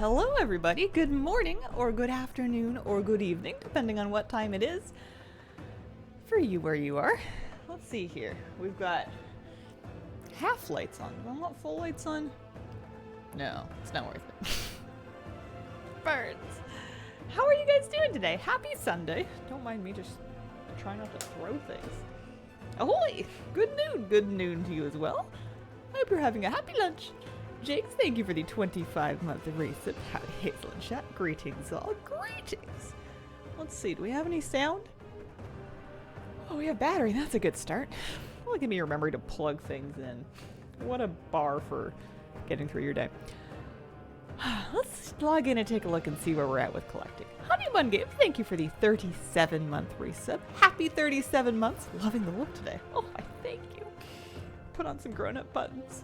hello everybody. Good morning, or good afternoon, or good evening, depending on what time it is for you where you are. Let's see here. We've got half lights on. Do I want full lights on? No, it's not worth it. Birds. How are you guys doing today? Happy Sunday. Don't mind me, just try not to throw things. Ahoy! Good noon to you as well. I hope you're having a happy lunch. Jakes, thank you for the 25-month resub. Howdy, Hazel and chat. Greetings all. Greetings. Let's see, do we have any sound? Oh, we have battery. That's a good start. Look at me remembering to plug things in. What a bar for getting through your day. Let's log in and take a look and see where we're at with collecting. Honeymun Game, thank you for the 37-month resub. Happy 37 months. Loving the look today. Oh, I thank you. Put on some grown-up buttons.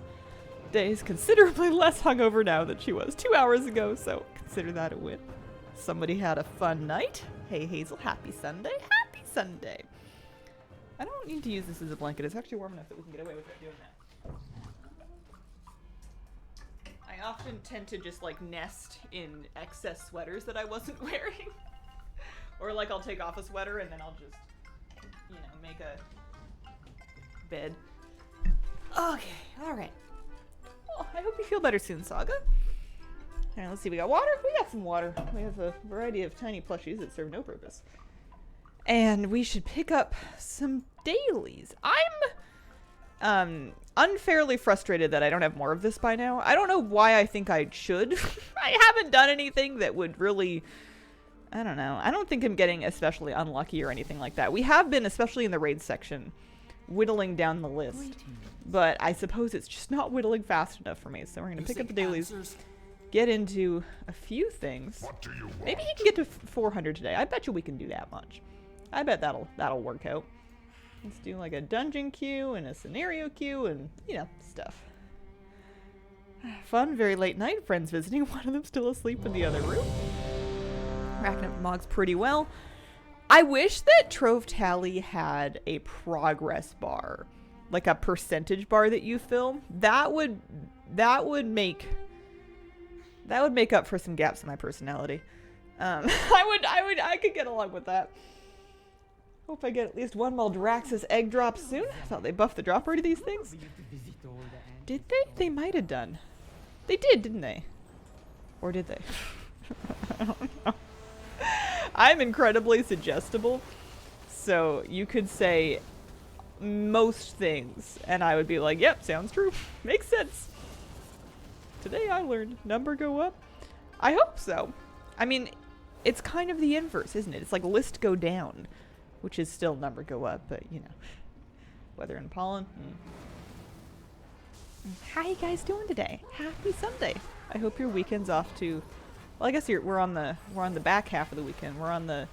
Day's considerably less hungover now than she was 2 hours ago, so consider that a win. Somebody had a fun night. Hey Hazel, happy Sunday. Happy Sunday. I don't need to use this as a blanket. It's actually warm enough that we can get away with it doing that. I often tend to just like nest in excess sweaters that I wasn't wearing. Or like I'll take off a sweater and then I'll just, you know, make a bed. Okay, alright. Oh, I hope you feel better soon, Saga. Alright, let's see. We got water? We got some water. We have a variety of tiny plushies that serve no purpose. And we should pick up some dailies. I'm unfairly frustrated that I don't have more of this by now. I don't know why I think I should. I haven't done anything that would really... I don't know. I don't think I'm getting especially unlucky or anything like that. We have been, especially in the raid section, whittling down the list. But I suppose it's just not whittling fast enough for me. So we're going to pick up the dailies, get into a few things. Maybe he can get to 400 today. I bet you we can do that much. I bet that'll work out. Let's do like a dungeon queue and a scenario queue and, you know, stuff. Fun, very late night. Friends visiting. One of them still asleep in the other room. Racking up mogs pretty well. I wish that Trove Tally had a progress bar. Like a percentage bar that you fill. That would make up for some gaps in my personality. I could get along with that. Hope I get at least one Maldraxxus egg drop soon. I thought they buffed the drop rate of these things. Did they? They might have done. They did, didn't they? Or did they? I don't know. I'm incredibly suggestible. So you could say most things and I would be like, yep, sounds true. Makes sense. Today I learned number go up. I hope so. I mean, it's kind of the inverse, isn't it? It's like list go down, which is still number go up, but you know, weather and pollen. How you guys doing today? Happy Sunday. I hope your weekend's off to, well, I guess we're on the back half of the weekend. We're on the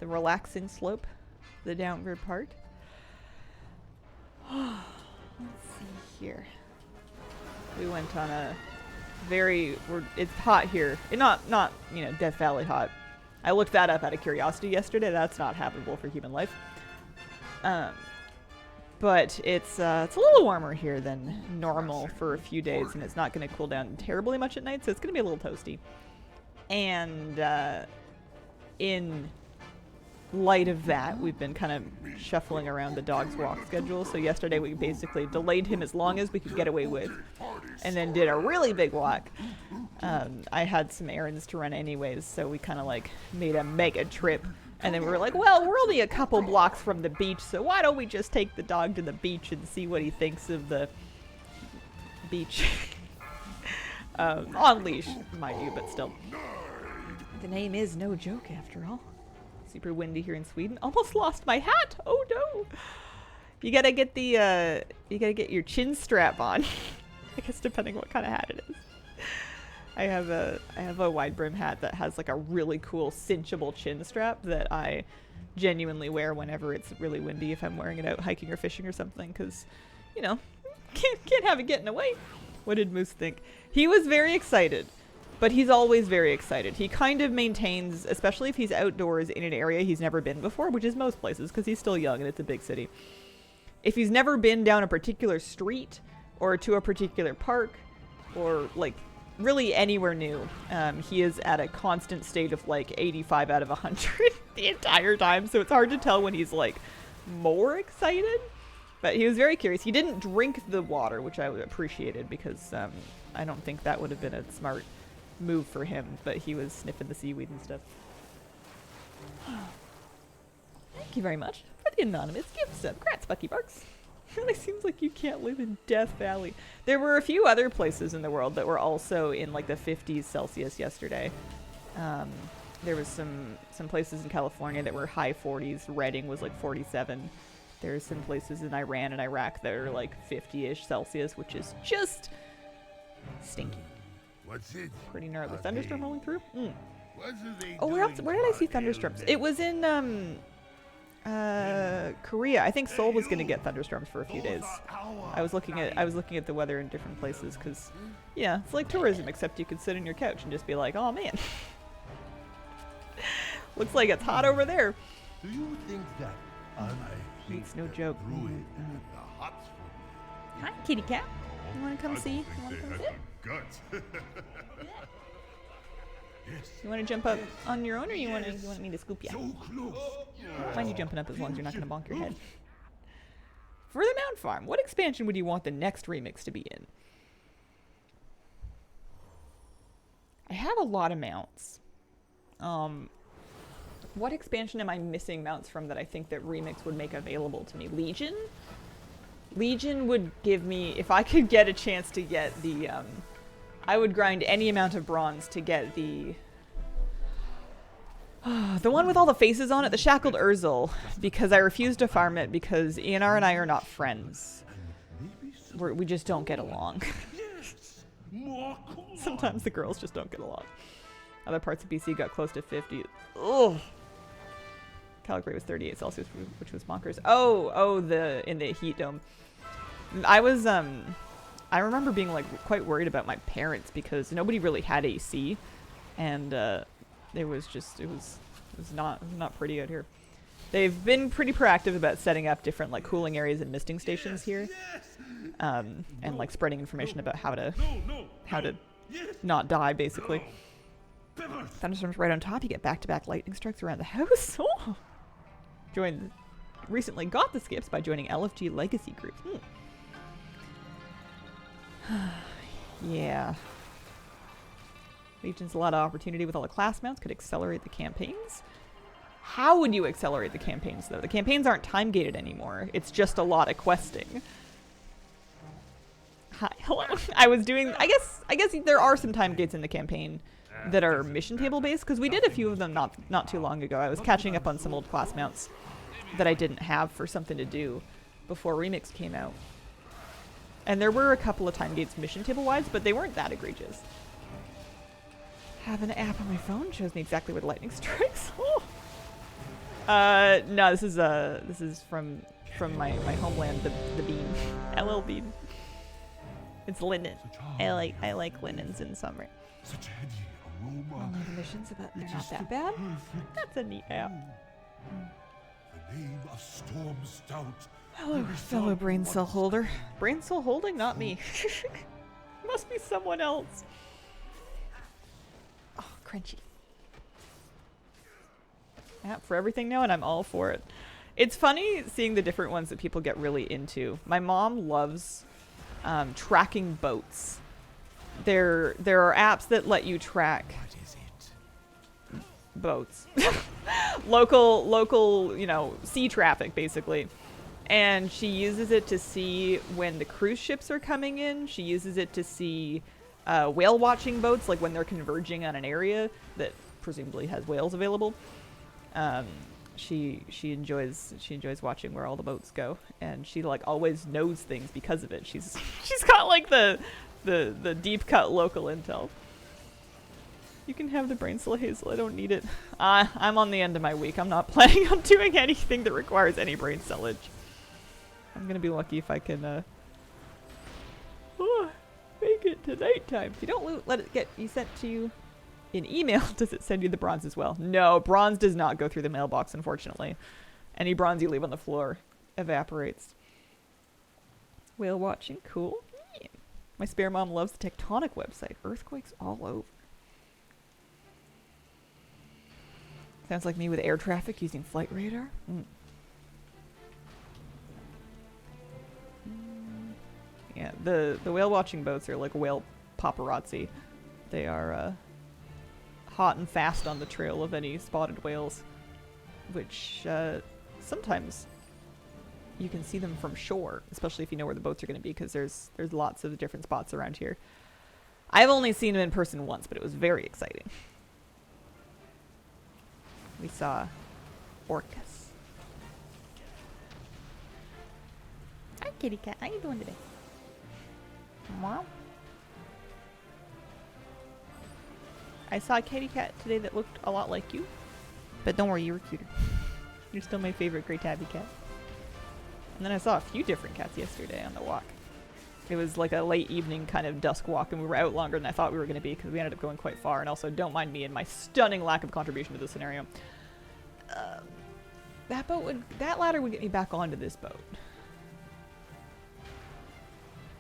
relaxing slope, the downward part. Let's see here. We went on a it's hot here. Not you know, Death Valley hot. I looked that up out of curiosity yesterday. That's not habitable for human life. But it's a little warmer here than normal for a few days, and it's not going to cool down terribly much at night, so it's going to be a little toasty. And in light of that, we've been kind of shuffling around the dog's walk schedule. So yesterday we basically delayed him as long as we could get away with, and then did a really big walk. I had some errands to run anyways, so we kind of like made a mega trip. And then we were like, well, we're only a couple blocks from the beach, so why don't we just take the dog to the beach and see what he thinks of the beach. On leash, mind you, but still. The name is no joke after all. Super windy here in Sweden. Almost lost my hat. Oh no. You gotta get your chin strap on. I guess depending what kind of hat it is. I have a wide brim hat that has like a really cool cinchable chin strap that I genuinely wear whenever it's really windy if I'm wearing it out hiking or fishing or something, because, you know, can't have it getting away. What did Moose think? He was very excited, but he's always very excited. He kind of maintains, especially if he's outdoors in an area he's never been before, which is most places because he's still young and it's a big city. If he's never been down a particular street or to a particular park or like really anywhere new. He is at a constant state of like 85 out of 100 the entire time, so it's hard to tell when he's like more excited. But he was very curious. He didn't drink the water, which I appreciated because I don't think that would have been a smart move for him, but he was sniffing the seaweed and stuff. Thank you very much for the anonymous gift sub. Congrats, Bucky Barks. Really seems like you can't live in Death Valley. There were a few other places in the world that were also in like the 50s Celsius yesterday. There was some places in California that were high 40s. Redding was like 47. There's some places in Iran and Iraq that are like 50-ish Celsius, which is just stinky. What's it? Pretty gnarly. Thunderstorm rolling through? Mm. Oh, where else? Where did I see thunderstorms? It was in Korea. I think Seoul was going to get thunderstorms for a few days. I was looking at the weather in different places because, yeah, it's like tourism, except you could sit on your couch and just be like, oh man, looks like it's hot over there. Do you think that It's no joke. Hi, kitty cat. You want to come see? You want to come sit? You want to jump up on your own, or you want me to scoop you? So close. I don't mind you jumping up as long as you're not going to bonk your head. For the Mound Farm, what expansion would you want the next remix to be in? I have a lot of mounts. What expansion am I missing mounts from that I think that remix would make available to me? Legion? Legion would give me, if I could get a chance to get the, I would grind any amount of bronze to get the one with all the faces on it, the Shackled Urzel, because I refuse to farm it because ENR and I are not friends. We just don't get along. Sometimes the girls just don't get along. Other parts of BC got close to 50. Ugh. Calgary was 38 Celsius, which was bonkers. In the heat dome. I remember being like quite worried about my parents because nobody really had AC, and it was not pretty out here. They've been pretty proactive about setting up different like cooling areas and misting stations here, and like spreading information about how to not die basically. Thunderstorms right on top. You get back-to-back lightning strikes around the house. Oh. Recently got the skips by joining LFG Legacy Group. Yeah. Legion's a lot of opportunity with all the class mounts. Could accelerate the campaigns. How would you accelerate the campaigns, though? The campaigns aren't time-gated anymore. It's just a lot of questing. Hi, hello. I was doing... I guess there are some time gates in the campaign that are mission table based, because we did a few of them not too long ago. I was catching up on some old class mounts that I didn't have for something to do before Remix came out. And there were a couple of time gates mission table wides, but they weren't that egregious. Have an app on my phone, shows me exactly where the lightning strikes. Oh. No, this is from my homeland, the bean. LL Bean. It's linen. I like linens in summer. Such heady aroma. Only the missions, but they're not that bad. That's a neat app. The name of Storm Stout. Hello, fellow brain cell holder. Brain cell holding? Not me. Must be someone else. Oh, crunchy. App for everything now, and I'm all for it. It's funny seeing the different ones that people get really into. My mom loves tracking boats. There are apps that let you track boats. local, sea traffic, basically. And she uses it to see when the cruise ships are coming in. She uses it to see whale watching boats, like when they're converging on an area that presumably has whales available. She enjoys watching where all the boats go, and she like always knows things because of it. She's got like the deep cut local intel. You can have the brain cell, Hazel. I don't need it. I'm on the end of my week. I'm not planning on doing anything that requires any brain cellage. I'm gonna be lucky if I can make it to nighttime. If you don't let it get sent to you in email, does it send you the bronze as well? No, bronze does not go through the mailbox, unfortunately. Any bronze you leave on the floor evaporates. Whale watching, cool. Yeah. My spare mom loves the Tectonic website. Earthquakes all over. Sounds like me with air traffic using flight radar. Yeah, the whale watching boats are like whale paparazzi. They are hot and fast on the trail of any spotted whales, which sometimes you can see them from shore, especially if you know where the boats are going to be, because there's lots of different spots around here. I've only seen them in person once, but it was very exciting. We saw orcas. Hi, kitty cat. How you doing today? Wow. I saw a kitty cat today that looked a lot like you, but don't worry, you were cuter. You're still my favorite gray tabby cat. And then I saw a few different cats yesterday on the walk. It was like a late evening kind of dusk walk, and we were out longer than I thought we were going to be because we ended up going quite far. And also, don't mind me and my stunning lack of contribution to the scenario. That ladder would get me back onto this boat.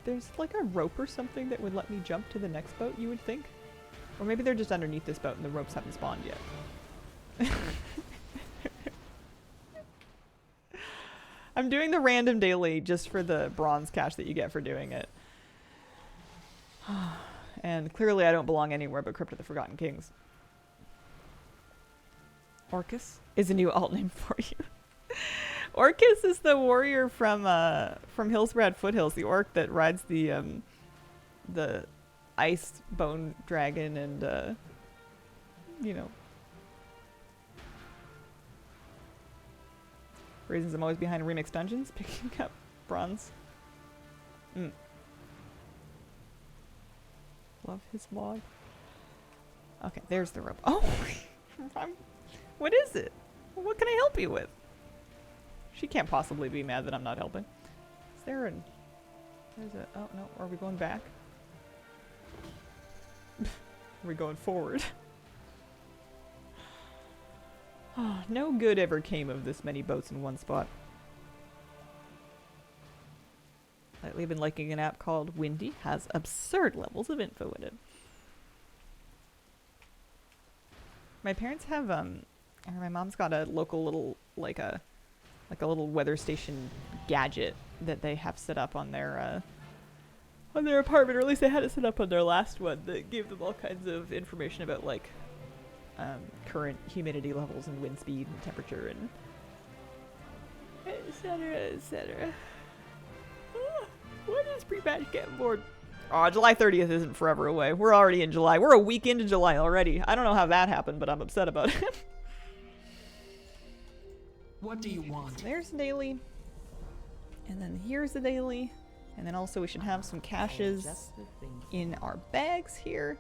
There's like a rope or something that would let me jump to the next boat, you would think. Or maybe they're just underneath this boat and the ropes haven't spawned yet. I'm doing the random daily just for the bronze cash that you get for doing it. And clearly I don't belong anywhere but Crypt of the Forgotten Kings. Orcus is a new alt name for you. Orcus is the warrior from Hillsbrad Foothills, the orc that rides the ice bone dragon and you know. Reasons I'm always behind remix dungeons, picking up bronze. Love his log. Okay, there's the rope. Oh, what is it? What can I help you with? She can't possibly be mad that I'm not helping. Is there an... There's a... Oh, no. Are we going back? Are we going forward? Oh, no good ever came of this many boats in one spot. Lately I've been liking an app called Windy. Has absurd levels of info in it. My parents have, or my mom's got a local little, like a little weather station gadget that they have set up on their apartment, or at least they had it set up on their last one, that gave them all kinds of information about, like, current humidity levels and wind speed and temperature and etc, etc. What is pre-patch getting bored? Oh, July 30th isn't forever away. We're already in July. We're a week into July already. I don't know how that happened, but I'm upset about it. What do you want? So there's the daily. And then here's the daily. And then also we should have some caches in our bags here.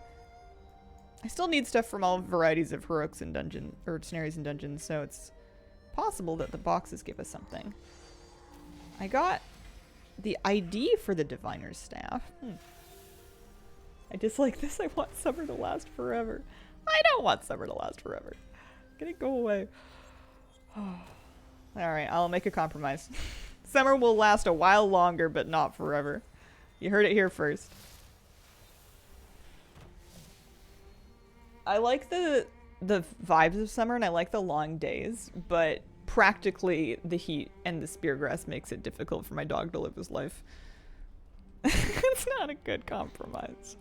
I still need stuff from all varieties of heroics and dungeon, or scenarios and dungeons, so it's possible that the boxes give us something. I got the ID for the Diviner's Staff. I dislike this. I want summer to last forever. I don't want summer to last forever. Can it go away? Alright, I'll make a compromise. Summer will last a while longer, but not forever. You heard it here first. I like the vibes of summer and I like the long days, but practically the heat and the speargrass makes it difficult for my dog to live his life. It's not a good compromise.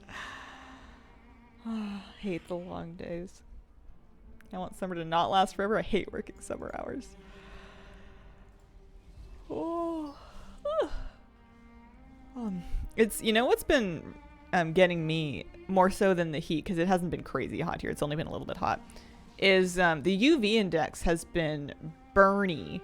I hate the long days. I want summer to not last forever. I hate working summer hours. Oh. It's, you know what's been getting me more so than the heat, because it hasn't been crazy hot here, it's only been a little bit hot, is the UV index has been burny,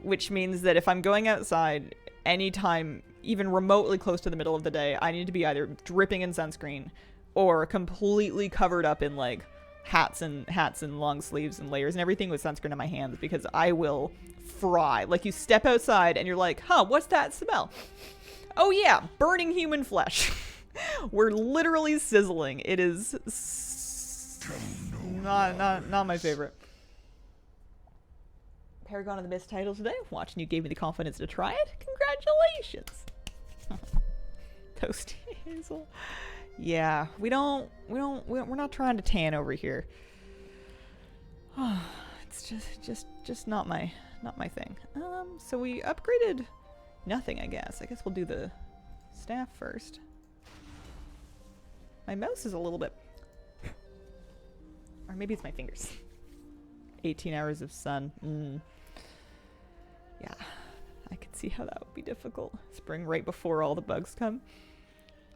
which means that if I'm going outside anytime even remotely close to the middle of the day, I need to be either dripping in sunscreen or completely covered up in like hats and long sleeves and layers and everything with sunscreen on my hands, because I will fry. Like, you step outside and you're like, huh, what's that smell? Oh yeah, burning human flesh. We're literally sizzling. It is not my favorite. Paragon of the Mist title today. Watching you gave me the confidence to try it. Congratulations. Toasty. Hazel. Yeah, we're not trying to tan over here. It's just not my thing. So we upgraded nothing, I guess. I guess we'll do the staff first. My mouse is a little bit, or maybe it's my fingers. 18 hours of sun. Yeah, I could see how that would be difficult. Spring right before all the bugs come.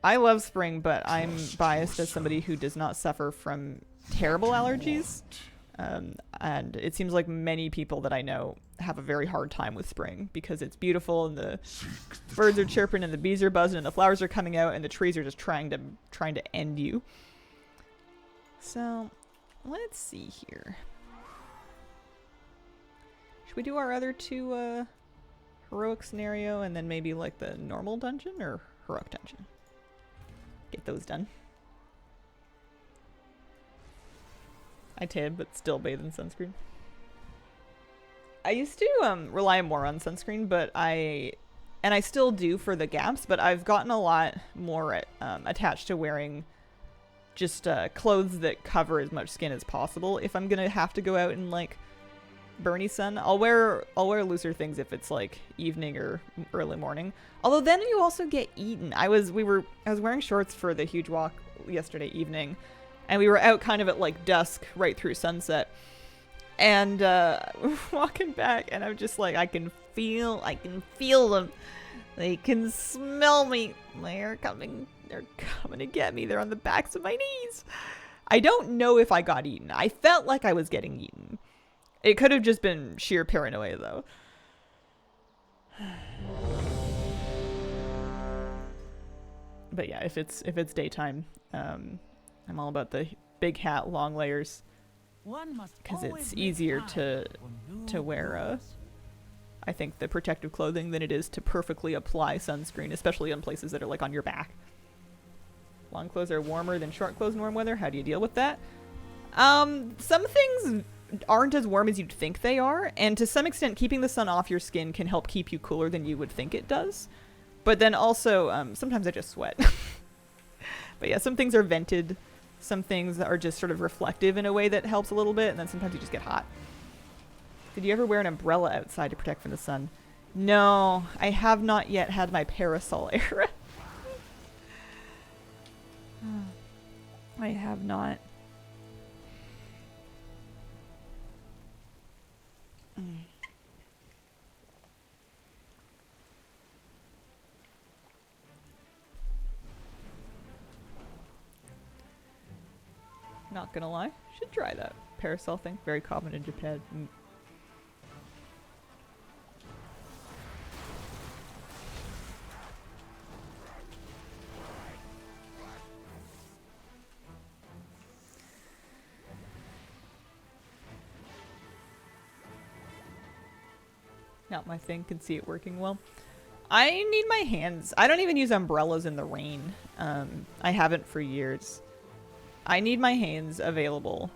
I love spring, but I'm biased as somebody who does not suffer from terrible allergies. And it seems like many people that I know have a very hard time with spring because it's beautiful and the birds are chirping and the bees are buzzing and the flowers are coming out and the trees are just trying to end you. So let's see here. Should we do our other two heroic scenario and then maybe like the normal dungeon or heroic dungeon? Get those done. I tan, but still bathe in sunscreen. I used to rely more on sunscreen, but I still do for the gaps, but I've gotten a lot more attached to wearing just clothes that cover as much skin as possible. If I'm gonna have to go out in like burny sun, I'll wear looser things if it's like evening or early morning. Although then you also get eaten. I was wearing shorts for the huge walk yesterday evening, and we were out kind of at like dusk right through sunset. And walking back, and I'm just like, I can feel them. They can smell me. They're coming to get me. They're on the backs of my knees. I don't know if I got eaten. I felt like I was getting eaten. It could have just been sheer paranoia, though. But yeah, if it's daytime, I'm all about the big hat, long layers, because it's easier to wear I think the protective clothing than it is to perfectly apply sunscreen, especially in places that are like on your back. Long clothes are warmer than short clothes in warm weather. How do you deal with that? Some things aren't as warm as you'd think they are, and to some extent keeping the sun off your skin can help keep you cooler than you would think it does. But then also sometimes I just sweat. But yeah, some things are vented, some things are just sort of reflective in a way that helps a little bit, and then sometimes you just get hot. Did you ever wear an umbrella outside to protect from the sun? No, I have not yet had my parasol era. I have not. Not gonna lie, should try that parasol thing. Very common in Japan. Not my thing, can see it working well. I need my hands. I don't even use umbrellas in the rain. I haven't for years. I need my hands available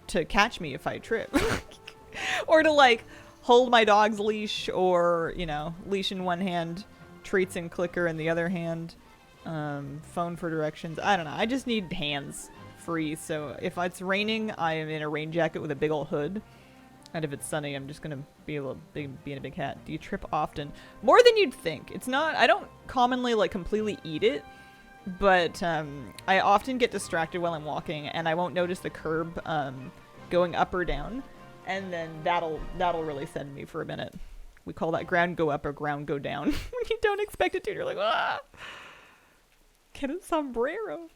to catch me if I trip. Or to like hold my dog's leash, or, you know, leash in one hand, treats and clicker in the other hand, phone for directions. I don't know. I just need hands free. So if it's raining, I am in a rain jacket with a big old hood. And if it's sunny, I'm just gonna be in a big hat. Do you trip often? More than you'd think. It's not, I don't commonly like completely eat it, but I often get distracted while I'm walking, and I won't notice the curb going up or down, and then that'll really send me for a minute. We call that ground go up or ground go down. When you don't expect it to, you're like, ah! Get a sombrero.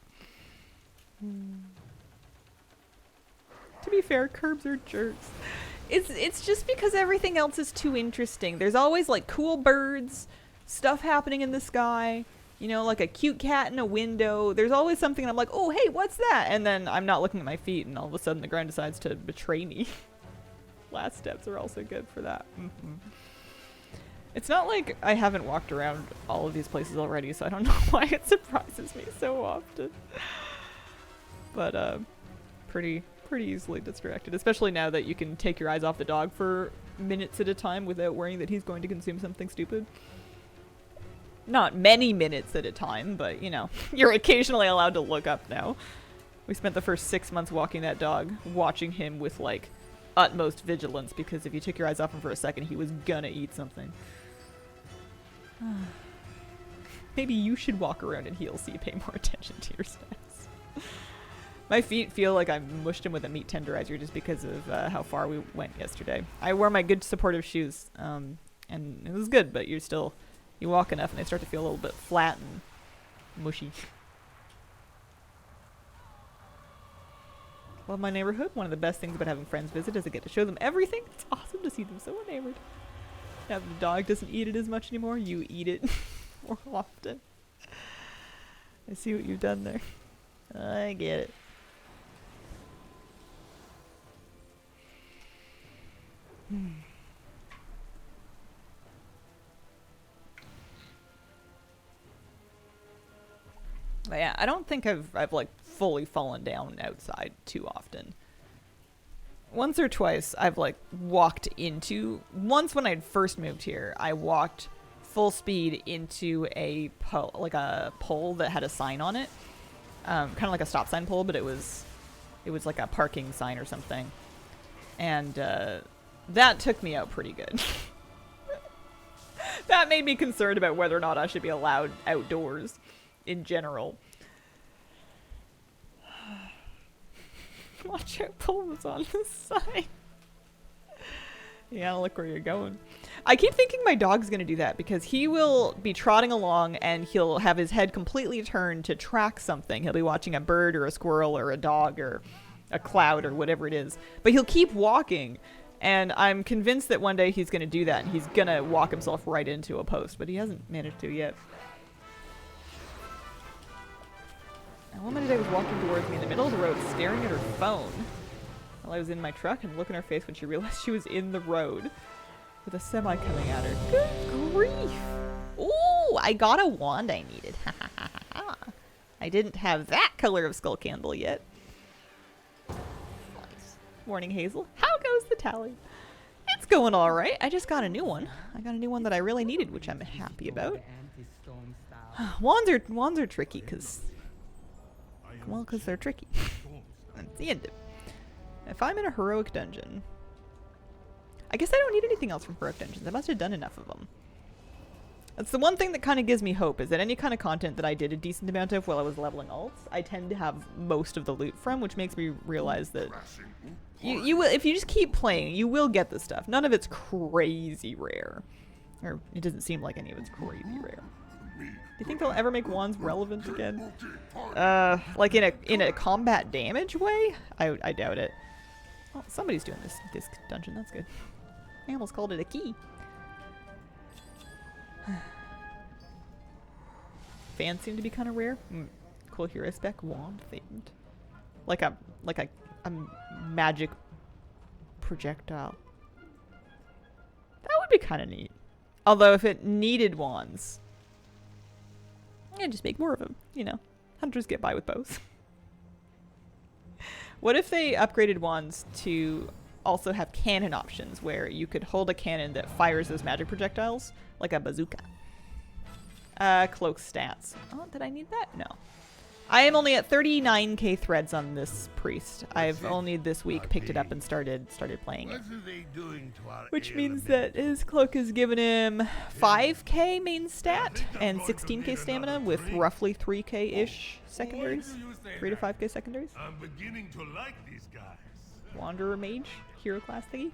To be fair, curbs are jerks. It's just because everything else is too interesting. There's always like cool birds, stuff happening in the sky, you know, like a cute cat in a window. There's always something, and I'm like, oh, hey, what's that? And then I'm not looking at my feet, and all of a sudden the ground decides to betray me. Last steps are also good for that. It's not like I haven't walked around all of these places already, so I don't know why it surprises me so often. But pretty easily distracted, especially now that you can take your eyes off the dog for minutes at a time without worrying that he's going to consume something stupid. Not many minutes at a time, but, you know, you're occasionally allowed to look up now. We spent the first 6 months walking that dog, watching him with, like, utmost vigilance, because if you took your eyes off him for a second, he was gonna eat something. Maybe you should walk around in heels so you pay more attention to your steps. My feet feel like I mushed him with a meat tenderizer just because of how far we went yesterday. I wore my good supportive shoes, and it was good, but you walk enough and they start to feel a little bit flat and mushy. Love my neighborhood. One of the best things about having friends visit is I get to show them everything. It's awesome to see them so enamored. Now the dog doesn't eat it as much anymore. You eat it more often. I see what you've done there. I get it. But yeah, I don't think I've like fully fallen down outside too often. Once or twice I've like walked into, once when I'd first moved here, I walked full speed into a pole that had a sign on it. Kind of like a stop sign pole, but it was like a parking sign or something. And that took me out pretty good. That made me concerned about whether or not I should be allowed outdoors in general. Watch out, pole was on the side. Yeah, look where you're going. I keep thinking my dog's gonna do that because he will be trotting along and he'll have his head completely turned to track something. He'll be watching a bird or a squirrel or a dog or a cloud or whatever it is. But he'll keep walking, and I'm convinced that one day he's gonna do that and he's gonna walk himself right into a post, but he hasn't managed to yet. A woman today was walking towards me in the middle of the road staring at her phone while I was in my truck, and look in her face when she realized she was in the road with a semi coming at her. Good grief! Ooh, I got a wand I needed. I didn't have that color of skull candle yet. Nice. Morning, Hazel. How goes the tally? It's going alright. I just got a new one. I got a new one that I really needed, which I'm happy about. Wands are tricky because they're tricky. That's the end of it. If I'm in a heroic dungeon, I guess I don't need anything else from heroic dungeons. I must have done enough of them. That's the one thing that kind of gives me hope, is that any kind of content that I did a decent amount of while I was leveling alts, I tend to have most of the loot from, which makes me realize that you will, if you just keep playing, you will get the stuff. None of it's crazy rare. Or it doesn't seem like any of it's crazy rare. Do you think they'll ever make wands relevant again? Like in a combat damage way? I doubt it. Oh, somebody's doing this dungeon. That's good. I almost called it a key. Fans seem to be kind of rare. Cool hero spec wand themed. Like a magic projectile. That would be kind of neat. Although if it needed wands, yeah, just make more of them. You know, hunters get by with bows. What if they upgraded wands to also have cannon options where you could hold a cannon that fires those magic projectiles, like a bazooka? Cloak stats. Oh, did I need that? No. I am only at 39k threads on this priest. I've only this week picked it up and started playing it. Which means that his cloak has given him 5k main stat and 16k stamina with roughly 3k-ish secondaries. 3 to 5k secondaries. I'm beginning to like these guys. Wanderer mage, hero class thingy.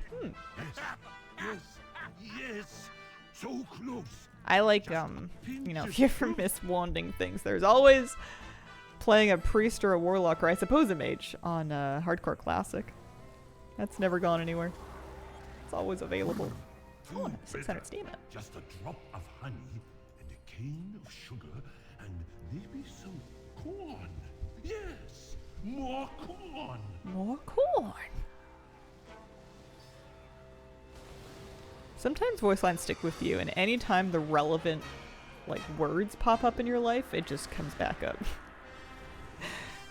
Yes, so close. I like, you know, if you ever miss wanding things, there's always playing a priest or a warlock, or I suppose a mage, on Hardcore Classic. That's never gone anywhere. It's always available. Oh, 600 stamina. Just a drop of honey and a cane of sugar and maybe some corn. Yes, more corn. More corn. Sometimes voice lines stick with you, and anytime the relevant, like, words pop up in your life, it just comes back up.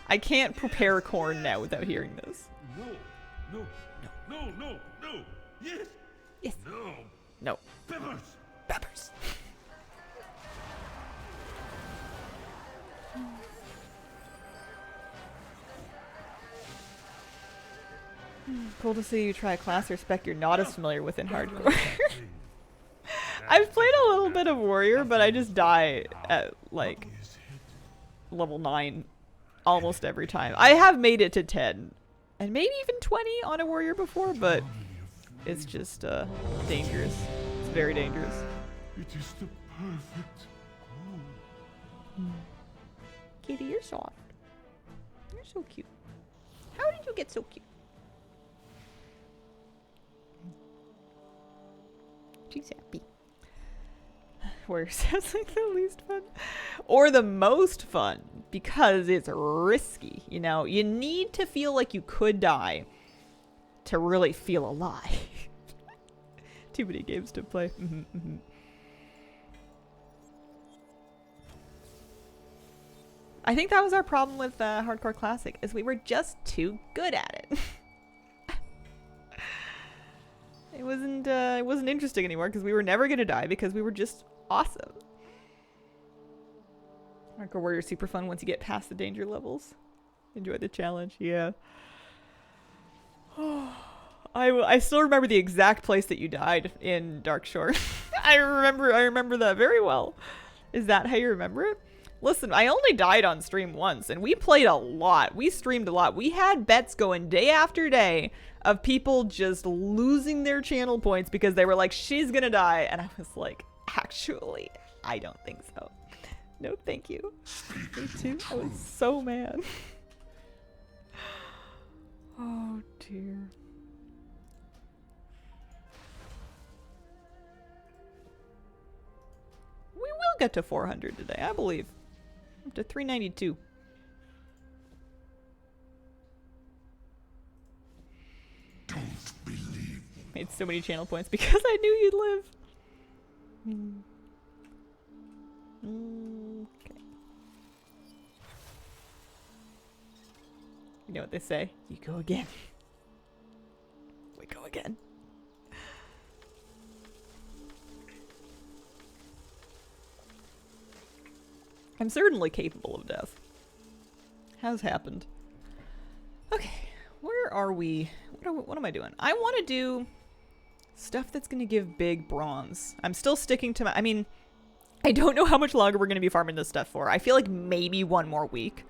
I can't prepare corn now without hearing this. No. Yes. Yes. No. No. Peppers. Peppers. Cool to see you try a class or spec you're not as familiar with in hardcore. I've played a little bit of warrior, but I just die at like level 9 almost every time. I have made it to 10 and maybe even 20 on a warrior before, but it's just dangerous. It's very dangerous. It is the perfect home. Kitty, you're soft. You're so cute. How did you get so cute? She's happy. Warrior sounds like the least fun. Or the most fun, because it's risky. You know, you need to feel like you could die to really feel alive. Too many games to play. I think that was our problem with Hardcore Classic, is we were just too good at it. It wasn't interesting anymore because we were never gonna die because we were just awesome. Hardcore Warrior super fun once you get past the danger levels. Enjoy the challenge, yeah. I still remember the exact place that you died in Darkshore. I remember that very well. Is that how you remember it? Listen, I only died on stream once, and we played a lot. We streamed a lot. We had bets going day after day of people just losing their channel points because they were like, she's gonna die. And I was like, actually, I don't think so. No, thank you. Me too. I was so mad. Oh, dear. We will get to 400 today, I believe. Up to 392. Don't believe. Made so many channel points because I knew you'd live. Okay. You know what they say? You go again. We go again. I'm certainly capable of death. Has happened. Okay, where are we? What am I doing? I want to do stuff that's going to give big bronze. I'm still sticking to my... I mean, I don't know how much longer we're going to be farming this stuff for. I feel like maybe one more week.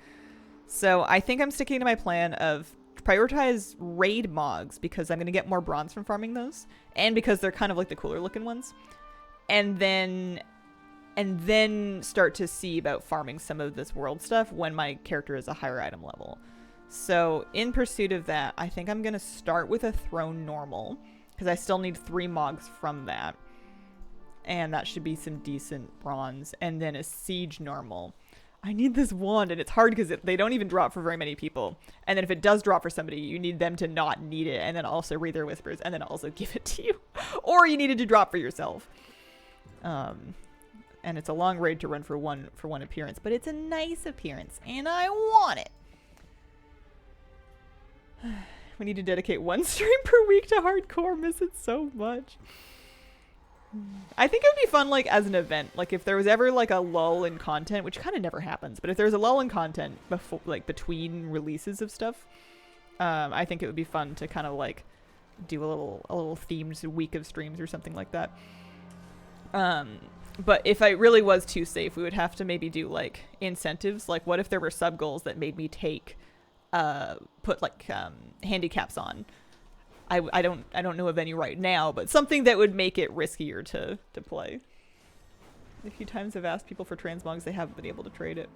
So I think I'm sticking to my plan of prioritize raid mogs because I'm going to get more bronze from farming those. And because they're kind of like the cooler looking ones. And then start to see about farming some of this world stuff when my character is a higher item level. So in pursuit of that, I think I'm going to start with a throne normal because I still need 3 mogs from that. And that should be some decent bronze. And then a siege normal. I need this wand, and it's hard because they don't even drop for very many people. And then if it does drop for somebody, you need them to not need it and then also read their whispers and then also give it to you. Or you needed to drop for yourself. And it's a long raid to run for one appearance, but it's a nice appearance, and I want it. We need to dedicate 1 stream per week to hardcore. Miss it so much. I think it would be fun, like, as an event. Like, if there was ever, like, a lull in content, which kind of never happens, but if there's a lull in content before, like, between releases of stuff, I think it would be fun to kind of, like, do a little themed week of streams or something like that. But if I really was too safe, we would have to maybe do, like, incentives. Like, what if there were sub-goals that made me put, like, handicaps on? I don't know of any right now, but something that would make it riskier to play. A few times I've asked people for transmogs, they haven't been able to trade it.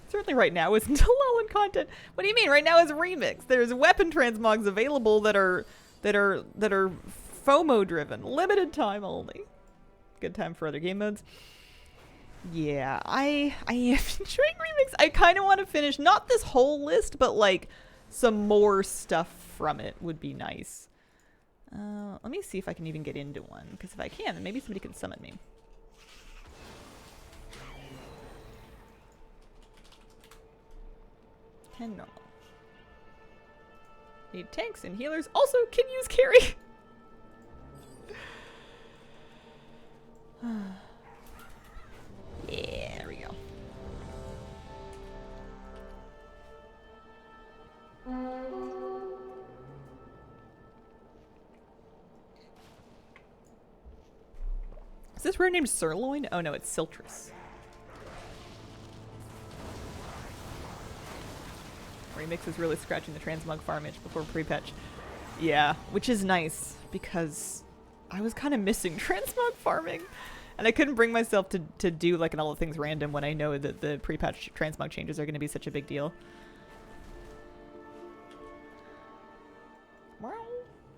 Certainly right now isn't a lull in content. What do you mean? Right now is a remix. There's weapon transmogs available that are FOMO driven, limited time only. Good time for other game modes. Yeah, I am enjoying remix. I kind of want to finish not this whole list, but like some more stuff from it would be nice. Let me see if I can even get into one, because if I can, then maybe somebody can summon me. No. Need tanks and healers. Also can use carry. Yeah, there we go. Is this rare named Sirloin? Oh no, it's Siltrus. Remix is really scratching the Transmog farm itch before pre-patch. Yeah, which is nice because I was kind of missing Transmog farming. And I couldn't bring myself to do like an all the things random when I know that the pre-patch Transmog changes are going to be such a big deal.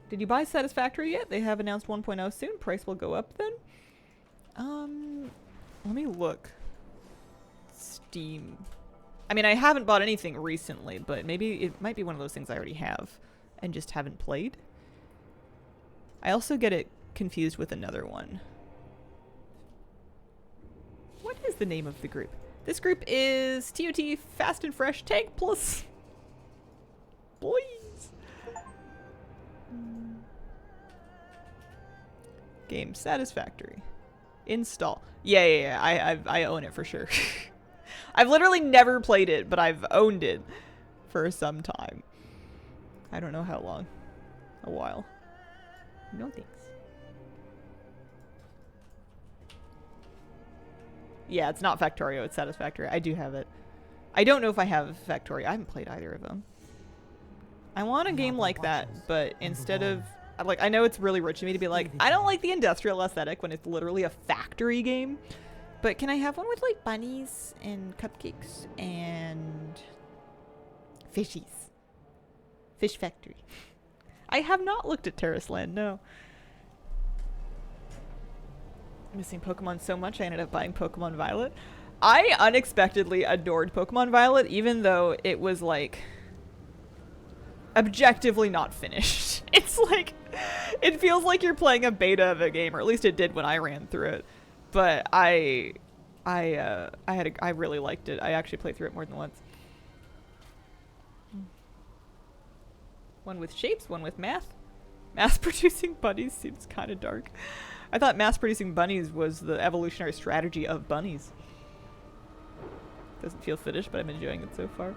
Did you buy Satisfactory yet? They have announced 1.0 soon. Price will go up then. Let me look. Steam. I mean, I haven't bought anything recently, but maybe it might be one of those things I already have and just haven't played. I also get it confused with another one. What is the name of the group? This group is TOT Fast and Fresh Tank Plus. Please. Game Satisfactory. Install. Yeah. I own it for sure. I've literally never played it, but I've owned it for some time. I don't know how long. A while. No thanks. Yeah, it's not Factorio, it's Satisfactory. I do have it. I don't know if I have Factorio. I haven't played either of them. I want a game like that, but instead of... Like, I know it's really rich of me to be like, I don't like the industrial aesthetic when it's literally a factory game. But can I have one with, like, bunnies and cupcakes and fishies? Fish Factory. I have not looked at Terrace Land, no. Missing Pokemon so much, I ended up buying Pokemon Violet. I unexpectedly adored Pokemon Violet, even though it was, like, objectively not finished. It's like, it feels like you're playing a beta of a game, or at least it did when I ran through it. But I really liked it. I actually played through it more than once. One with shapes, one with math. Mass-producing bunnies seems kind of dark. I thought mass-producing bunnies was the evolutionary strategy of bunnies. Doesn't feel finished, but I'm enjoying it so far.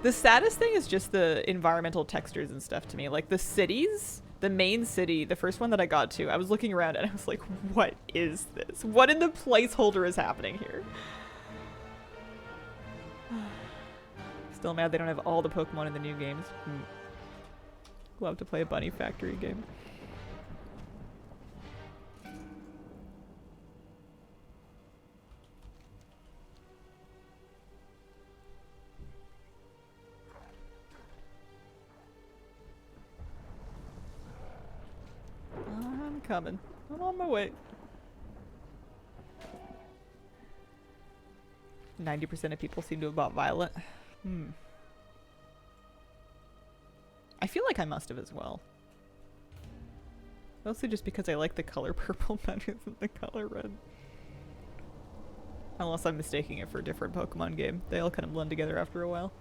The saddest thing is just the environmental textures and stuff to me. Like the cities, the main city, the first one that I got to, I was looking around and I was like, what is this? What in the placeholder is happening here? Still mad they don't have all the Pokemon in the new games. Love to play a Bunny Factory game. I'm coming. I'm on my way. 90% of people seem to have bought Violet. I feel like I must have as well. Mostly just because I like the color purple better than the color red. Unless I'm mistaking it for a different Pokemon game. They all kind of blend together after a while.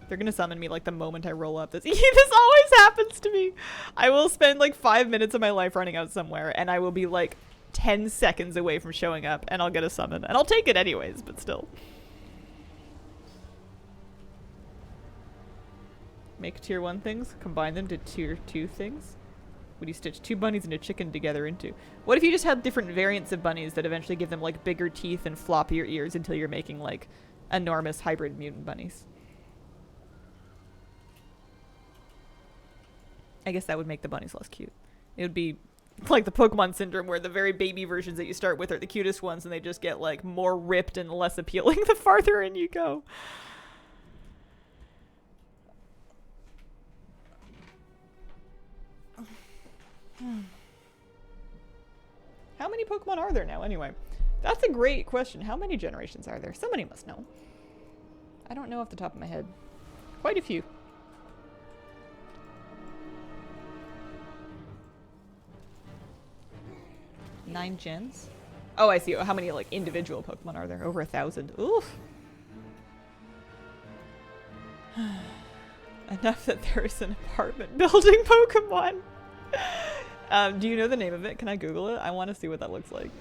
They're gonna summon me like the moment I roll up. This always happens to me. I will spend like 5 minutes of my life running out somewhere and I will be like 10 seconds away from showing up and I'll get a summon. And I'll take it anyways, but still. Make tier 1 things, combine them to tier 2 things. Would you stitch 2 bunnies and a chicken together into? What if you just had different variants of bunnies that eventually give them like bigger teeth and floppier ears until you're making like enormous hybrid mutant bunnies? I guess that would make the bunnies less cute. It would be like the Pokemon syndrome where the very baby versions that you start with are the cutest ones and they just get like more ripped and less appealing the farther in you go. How many Pokemon are there now anyway? That's a great question. How many generations are there? Somebody must know. I don't know off the top of my head. Quite a few. Nine gens? Oh, I see. How many like individual Pokemon are there? Over 1,000. Oof. Enough that there's an apartment building Pokemon. Do you know the name of it? Can I Google it? I want to see what that looks like.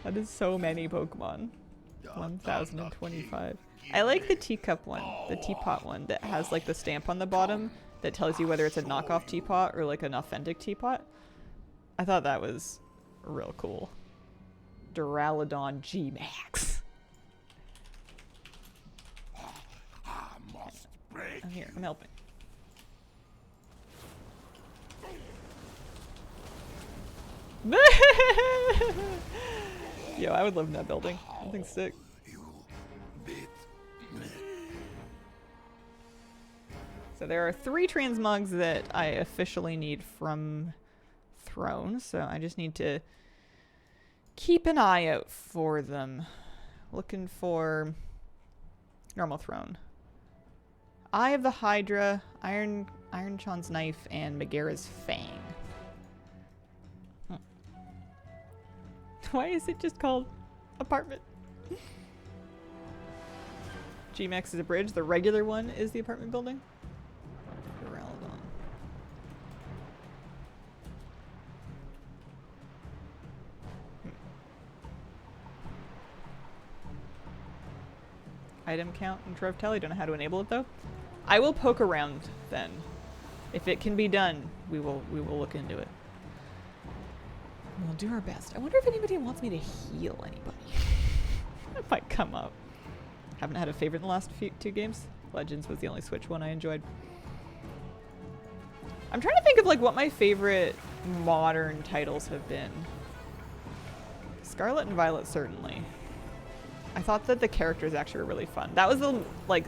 That is so many Pokemon. 1,025. I like the teacup one, the teapot one that has like the stamp on the bottom that tells you whether it's a knockoff teapot or like an authentic teapot. I thought that was real cool. Duraludon G Max. I'm here, I'm helping. Yo, I would live in that building. That thing's sick. So there are 3 transmogs that I officially need from Throne, so I just need to keep an eye out for them. Looking for normal Throne. Eye of the Hydra, Ironchan's Knife, and Megara's Fang. Why is it just called apartment? G-Max is a bridge. The regular one is the apartment building. Duraludon. Item count and trove tally. Don't know how to enable it though. I will poke around then. If it can be done, we will look into it. We'll do our best. I wonder if anybody wants me to heal anybody. That might come up. Haven't had a favorite in the last 2 games. Legends was the only Switch one I enjoyed. I'm trying to think of like what my favorite modern titles have been. Scarlet and Violet, certainly. I thought that the characters actually were really fun. That was the, like,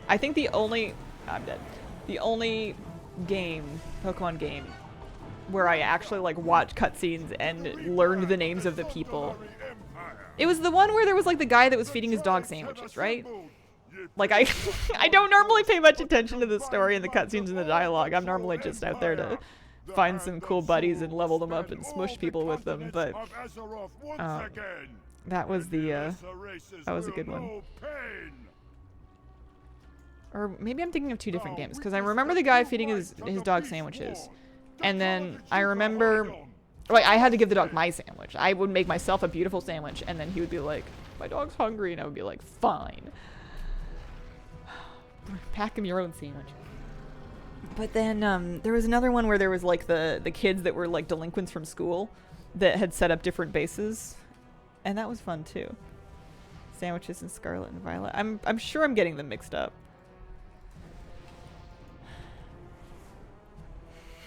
I think the only, I'm dead. The only game, Pokemon game, where I actually like watched cutscenes and learned the names of the people. It was the one where there was like the guy that was feeding his dog sandwiches, right? Like I don't normally pay much attention to the story and the cutscenes and the dialogue. I'm normally just out there to find some cool buddies and level them up and smush people with them, but that was a good one. Or maybe I'm thinking of 2 different games, because I remember the guy feeding his dog sandwiches. And then I remember, like, I had to give the dog my sandwich. I would make myself a beautiful sandwich, and then he would be like, my dog's hungry, and I would be like, fine. Pack him your own sandwich. But then there was another one where there was like the kids that were like delinquents from school that had set up different bases. And that was fun too. Sandwiches and Scarlet and Violet. I'm sure I'm getting them mixed up.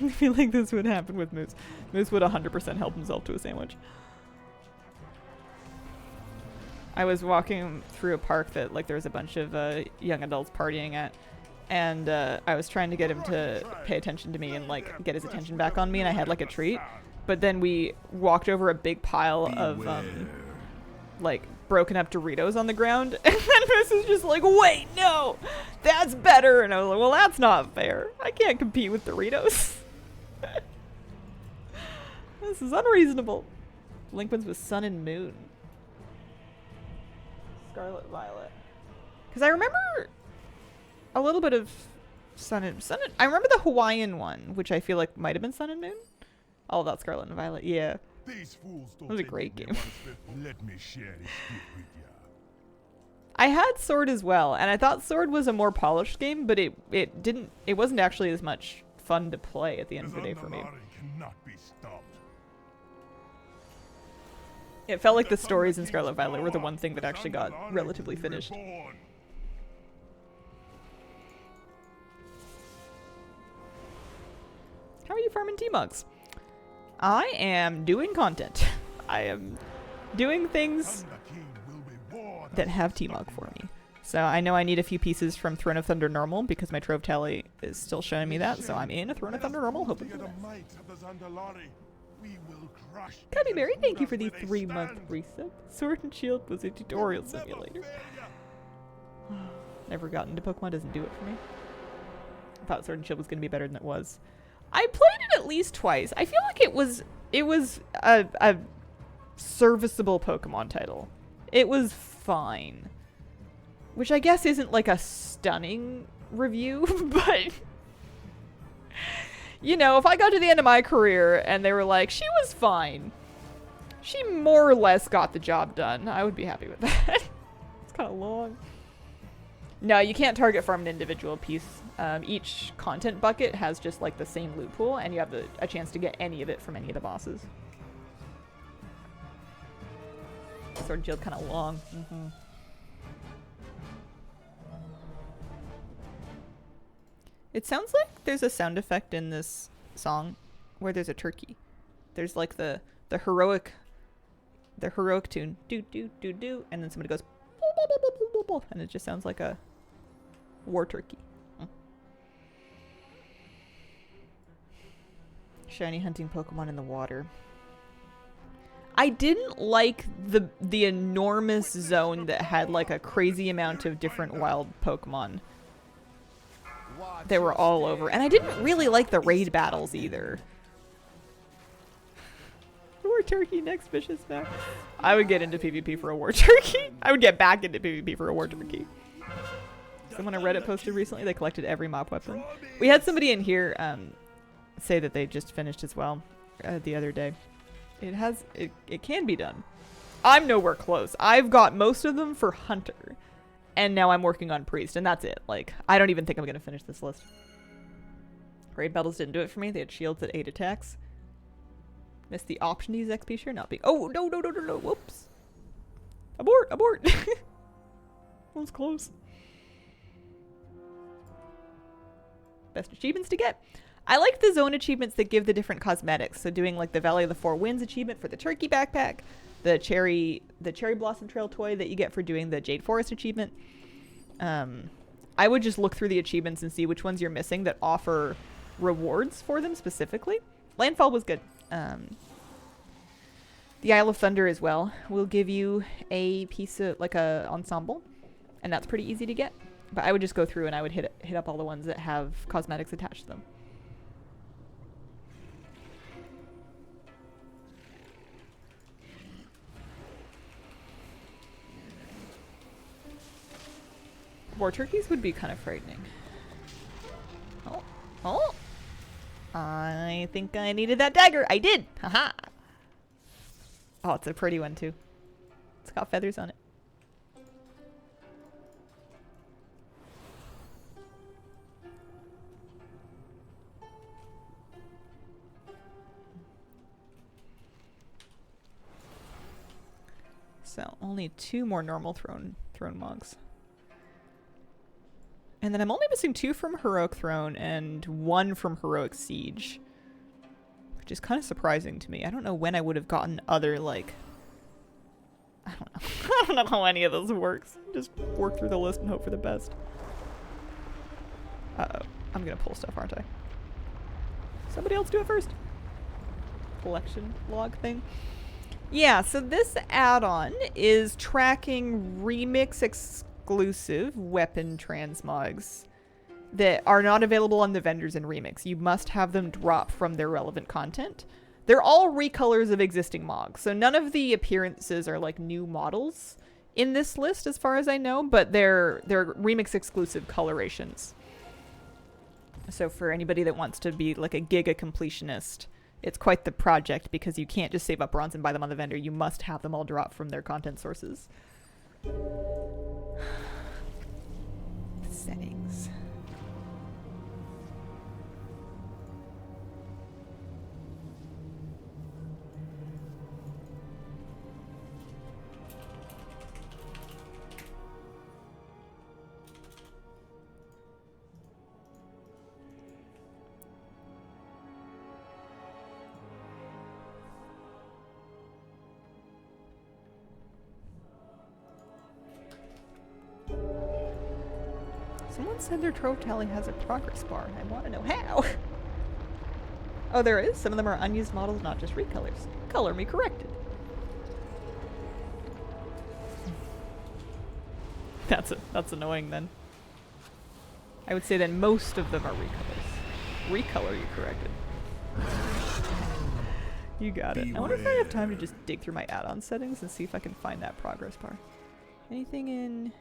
I feel like this would happen with Moose. Moose would 100% help himself to a sandwich. I was walking through a park that like there was a bunch of young adults partying at, and I was trying to get him to pay attention to me and like get his attention back on me, and I had like a treat. But then we walked over a big pile of like broken up Doritos on the ground, and then Moose was just like, wait, no, that's better. And I was like, well, that's not fair. I can't compete with Doritos. This is unreasonable. Delinquents with Sun and Moon. Scarlet Violet. Because I remember a little bit of Sun and I remember the Hawaiian one, which I feel like might have been Sun and Moon. All about Scarlet and Violet, yeah. These fools don't It was a great game. Let me share this with ya. I had Sword as well, and I thought Sword was a more polished game, but it wasn't actually as much fun to play at the end of the day for me. Cannot be stopped. It felt like the stories in Scarlet Violet were the one thing that actually got relatively finished. How are you farming T-Mugs? I am doing content. I am doing things that have T-Mug for me. So I know I need a few pieces from Throne of Thunder Normal because my Trove Tally is still showing me that, so I'm in a Throne of Thunder Normal hoping for that. Cubbyberry, thank you for the 3-month resub. Sword and Shield was a tutorial simulator. Never got into Pokemon, doesn't do it for me. I thought Sword and Shield was going to be better than it was. I played it at least twice. I feel like it was a serviceable Pokemon title. It was fine. Which I guess isn't like a stunning review, but you know, if I got to the end of my career and they were like, she was fine, she more or less got the job done, I would be happy with that. It's kind of long. No, you can't target farm an individual piece. Each content bucket has just like the same loot pool, and you have a chance to get any of it from any of the bosses. Sword shield kind of long. It sounds like there's a sound effect in this song where there's a turkey. There's like the heroic tune, do do do do, and then somebody goes, boo, boo, boo, boo, boo, boo, and it just sounds like a war turkey. Shiny hunting Pokemon in the water. I didn't like the enormous zone that had like a crazy amount of different wild Pokemon. They were all over, and I didn't really like the raid battles either. War turkey next vicious match. I would get into PvP for a war turkey. I would get back into PvP for a war turkey. Someone on Reddit posted recently they collected every mob weapon. We had somebody in here say that they just finished as well the other day. It can be done. I'm nowhere close. I've got most of them for Hunter, and now I'm working on Priest, and that's it. Like, I don't even think I'm gonna finish this list. Raid battles didn't do it for me. They had shields at 8 attacks. Missed the option to use XP share, not being. Oh no no no no no! Whoops! Abort! Abort! That was close. Best achievements to get. I like the zone achievements that give the different cosmetics. So doing like the Valley of the Four Winds achievement for the turkey backpack, the cherry blossom trail toy that you get for doing the Jade Forest achievement. I would just look through the achievements and see which ones you're missing that offer rewards for them specifically. Landfall was good. The Isle of Thunder as well will give you a piece of like a ensemble, and that's pretty easy to get. But I would just go through and I would hit up all the ones that have cosmetics attached to them. War turkeys would be kind of frightening. Oh, oh! I think I needed that dagger. I did! Haha! Oh, it's a pretty one too. It's got feathers on it. So, only 2 more normal throne mogs. And then I'm only missing 2 from Heroic Throne and 1 from Heroic Siege. Which is kind of surprising to me. I don't know when I would have gotten other, like... I don't know. I don't know how any of this works. Just work through the list and hope for the best. Uh-oh. I'm gonna pull stuff, aren't I? Somebody else do it first. Collection log thing. Yeah, so this add-on is tracking Remix exclusive weapon transmogs that are not available on the vendors in Remix. You must have them drop from their relevant content. They're all recolors of existing mogs, so none of the appearances are like new models in this list as far as I know, but they're Remix exclusive colorations. So for anybody that wants to be like a giga completionist, it's quite the project because you can't just save up bronze and buy them on the vendor. You must have them all drop from their content sources. Settings. Someone said their trove tally has a progress bar. I want to know how. Oh, there is? Some of them are unused models, not just recolors. Color me corrected. That's annoying then. I would say that most of them are recolors. Recolor you corrected. You got it. I wonder if I have time to just dig through my add-on settings and see if I can find that progress bar. Anything in...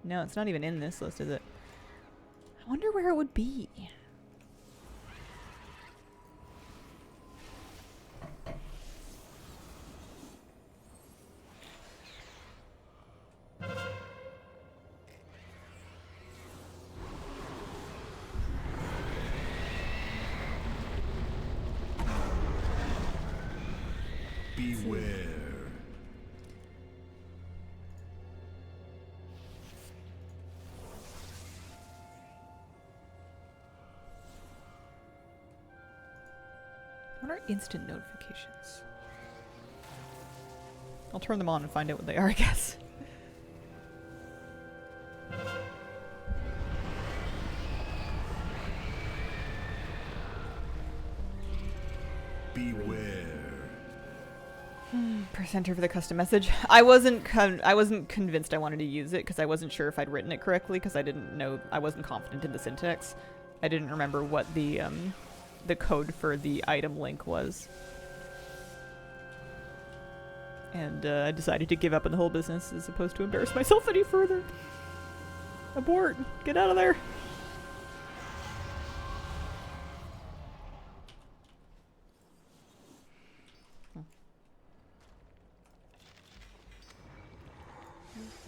No, it's not even in this list, is it? I wonder where it would be. What are instant notifications? I'll turn them on and find out what they are, I guess. Beware. Press enter for the custom message. I wasn't convinced I wanted to use it because I wasn't sure if I'd written it correctly because I didn't know, I wasn't confident in the syntax. I didn't remember what the code for the item link was. And I decided to give up on the whole business as opposed to embarrass myself any further. Abort! Get out of there!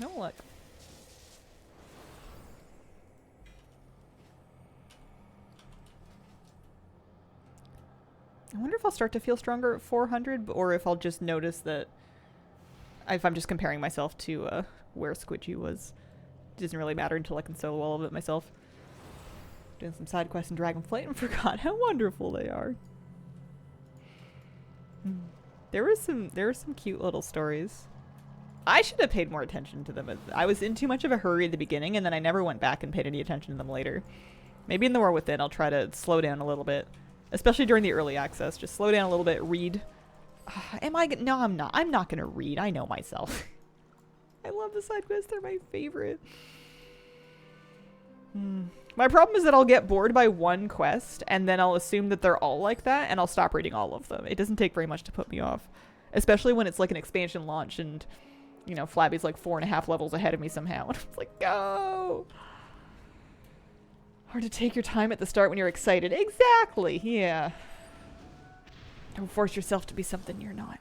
No luck. I wonder if I'll start to feel stronger at 400, or if I'll just notice that if I'm just comparing myself to where Squidgy was. It doesn't really matter until I can solo all of it myself. Doing some side quests in Dragonflight and forgot how wonderful they are. There were some cute little stories. I should have paid more attention to them. I was in too much of a hurry at the beginning, and then I never went back and paid any attention to them later. Maybe in the War Within I'll try to slow down a little bit. Especially during the early access. Just slow down a little bit, read. No, I'm not. I'm not gonna read. I know myself. I love the side quests. They're my favorite. My problem is that I'll get bored by one quest, and then I'll assume that they're all like that, and I'll stop reading all of them. It doesn't take very much to put me off. Especially when it's like an expansion launch, and, you know, Flabby's like 4.5 levels ahead of me somehow. And I'm like, go! Hard to take your time at the start when you're excited. Exactly, yeah. Don't force yourself to be something you're not.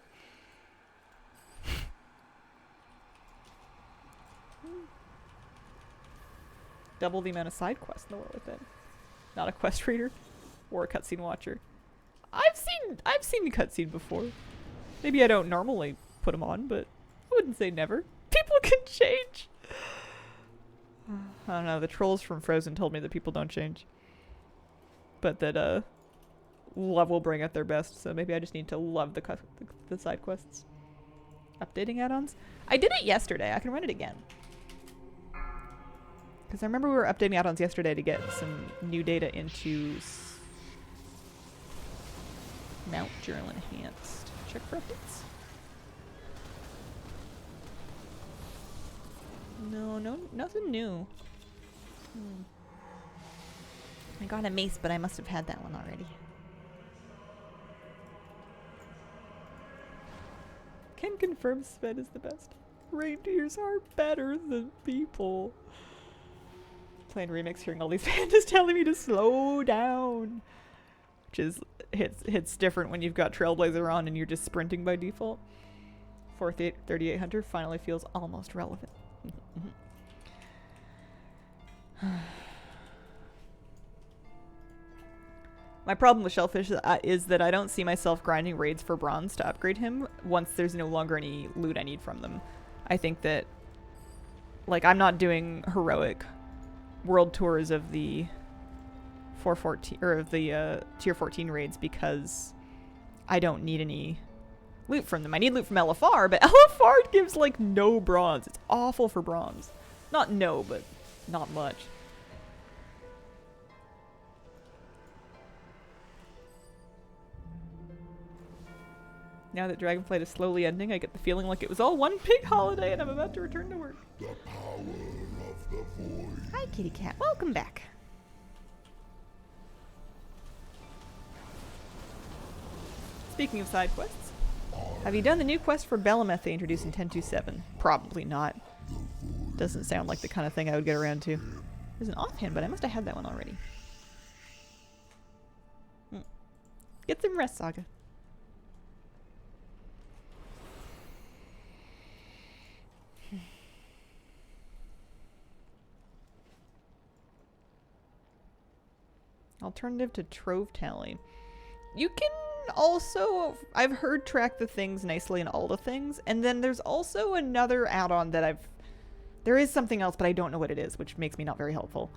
Double the amount of side quests in the War Within. Not a quest reader or a cutscene watcher. I've seen the cutscene before. Maybe I don't normally put them on, but I wouldn't say never. People can change. I don't know, the trolls from Frozen told me that people don't change. But that love will bring out their best, so maybe I just need to love the side quests. Updating add-ons? I did it yesterday. I can run it again. Because I remember we were updating add-ons yesterday to get some new data into Mount Journal Enhanced. Check for updates. No, nothing new. I got a mace, but I must have had that one already. Can confirm Sven is the best. Reindeers are better than people. Playing remix, hearing all these pandas telling me to slow down. Which is, hits different when you've got Trailblazer on and you're just sprinting by default. 438 Hunter finally feels almost relevant. My problem with Shellfish is that I don't see myself grinding raids for bronze to upgrade him once there's no longer any loot I need from them. I think that, like, I'm not doing heroic world tours of the 414 or of the tier 14 raids because I don't need any loot from them. I need loot from LFR, but LFR gives like no bronze. It's awful for bronze. Not no, but not much. Now that Dragonflight is slowly ending, I get the feeling like it was all one big holiday and I'm about to return to work. The power of the void. Hi, kitty cat. Welcome back. Speaking of side quests, have you done the new quest for Belemeth they introduced in 10.2.7? Probably not. Doesn't sound like the kind of thing I would get around to. There's an offhand, but I must have had that one already. Get some rest, Saga. Alternative to Trove Tally. You can also, I've heard track the things nicely in all the things, and then there's also another add-on that there is something else, but I don't know what it is, which makes me not very helpful.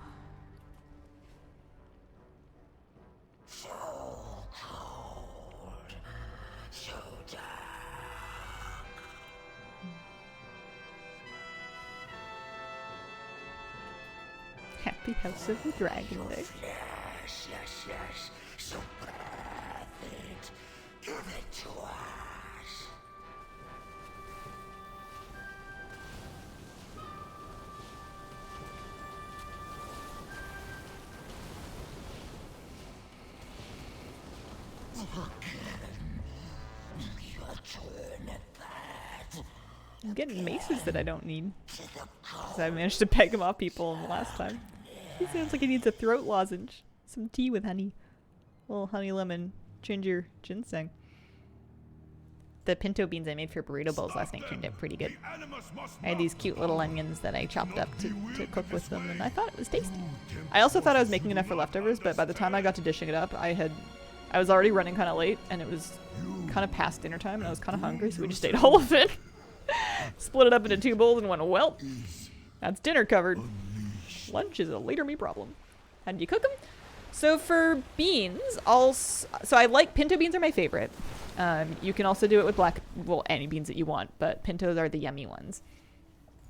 the House of the Dragonflight. Yes, yes, yes. So perfect. Give it to us. I'm getting maces that I don't need. Because I managed to peg them off people the last time. He sounds like he needs a throat lozenge. Some tea with honey. A little honey lemon ginger ginseng. The pinto beans I made for burrito bowls last night turned out pretty good. I had these cute little onions that I chopped up to cook with them, and I thought it was tasty. I also thought I was making enough for leftovers, but by the time I got to dishing it up, I was already running kind of late, and it was kind of past dinner time, and I was kind of hungry, so we just ate all of it. Split it up into 2 bowls and went, well, that's dinner covered. Lunch is a later me problem. How did you cook them? So for beans, so I like pinto beans are my favorite. You can also do it with any beans that you want, but pintos are the yummy ones.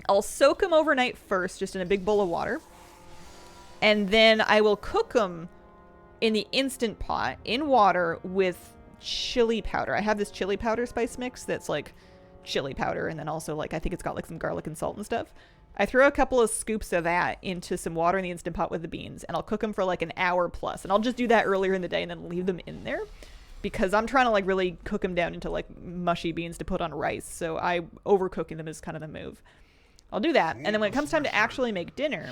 I'll soak them overnight first, just in a big bowl of water. And then I will cook them in the Instant Pot in water with chili powder. I have this chili powder spice mix that's like chili powder, and then also like I think it's got like some garlic and salt and stuff. I throw a couple of scoops of that into some water in the Instant Pot with the beans, and I'll cook them for like an hour plus. And I'll just do that earlier in the day and then leave them in there because I'm trying to like really cook them down into like mushy beans to put on rice. So overcooking them is kind of the move. I'll do that. And then when it comes time to actually make dinner,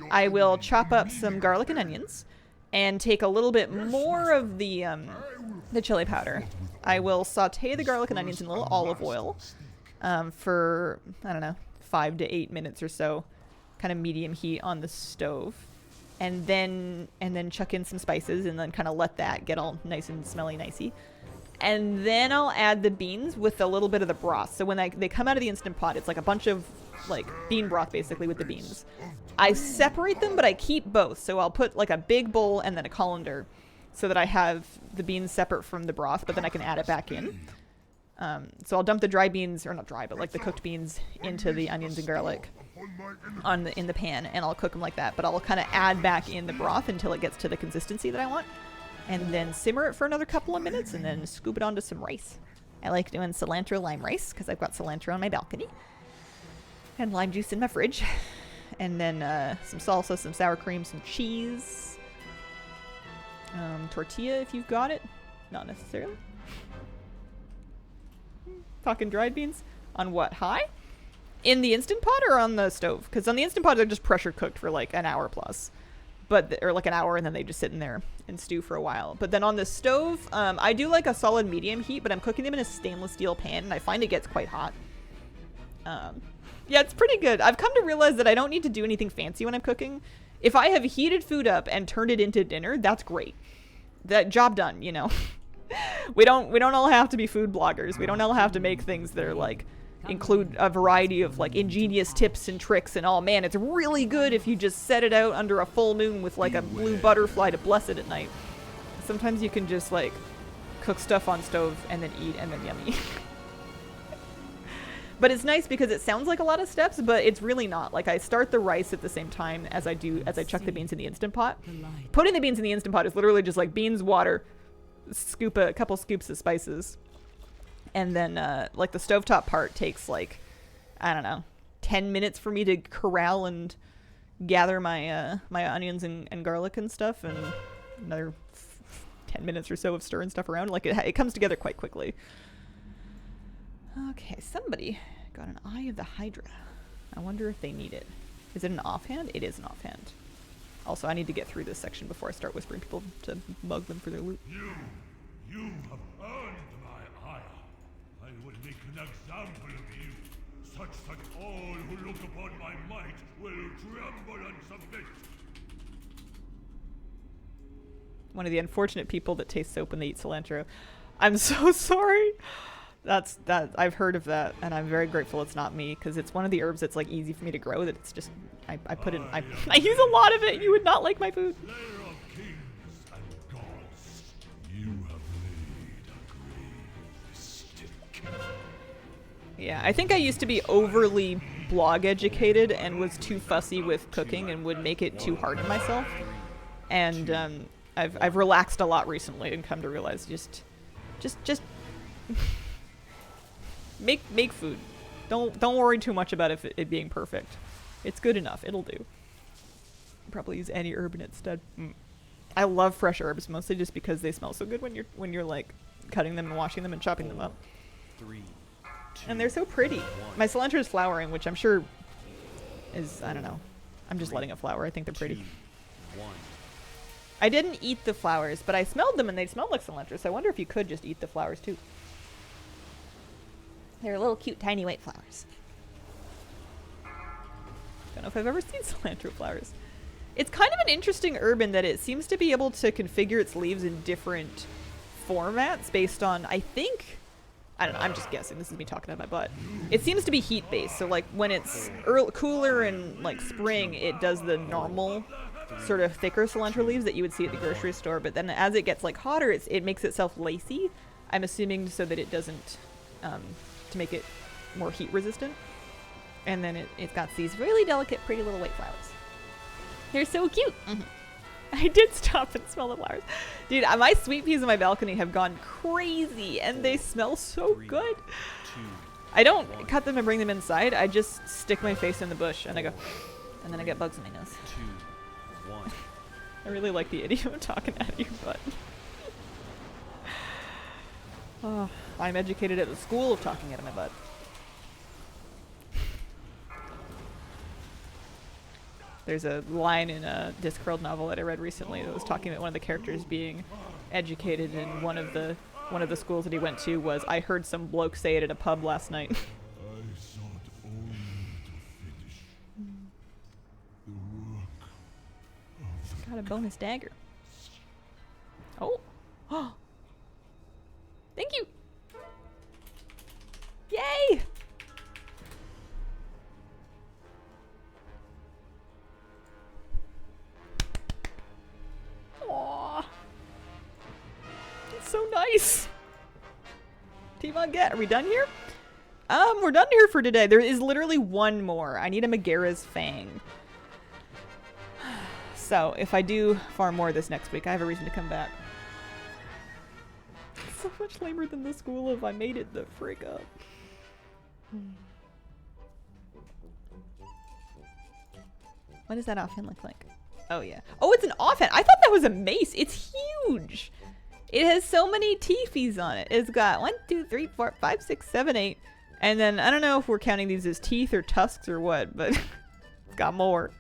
I will chop up some garlic and onions and take a little bit more of the chili powder. I will saute the garlic and onions in a little olive oil for, I don't know, 5 to 8 minutes or so, kind of medium heat on the stove. And then chuck in some spices and then kind of let that get all nice and smelly nicey. And then I'll add the beans with a little bit of the broth. So when they come out of the Instant Pot, it's like a bunch of like bean broth basically with the beans. I separate them, but I keep both. So I'll put like a big bowl and then a colander so that I have the beans separate from the broth, but then I can add it back in. So I'll dump the dry beans, or not dry, but like the cooked beans into the onions and garlic in the pan, and I'll cook them like that. But I'll kind of add back in the broth until it gets to the consistency that I want, and then simmer it for another couple of minutes, and then scoop it onto some rice. I like doing cilantro lime rice because I've got cilantro on my balcony, and lime juice in my fridge, and then some salsa, some sour cream, some cheese, tortilla if you've got it, not necessarily. Talking dried beans on what, high? In the Instant Pot or on the stove? Because on the Instant Pot they're just pressure cooked for like an hour plus, or like an hour, and then they just sit in there and stew for a while. But then on the stove, I do like a solid medium heat, but I'm cooking them in a stainless steel pan, and I find it gets quite hot. Yeah, it's pretty good. I've come to realize that I don't need to do anything fancy when I'm cooking. If I have heated food up and turned it into dinner, that's great. That job done, you know. We don't all have to be food bloggers. We don't all have to make things that are like include a variety of like ingenious tips and tricks and oh man, it's really good if you just set it out under a full moon with like a blue butterfly to bless it at night. Sometimes you can just like cook stuff on stove and then eat and then yummy. But it's nice because it sounds like a lot of steps, but it's really not. Like I start the rice at the same time as I chuck the beans in the Instant Pot. Putting the beans in the Instant Pot is literally just like beans, water, scoop a couple scoops of spices, and then like the stovetop part takes like, I don't know, 10 minutes for me to corral and gather my my onions and garlic and stuff, and another 10 minutes or so of stirring stuff around. Like it comes together quite quickly. Okay, somebody got an Eye of the Hydra. I wonder if they need it. Is it an offhand? It is an offhand. Also, I need to get through this section before I start whispering people to mug them for their loot. You have earned my ire. I would make an example of you, such that all who look upon my might will tremble and submit. One of the unfortunate people that taste soap when they eat cilantro. I'm so sorry. That I've heard of that, and I'm very grateful it's not me, because it's one of the herbs that's like easy for me to grow. That it's just I put in I use a lot of it. You would not like my food. Slayer of kings and gods, you have laid a grave mistake. Yeah, I think I used to be overly blog educated and was too fussy with cooking and would make it too hard on myself. And I've relaxed a lot recently and come to realize just make food. Don't worry too much about it being perfect. It's good enough. It'll do. Probably use any herb instead. I love fresh herbs, mostly just because they smell so good when you're like cutting them and washing them and chopping them up. 3, 2, And they're so pretty. 1. My cilantro is flowering, which I'm sure is, I don't know. I'm just letting it flower. I think they're pretty. 2, 1. I didn't eat the flowers, but I smelled them and they smelled like cilantro, so I wonder if you could just eat the flowers too. They're little cute tiny white flowers. Don't know if I've ever seen cilantro flowers. It's kind of an interesting herb in that it seems to be able to configure its leaves in different formats based on, I think, I don't know, I'm just guessing, this is me talking out of my butt. It seems to be heat based, so like when it's cooler in like spring, it does the normal sort of thicker cilantro leaves that you would see at the grocery store, but then as it gets like hotter, it makes itself lacy, I'm assuming, so that it doesn't, to make it more heat resistant. And then it's got these really delicate, pretty little white flowers. They're so cute. I did stop and smell the flowers. Dude, my sweet peas on my balcony have gone crazy, and they smell so good. 2, I don't cut them and bring them inside. I just stick my face in the bush, and I go, and then I get bugs in my nose. 2, 1. I really like the idiom of talking out of your butt. Oh, I'm educated at the school of talking out of my butt. There's a line in a Discworld novel that I read recently that was talking about one of the characters being educated, and one of the schools that he went to was, I heard some bloke say it at a pub last night. I sought only to finish the work of the Got a bonus dagger. Oh. Thank you. Yay! Aww. It's so nice. Team on get. Are we done here? We're done here for today. There is literally one more. I need a Megara's Fang. So, if I do farm more this next week, I have a reason to come back. It's so much lamer than the school of I made it the frick up. What does that offhand look like? Oh, yeah. Oh, it's an offhand. I thought that was a mace. It's huge. It has so many teethies on it. It's got 1, 2, 3, 4, 5, 6, 7, 8. And then, I don't know if we're counting these as teeth or tusks or what, but it's got more.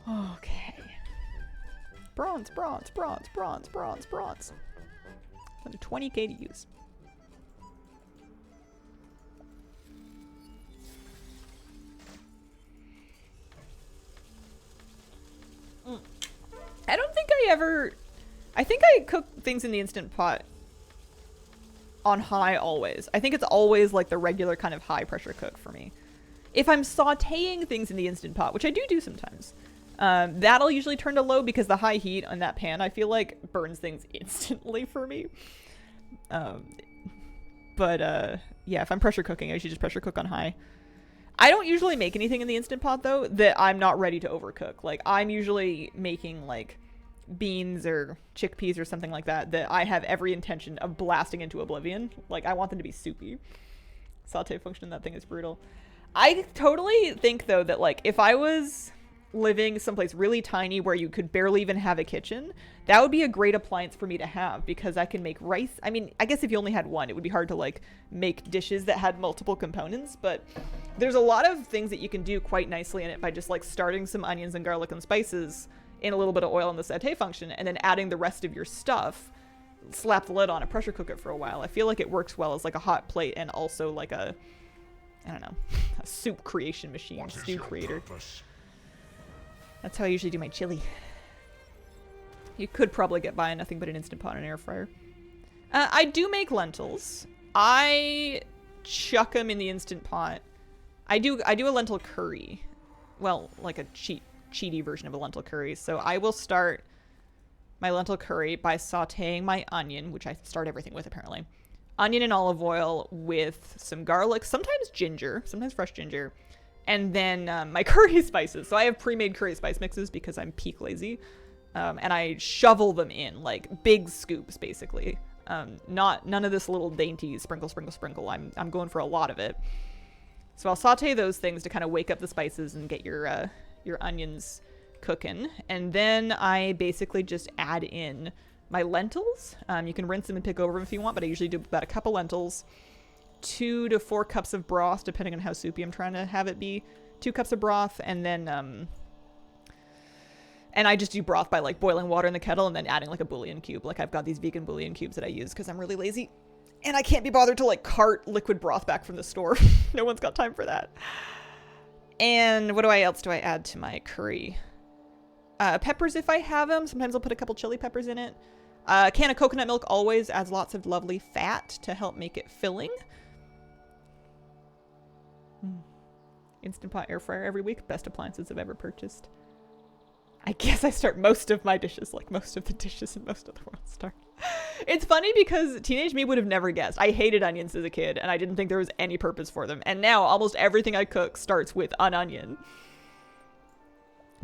Okay. Bronze, bronze, bronze, bronze, bronze, bronze. Under 20k to use. I don't think I think I cook things in the Instant Pot on high always. I think it's always like the regular kind of high pressure cook for me. If I'm sauteing things in the Instant Pot, which I do Um, sometimes, that'll usually turn to low because the high heat on that pan, I feel like, burns things instantly for me. Yeah, if I'm pressure cooking, I usually just pressure cook on high. I don't usually make anything in the Instant Pot, though, that I'm not ready to overcook. Like, I'm usually making, like, beans or chickpeas or something like that that I have every intention of blasting into oblivion. Like, I want them to be soupy. Saute function in that thing is brutal. I totally think, though, that, like, if I was living someplace really tiny where you could barely even have a kitchen, that would be a great appliance for me to have, because I can make rice. I mean, I guess if you only had one, it would be hard to, like, make dishes that had multiple components, but there's a lot of things that you can do quite nicely in it by just, like, starting some onions and garlic and spices in a little bit of oil in the saute function, and then adding the rest of your stuff, slap the lid on, and pressure cook it for a while. I feel like it works well as, like, a hot plate and also, like, a, I don't know, a soup creation machine, What is stew your creator. purpose? That's how I usually do my chili. You could probably get by on nothing but an Instant Pot and an air fryer. I do make lentils. I chuck them in the Instant Pot. I do a lentil curry. Well, like a cheaty version of a lentil curry. So I will start my lentil curry by sauteing my onion, which I start everything with apparently. onion and olive oil with some garlic, sometimes ginger, sometimes fresh ginger, and then my curry spices. So I have pre-made curry spice mixes because I'm peak lazy, and I shovel them in like big scoops, basically. None of this little dainty sprinkle, sprinkle, sprinkle. I'm going for a lot of it. So I'll saute those things to kind of wake up the spices and get your onions cooking, and then I basically just add in my lentils. You can rinse them and pick over them if you want, but I usually do about a cup of lentils, 2 to 4 cups of broth, depending on how soupy I'm trying to have it be. 2 cups of broth, and then and I just do broth by like boiling water in the kettle and then adding like a bouillon cube. Like I've got these vegan bouillon cubes that I use because I'm really lazy and I can't be bothered to like cart liquid broth back from the store. No one's got time for that. And what else do I add to my curry? Peppers if I have them. Sometimes I'll put a couple chili peppers in it. A can of coconut milk always adds lots of lovely fat to help make it filling. Instant Pot air fryer every week. Best appliances I've ever purchased. I guess I start most of my dishes like most of the dishes in most of the world start. It's funny because teenage me would have never guessed. I hated onions as a kid and I didn't think there was any purpose for them. And now almost everything I cook starts with an onion.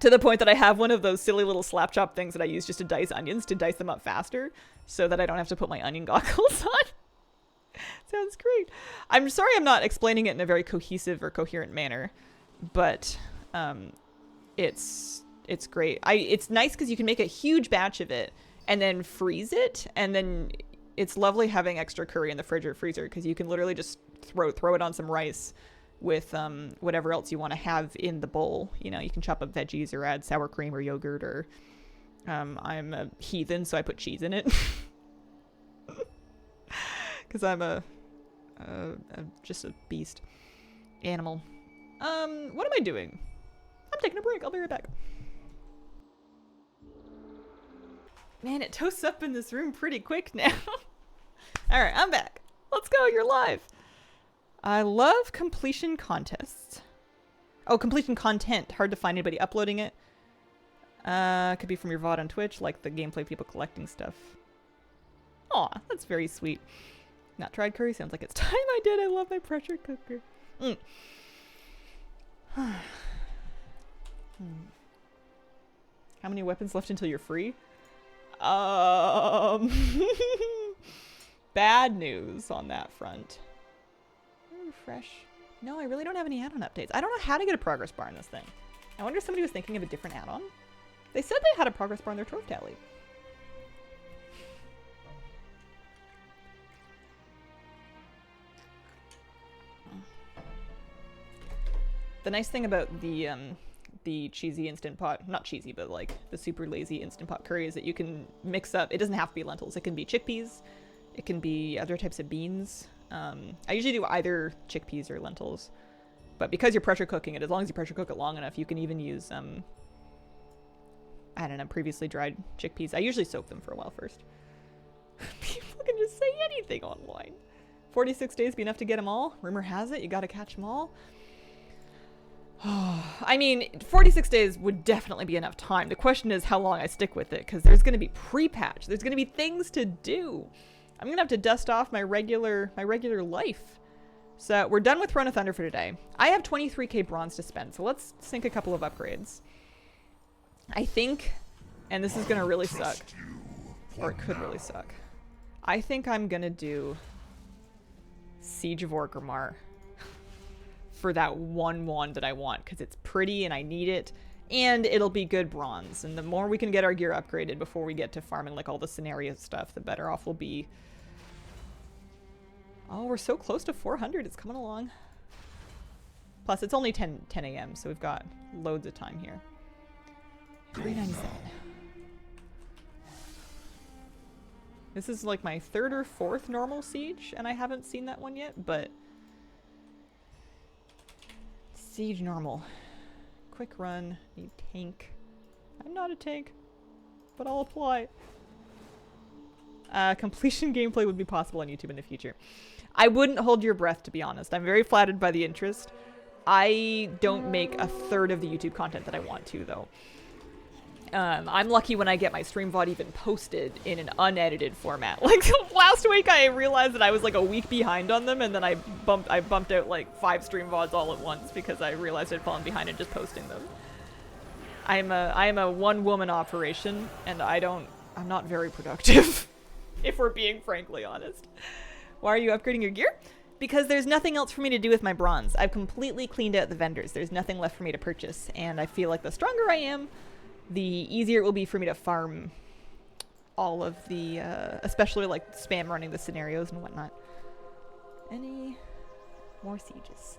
To the point that I have one of those silly little slap chop things that I use just to dice onions, to dice them up faster so that I don't have to put my onion goggles on. Sounds great. I'm sorry I'm not explaining it in a very cohesive or coherent manner, but it's great. It's nice because you can make a huge batch of it and then freeze it, and then it's lovely having extra curry in the fridge or freezer because you can literally just throw it on some rice with whatever else you want to have in the bowl. You know, you can chop up veggies or add sour cream or yogurt, or I'm a heathen, so I put cheese in it because I'm just a beast animal. What am I doing? I'm taking a break. I'll be right back. Man, it toasts up in this room pretty quick now. All right, I'm back. Let's go. You're live. I love completion contests. Oh, completion content. Hard to find anybody uploading it. Could be from your VOD on Twitch, like the gameplay people collecting stuff. Aw, that's very sweet. Not tried curry? Sounds like it's time I did. I love my pressure cooker. How many weapons left until you're free? Bad news on that front. Refresh. No, I really don't have any add-on updates. I don't know how to get a progress bar in this thing. I wonder if somebody was thinking of a different add-on. They said they had a progress bar in their trove tally. The nice thing about the cheesy Instant Pot, not cheesy, but like the super lazy Instant Pot curry is that you can mix up, it doesn't have to be lentils, it can be chickpeas, it can be other types of beans. I usually do either chickpeas or lentils, but because you're pressure cooking it, as long as you pressure cook it long enough, you can even use, I don't know, previously dried chickpeas. I usually soak them for a while first. People can just say anything online. 46 days be enough to get them all? Rumor has it, you gotta catch them all. I mean, 46 days would definitely be enough time. The question is how long I stick with it, because there's going to be pre-patch. There's going to be things to do. I'm going to have to dust off my regular life. So we're done with Throne of Thunder for today. I have 23k bronze to spend, so let's sink a couple of upgrades. I think, and this is going to really suck, or it could really suck. I think I'm going to do Siege of Orgrimmar for that one that I want, because it's pretty and I need it, and it'll be good bronze. And the more we can get our gear upgraded before we get to farming like all the scenario stuff, the better off we'll be. Oh, we're so close to 400. It's coming along. Plus, it's only 10 a.m., so we've got loads of time here. 397. This is like my 3rd or 4th normal siege, and I haven't seen that one yet, but siege normal. Quick run. Need tank. I'm not a tank, but I'll apply. Completion gameplay would be possible on YouTube in the future. I wouldn't hold your breath, to be honest. I'm very flattered by the interest. I don't make a 1/3 of the YouTube content that I want to, though. I'm lucky when I get my stream VOD even posted in an unedited format. Like last week I realized that I was like a week behind on them, and then I bumped out like 5 stream VODs all at once because I realized I'd fallen behind in just posting them. I am a one-woman operation, and I'm not very productive, if we're being frankly honest. Why are you upgrading your gear? Because there's nothing else for me to do with my bronze. I've completely cleaned out the vendors. There's nothing left for me to purchase, and I feel like the stronger I am, the easier it will be for me to farm all of the, especially like spam running the scenarios and whatnot. Any more sieges?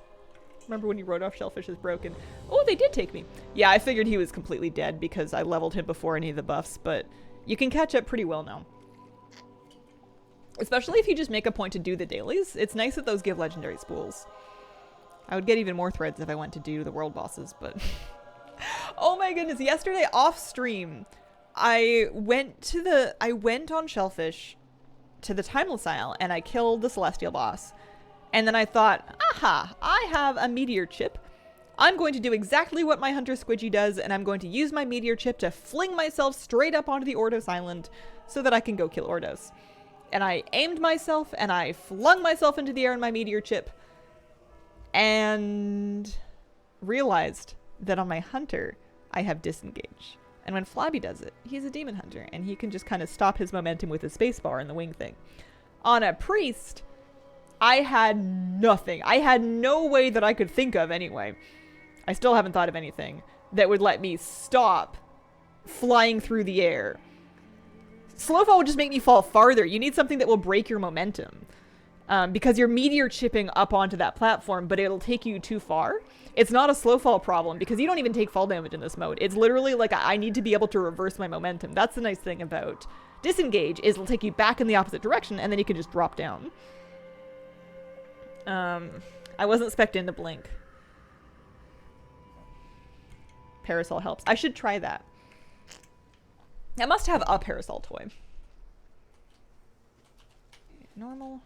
Remember when you wrote off Shellfish as broken? Oh, they did take me. Yeah, I figured he was completely dead because I leveled him before any of the buffs, but you can catch up pretty well now. Especially if you just make a point to do the dailies. It's nice that those give legendary spools. I would get even more threads if I went to do the world bosses, but... Oh my goodness, yesterday off stream, I went on Shellfish to the Timeless Isle and I killed the Celestial boss. And then I thought, aha, I have a meteor chip. I'm going to do exactly what my Hunter Squidgy does, and I'm going to use my meteor chip to fling myself straight up onto the Ordos Island so that I can go kill Ordos. And I aimed myself and I flung myself into the air in my meteor chip and realized that on my hunter, I have disengage. And when Flabby does it, he's a demon hunter, and he can just kind of stop his momentum with his spacebar and the wing thing. On a priest, I had nothing. I had no way that I could think of anyway. I still haven't thought of anything that would let me stop flying through the air. Slow fall would just make me fall farther. You need something that will break your momentum. Because you're meteor chipping up onto that platform, but it'll take you too far. It's not a slow fall problem because you don't even take fall damage in this mode. It's literally like I need to be able to reverse my momentum. That's the nice thing about disengage, is it'll take you back in the opposite direction and then you can just drop down. I wasn't expecting to blink. Parasol helps. I should try that. I must have a parasol toy. Normal.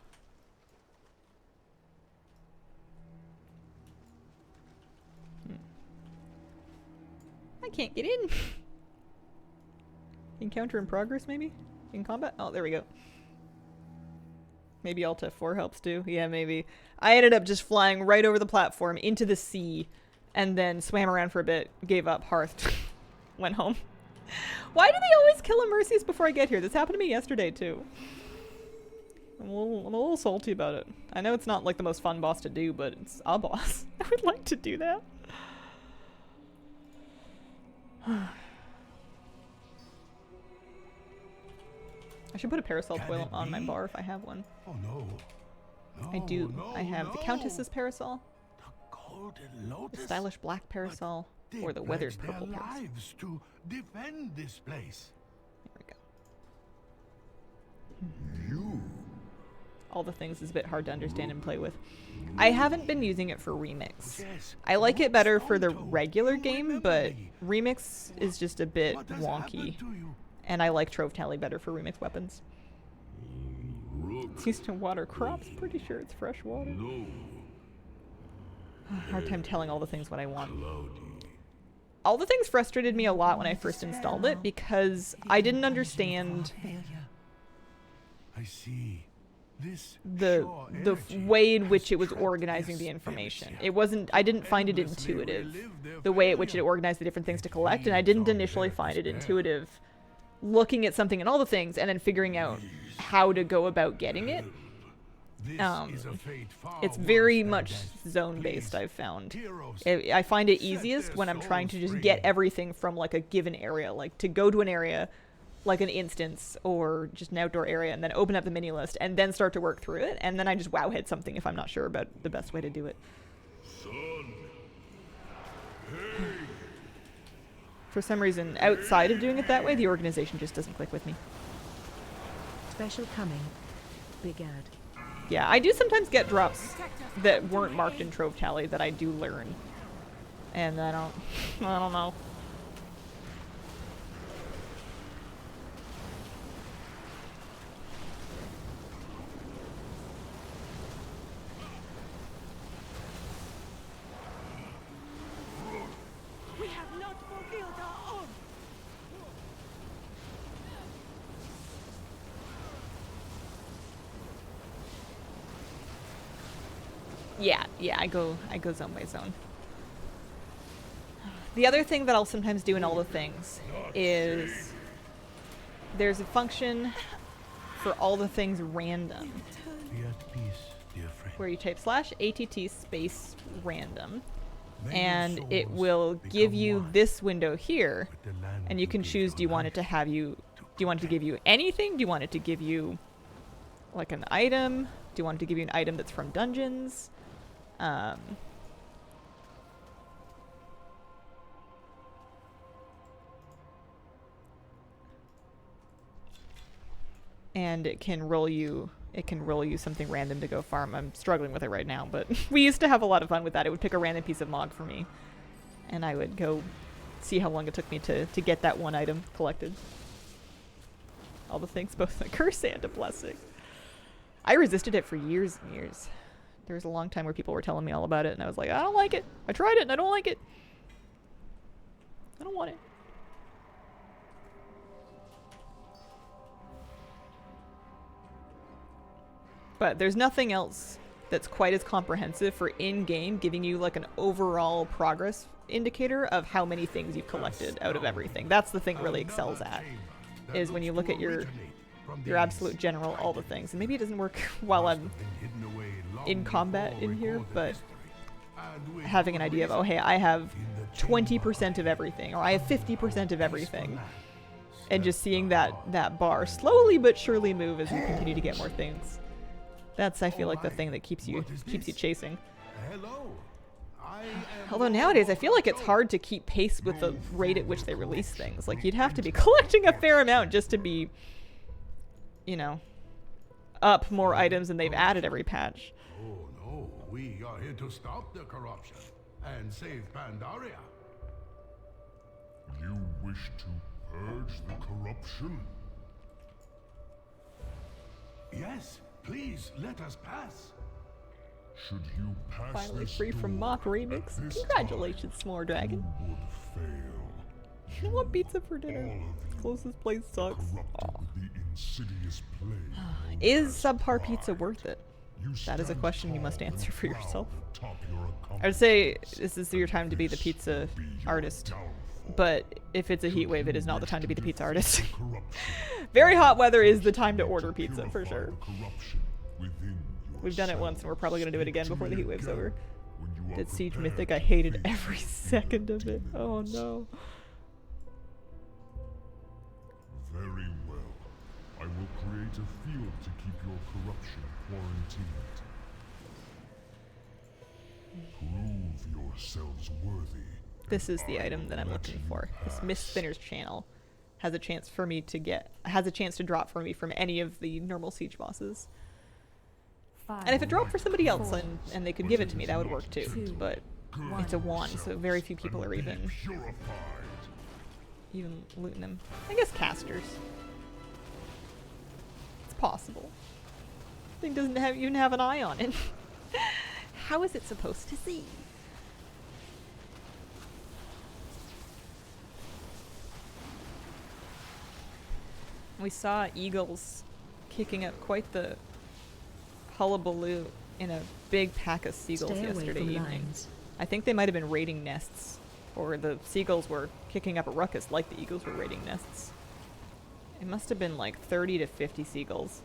I can't get in. Encounter in progress, maybe? In combat? Oh, there we go. Maybe Alt F4 helps too. Yeah, maybe. I ended up just flying right over the platform into the sea and then swam around for a bit, gave up, hearthed, went home. Why do they always kill Immersius before I get here? This happened to me yesterday too. I'm a little salty about it. I know it's not like the most fun boss to do, but it's a boss. I would like to do that. I should put a parasol toilet on my bar if I have one. Oh no. I do. I have the Countess's parasol, The golden lotus. the stylish black parasol, or the weathered purple parasol. Lives to defend this place. There we go. You. All the things is a bit hard to understand and play with. I haven't been using it for Remix. Yes. I like it better for the Santo, regular you game, remember but me. Remix is just a bit What has wonky. happened to you? And I like Trove Tally better for Remix weapons. It's used to water crops. Pretty sure it's fresh water. No, Hard time telling all the things what I want. cloudy. All the things frustrated me a lot when I first installed it because I didn't understand I see. This the sure energy way in which has it was trapped organizing this the information. area. It wasn't, I didn't find it Endlessly intuitive, relive their the way at which it failure. organized the different things to collect, and I didn't initially find it intuitive looking at something and all the things and then figuring out how to go about getting it. This is a fate far It's worse very than much death. zone-based, Please, I've found. heroes, I find it set easiest their when I'm trying to souls just get free. everything from like a given area, like to go to an area like an instance or just an outdoor area and then open up the mini list and then start to work through it, and then I just wow hit something if I'm not sure about the best way to do it. Son, For some reason, outside of doing it that way, the organization just doesn't click with me. Special coming. Big ad. Yeah, I do sometimes get drops that weren't marked in Trove Tally that I do learn. And I don't know. We have not fulfilled our oath. Yeah, I go zone by zone. The other thing that I'll sometimes do in all the things is there's a function for all the things random Be at peace, dear friend. where you type /att space random May and your it souls will give become you one this window here, with the land and you can gave choose, your do you want it to life have you, do you want it to give you anything? Do you want it to give you like an item? Do you want it to give you an item that's from dungeons? And it can roll you something random to go farm. I'm struggling with it right now, but we used to have a lot of fun with that. It would pick a random piece of mog for me, and I would go see how long it took me to get that one item collected. All the things, both a curse and a blessing. I resisted it for years and years. There was a long time where people were telling me all about it, and I was like, I don't like it. I tried it, and I don't like it. I don't want it. But there's nothing else that's quite as comprehensive for in-game giving you like an overall progress indicator of how many things you've collected out of everything. That's the thing it really excels at, is when you look at your absolute general all the things. And maybe it doesn't work while I'm in combat in here, but having an idea of, oh hey, I have 20% of everything, or I have 50% of everything. And just seeing that bar slowly but surely move as you continue to get more things. That's, I feel like, the thing that keeps you chasing. Hello. Although nowadays I feel like it's hard to keep pace with the rate at which they release things. Like, you'd have to be collecting a fair amount just to be, you know, up more items than they've added every patch. Oh no, we are here to stop the corruption and save Pandaria. You wish to purge the corruption? Yes, please let us pass. Should you pass Finally this free from door mock at remix. this Congratulations, time, S'more Dragon. you would fail. I want pizza for All dinner. of you Closest place sucks. corrupted with the insidious plague. Is subpar pizza worth it? You That is a stand question you tall must answer and for proud yourself. atop your I would say this is your time to be the pizza be your artist. downfall. But if it's a heat wave, it is not the time to be the pizza artist. Corruption. Very hot weather is the time to order pizza, for Purify sure. the corruption within We've done it yourself. once, and we're probably going to do it again before the heat wave's over. When you are Did Siege prepared Mythic, to I hated face every the second of it. demons. Oh no. Very well. I will create a field to keep your corruption quarantined. Prove yourselves worthy. This is the item that I'm looking for. This Mist Spinner's channel has a chance to drop for me from any of the normal Siege bosses. And if it dropped for somebody else and they could give it to me, that would work too. But it's a wand, so very few people are even looting them. I guess casters. It's possible. Thing doesn't even have an eye on it. How is it supposed to see? We saw eagles kicking up quite the hullabaloo in a big pack of seagulls Stay away yesterday from evening. lines. I think they might have been raiding nests, or the seagulls were kicking up a ruckus like the eagles were raiding nests. It must have been like 30 to 50 seagulls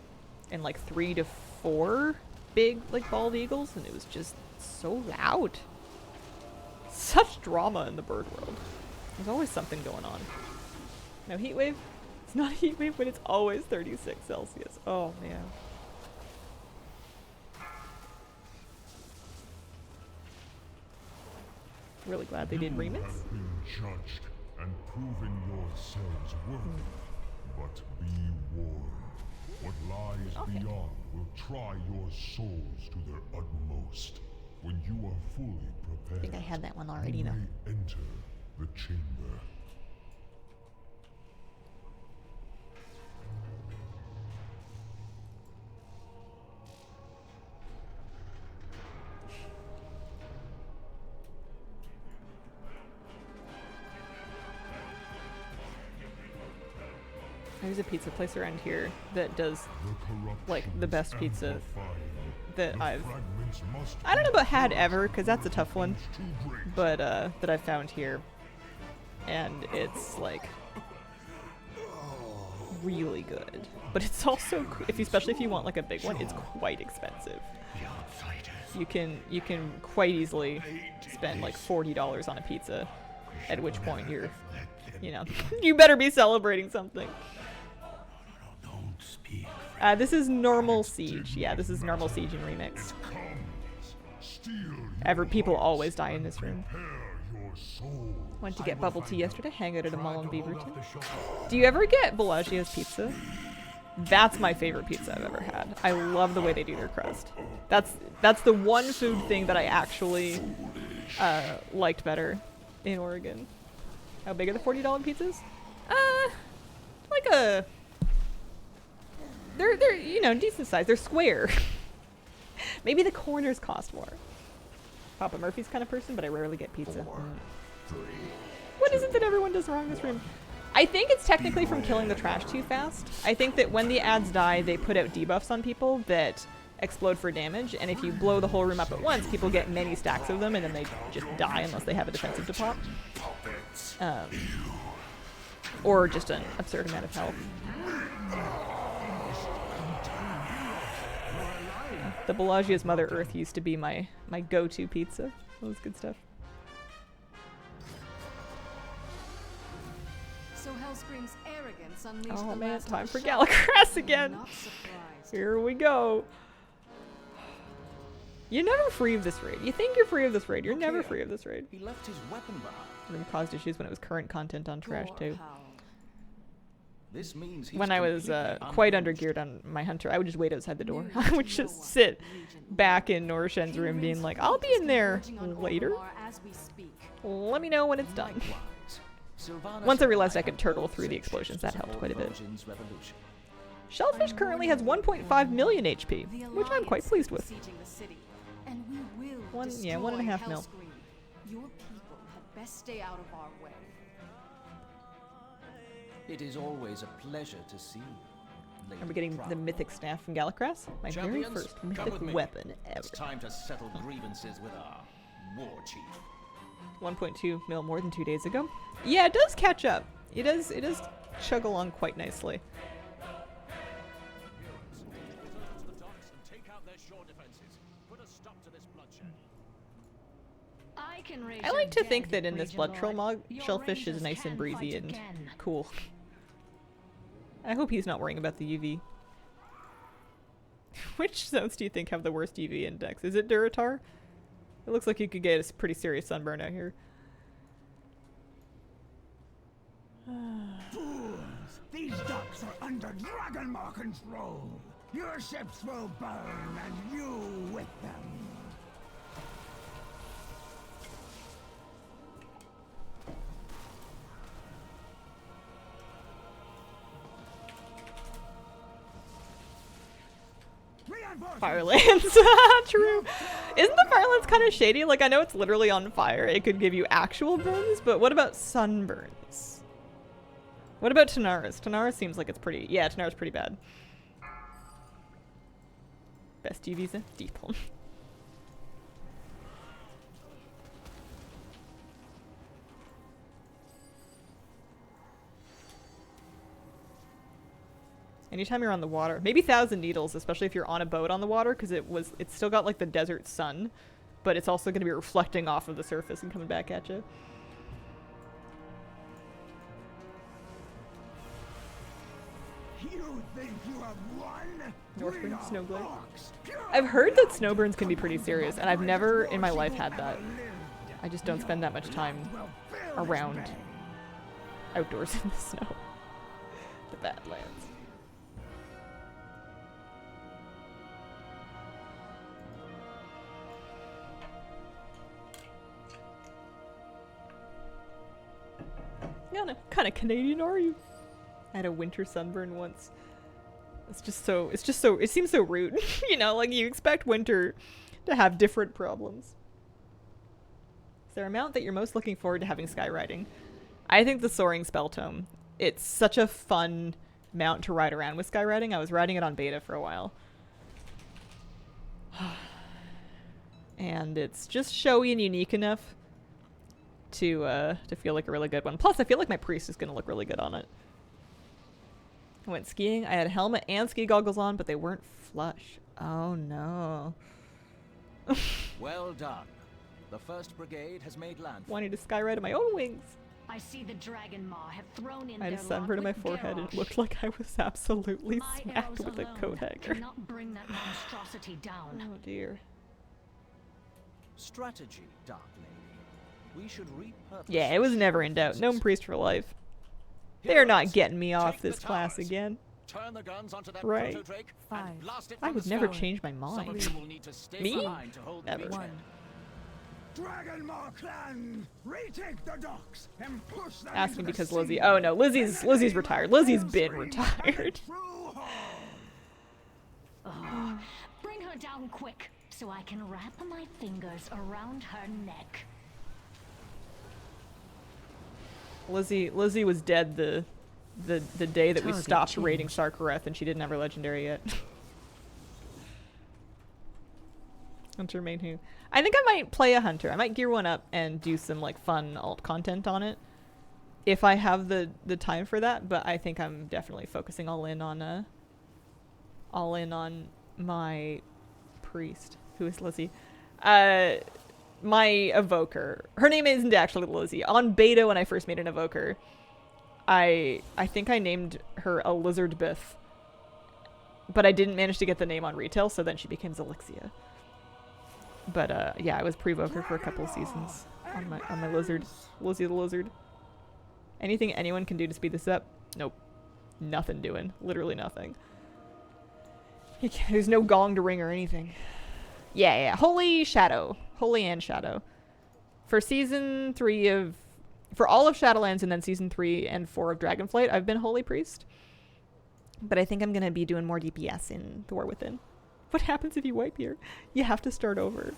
and like 3 to 4 big like bald eagles, and it was just so loud. Such drama in the bird world. There's always something going on. No heat wave? It's not a heat wave, but it's always 36 Celsius. Oh man. Really glad they did remix. You have been judged and proven yourselves worthy, but be warned. What lies Okay. beyond will try your souls to their utmost. When you are fully prepared, I think I had that one already you though. may enter the chamber. There's a pizza place around here that does The corruption like the best pizza amplified that I've, Fragments must I don't know about had ever, because that's a tough one, too great. but that I found here. And it's like really good. But it's also, especially if you want like a big one, it's quite expensive. You can quite easily spend like $40 on a pizza, at which point you're, you know, you better be celebrating something. Don't speak. This is normal siege. Yeah, this is normal siege and remix. People always die in this room. Your soul. Went to get bubble tea yesterday. Hang out at a mall in Beaverton. Do you ever get Bellagio's pizza? That's my favorite pizza I've ever had. I love the way they do their crust. That's the one food thing that I actually liked better in Oregon. How big are the $40 pizzas? Like a... They're you know, decent size. They're square. Maybe the corners cost more. Papa Murphy's kind of person, but I rarely get pizza. What is it that everyone does wrong in this room? I think it's technically from killing the trash too fast. I think that when the ads die, they put out debuffs on people that explode for damage, and if you blow the whole room up at once, people get many stacks of them, and then they just die unless they have a defensive to pop. Or just an absurd amount of health. The Bellagio's Mother Earth used to be my go-to pizza. That was good stuff. So Hellscream's arrogance unleashed Oh the man, last time of for the show. Galacrass again. Not surprised. Here we go. You're never free of this raid. You think you're free of this raid. You're never free of this raid. He left his weapon behind. Room caused issues when it was current content on trash Poor too. pal. This means he's When I was completely quite unhinged. undergeared on my hunter, I would just wait outside the door. I would just sit back in Norshen's room being like, I'll be in there later. As we speak. Let me know when it's done. Likewise, Sylvanas Once I and realized I had could turtle both through the sections explosions, that to helped support quite a bit. Virgin's revolution. Shellfish currently has 1.5 million HP, The which I'm quite Alliance pleased is with. besieging the city, and we will 1.5 destroy mil. Hellscream. Your people had best stay out of our way. It is always a pleasure to see you. Lady And we're getting the Proud. mythic staff from Galacrass. My very Champions, first come mythic with me. weapon ever. It's time to settle grievances with our war chief. 1.2 mil more than 2 days ago. Yeah, it does catch up. It does chug along quite nicely. I like to think that in this Blood Troll mod, Shellfish is nice and breezy and cool. I hope he's not worrying about the UV. Which zones do you think have the worst UV index? Is it Duratar? It looks like you could get a pretty serious sunburn out here. Fools! These ducks are under Dragonflight control! Your ships will burn, and you with them! Firelands. True. Isn't the Firelands kind of shady? Like, I know it's literally on fire. It could give you actual burns, but what about sunburns? What about Tanaris? Tanaris seems like it's pretty... Yeah, Tanaris pretty bad. Best UVs deep one. Anytime you're on the water, maybe Thousand Needles, especially if you're on a boat on the water, because it's still got like the desert sun, but it's also going to be reflecting off of the surface and coming back at you. You think you have won? Northburn, We are Snowglade. orcs, pure I've heard that snowburns can be pretty serious, and I've never in my life had that. lived. I just don't spend that much time Will fill this around bay. outdoors in the snow. The Badlands. What kind of Canadian are you? I had a winter sunburn once. It seems so rude. You know, like you expect winter to have different problems. Is there a mount that you're most looking forward to having skywriting? I think the Soaring Spell Tome. It's such a fun mount to ride around with skywriting. I was riding it on beta for a while. and it's just showy and unique enough to feel like a really good one. Plus, I feel like my priest is gonna look really good on it. I went skiing. I had a helmet and ski goggles on, but they weren't flush. Oh no. Well done. The 1st Brigade has made landfall. Wanting to skyride on my own wings. I see the Dragonmaw have thrown in I had a their sunburn on my lot with forehead and it Garrosh. looked like I was absolutely My smacked arrows with a alone coat hanger. cannot bring that monstrosity down. Oh dear. Strategy, Dark Lady. We should repurpose. Yeah, it was this never in doubt. Gnome resources. priest for life. They're not Heroes, getting me off take the this class towers. again. Turn the guns onto that Right. proto-drake 5. and blast it I from would the never sky. change my Some of mind. you will need to stay Me? behind to hold the Never. beachhead. 1. Dragonmaw clan, retake the docks and push them Asking into the because sea. Lizzie. Oh no, Lizzie's And retired. let Lizzie's them been scream retired. true home. Ugh. Bring her down quick, so I can wrap my fingers around her neck. Lizzie was dead the day that we Target stopped raiding changed. Sarkareth and she didn't have her legendary yet. Hunter main who? I think I might play a hunter. I might gear one up and do some like fun alt content on it. If I have the time for that, but I think I'm definitely focusing all in on my priest, who is Lizzie. My evoker. Her name isn't actually Lizzie. On beta when I first made an evoker, I think I named her a lizard biff. But I didn't manage to get the name on retail, so then she became Zelixia. But yeah, I was pre-voker for a couple of seasons on my lizard. Lizzie the lizard. Anything anyone can do to speed this up? Nope. Nothing doing. Literally nothing. There's no gong to ring or anything. Yeah. Holy Shadow. Holy and Shadow. For season 3 of... For all of Shadowlands and then season 3 and 4 of Dragonflight, I've been Holy Priest. But I think I'm going to be doing more DPS in The War Within. What happens if you wipe here? You have to start over.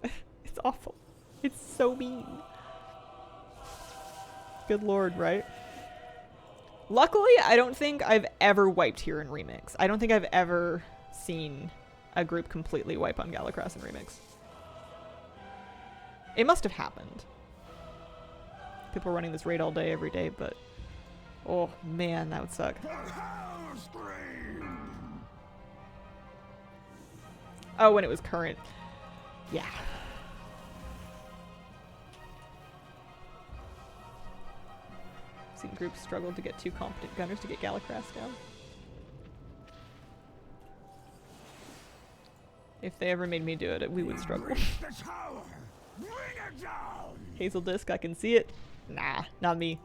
It's awful. It's so mean. Good lord, right? Luckily, I don't think I've ever wiped here in Remix. I don't think I've ever seen a group completely wipe on Galacross in Remix. It must have happened. People are running this raid all day, every day, but... Oh, man, that would suck. The Hellscream! Oh, when it was current. Yeah. Seen groups struggle to get 2 competent gunners to get Galacross down. If they ever made me do it, we would struggle. Reach the tower! Bring it down! Hazel Disc, I can see it. Nah, not me.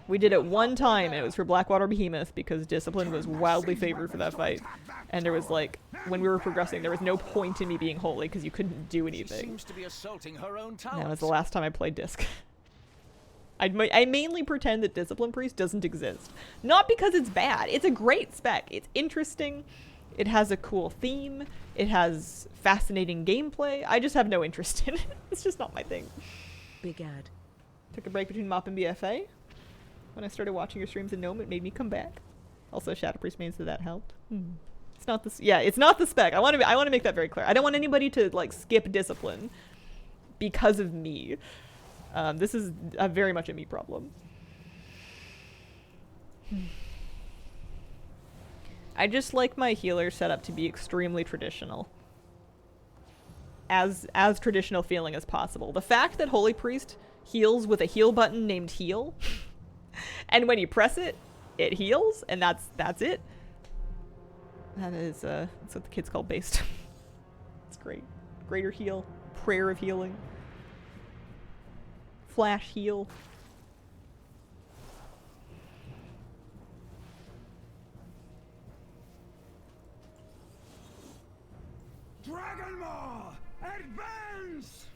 We did it one time, and it was for Blackwater Behemoth, because Discipline was wildly favored for that fight. And there was like, when we were progressing, there was no point in me being holy, because you couldn't do She anything. seems to be assaulting her own And towers. that was the last time I played Disc. I mainly pretend that Discipline Priest doesn't exist. Not because it's bad. It's a great spec. It's interesting. It has a cool theme. It has fascinating gameplay. I just have no interest in it. It's just not my thing. Big ad. Took a break between MOP and BFA. When I started watching your streams in Gnome, it made me come back. Also, Shadow Priest mains, so that helped. It's not the yeah, it's not the spec. I want to make that very clear. I don't want anybody to like skip Discipline because of me. This is very much a me problem. I just like my healer setup to be extremely traditional. As traditional feeling as possible. The fact that Holy Priest heals with a heal button named heal, and when you press it, it heals, and that's it. That is that's what the kids call based. It's great. Greater heal, prayer of healing, flash heal. Dragonmaw! Advance!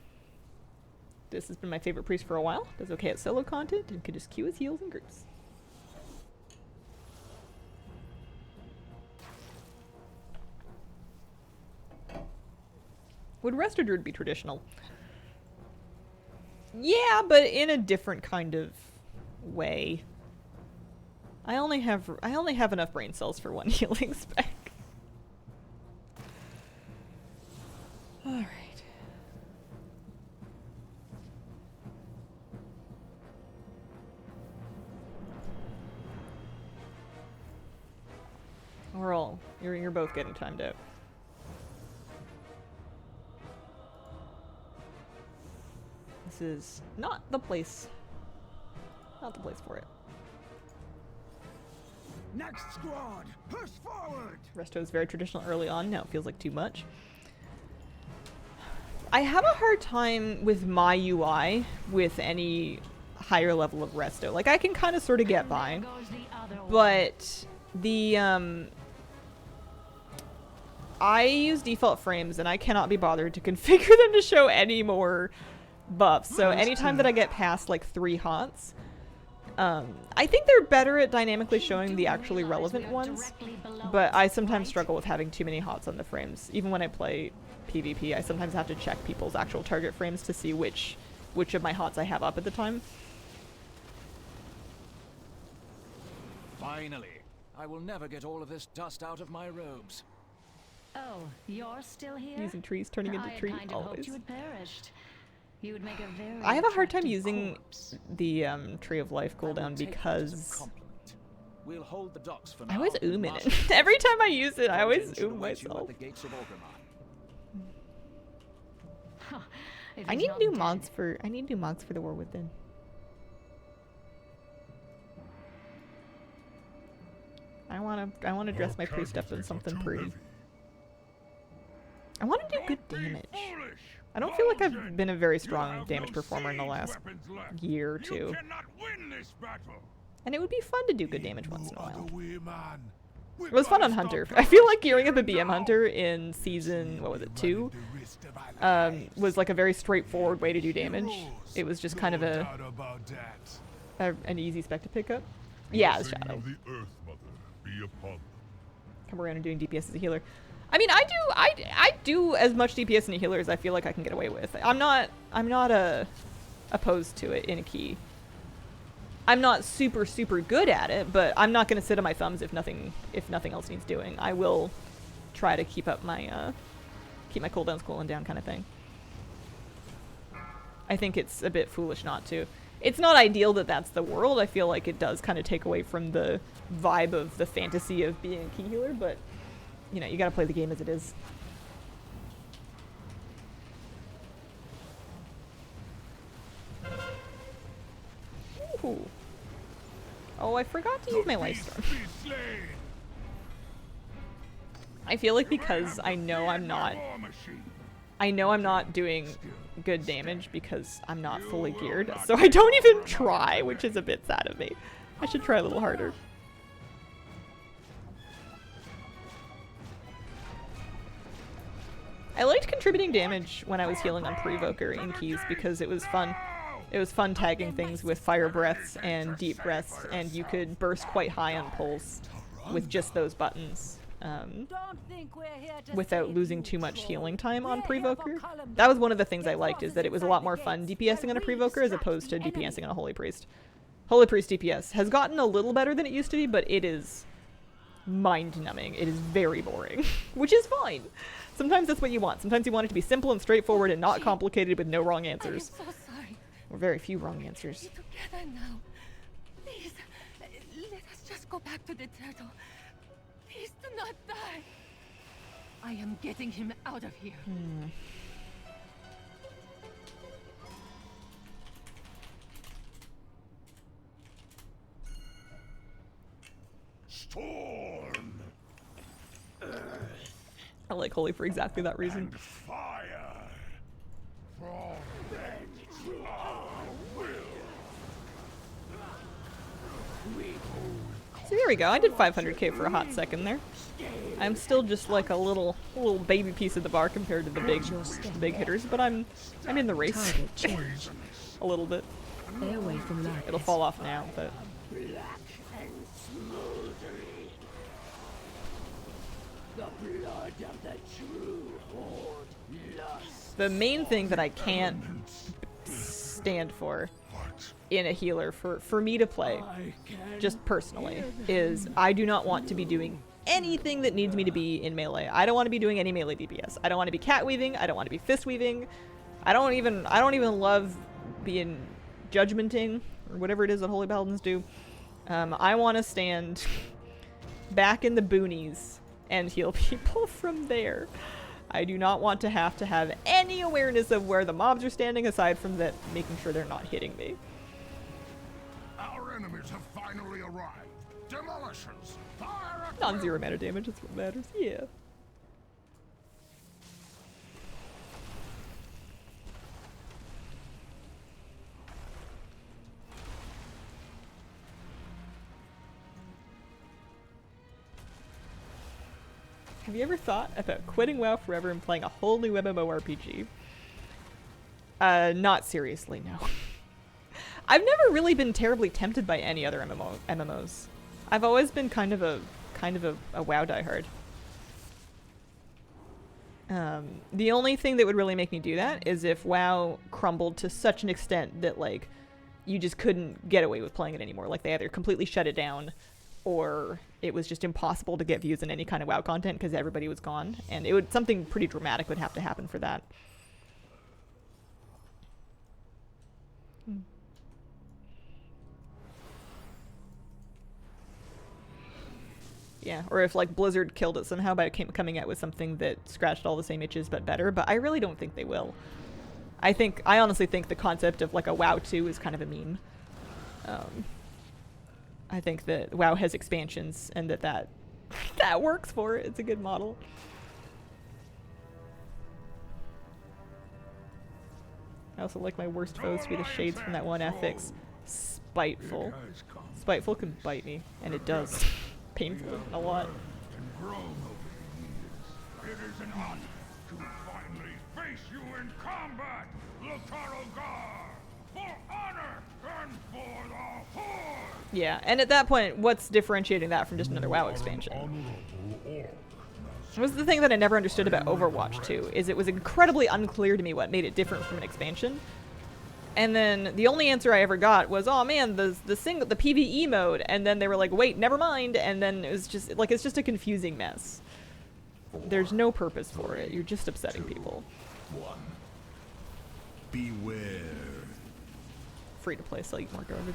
This has been my favorite priest for a while. Does okay at solo content and can just queue his heals in groups. Would Resto Druid be traditional? Yeah, but in a different kind of way. I only have enough brain cells for one healing spec. You're both getting timed out. This is not the place. Not the place for it. Next squad, push forward. Resto is very traditional early on. Now it feels like too much. I have a hard time with my UI with any higher level of resto. Like, I can kind of sort of get by, but the I use default frames and I cannot be bothered to configure them to show any more buffs. So anytime that I get past like 3 HOTS, I think they're better at dynamically showing the actually relevant ones, but I sometimes struggle with having too many HOTS on the frames. Even when I play PvP, I sometimes have to check people's actual target frames to see which of my HOTS I have up at the time. Finally, I will never get all of this dust out of my robes. Oh, you're still here? Using trees turning into I tree kind of hoped always. you had perished. You would make a very I have a hard time attractive using corpse. the Tree of Life I will cooldown take that as a because compliment. We'll hold the docks for I now. always oom in it. Marshal, Every time I use it, I always attention oom awaits you at myself. the gates of Orgrimmar. If I he's need not new dead. mods for the War Within. I wanna dress my priest up in something pretty. I wanna do good damage. I don't feel like I've been a very strong damage performer in the last year or two. And it would be fun to do good damage once in a while. It was fun on Hunter. I feel like gearing up a BM Hunter in season, what was it, 2? Was like a very straightforward way to do damage. It was just kind of an easy spec to pick up. Yeah, it's Shadow. Come around and doing DPS as a healer. I mean, I do as much DPS in a healer as I feel like I can get away with. I'm not opposed to it in a key. I'm not super good at it, but I'm not gonna sit on my thumbs if nothing else needs doing. I will try to keep up my cooldowns cooling down kind of thing. I think it's a bit foolish not to. It's not ideal that that's the world. I feel like it does kind of take away from the vibe of the fantasy of being a key healer, but you know, you gotta play the game as it is. Ooh. Oh, I forgot to use my Lifestorm. I feel like because I know I'm not doing good damage because I'm not fully geared, so I don't even try, which is a bit sad of me. I should try a little harder. I liked contributing damage when I was healing on Prevoker in keys because it was fun. It was fun tagging things with fire breaths and deep breaths, and you could burst quite high on pulse with just those buttons without losing too much healing time on Prevoker. That was one of the things I liked, is that it was a lot more fun DPSing on a Prevoker as opposed to DPSing on a Holy Priest. Holy Priest DPS has gotten a little better than it used to be, but it is mind-numbing. It is very boring, which is fine. Sometimes that's what you want. Sometimes you want it to be simple and straightforward and not complicated with no wrong answers. I'm so sorry. Or very few wrong answers. We're together now. Please, let us just go back to the turtle. Please do not die. I am getting him out of here. Storm I like Holy for exactly that reason. and fire. From then our will. So there we go. I did 500k for a hot second there. I'm still just like a little baby piece of the bar compared to the big hitters, but I'm in the race Target change. a little bit. Stay away from light. It'll fall off now, but the main thing that I can't stand for in a healer for me to play, just personally, is I do not want to be doing anything that needs me to be in melee. I don't want to be doing any melee DPS. I don't want to be cat weaving. I don't want to be fist weaving. I don't even love being judgmenting or whatever it is that Holy Paladins do. I want to stand back in the boonies and heal people from there. I do not want to have any awareness of where the mobs are standing aside from that making sure they're not hitting me. Our enemies have finally arrived. Demolitions! Fire at Non-zero amount of damage, that's what matters. Yeah. Have you ever thought about quitting WoW forever and playing a whole new MMORPG? Not seriously, no. I've never really been terribly tempted by any other MMOs. I've always been kind of a WoW diehard. The only thing that would really make me do that is if WoW crumbled to such an extent that like you just couldn't get away with playing it anymore. Like they either completely shut it down or it was just impossible to get views in any kind of WoW content because everybody was gone. And it would something pretty dramatic would have to happen for that. Yeah, or if like Blizzard killed it somehow by coming out with something that scratched all the same itches but better, but I really don't think they will. I honestly think the concept of like a WoW 2 is kind of a meme. I think that WoW has expansions and that works for it. It's a good model. I also like my worst foes to be the shades from that one affix. Spiteful. Spiteful can bite me, and it does. Painfully, a lot. It is an honor to finally face you in combat, Lotaro Gar, for honor and for the Horde! Yeah, and at that point, what's differentiating that from just another WoW expansion? It was the thing that I never understood about Overwatch 2, is it was incredibly unclear to me what made it different from an expansion. And then the only answer I ever got was, oh man, the PvE mode, and then they were like, wait, never mind, and then it was just, like, it's just a confusing mess. There's no purpose for it, you're just upsetting people. Beware. Free to play, sell you more garbage.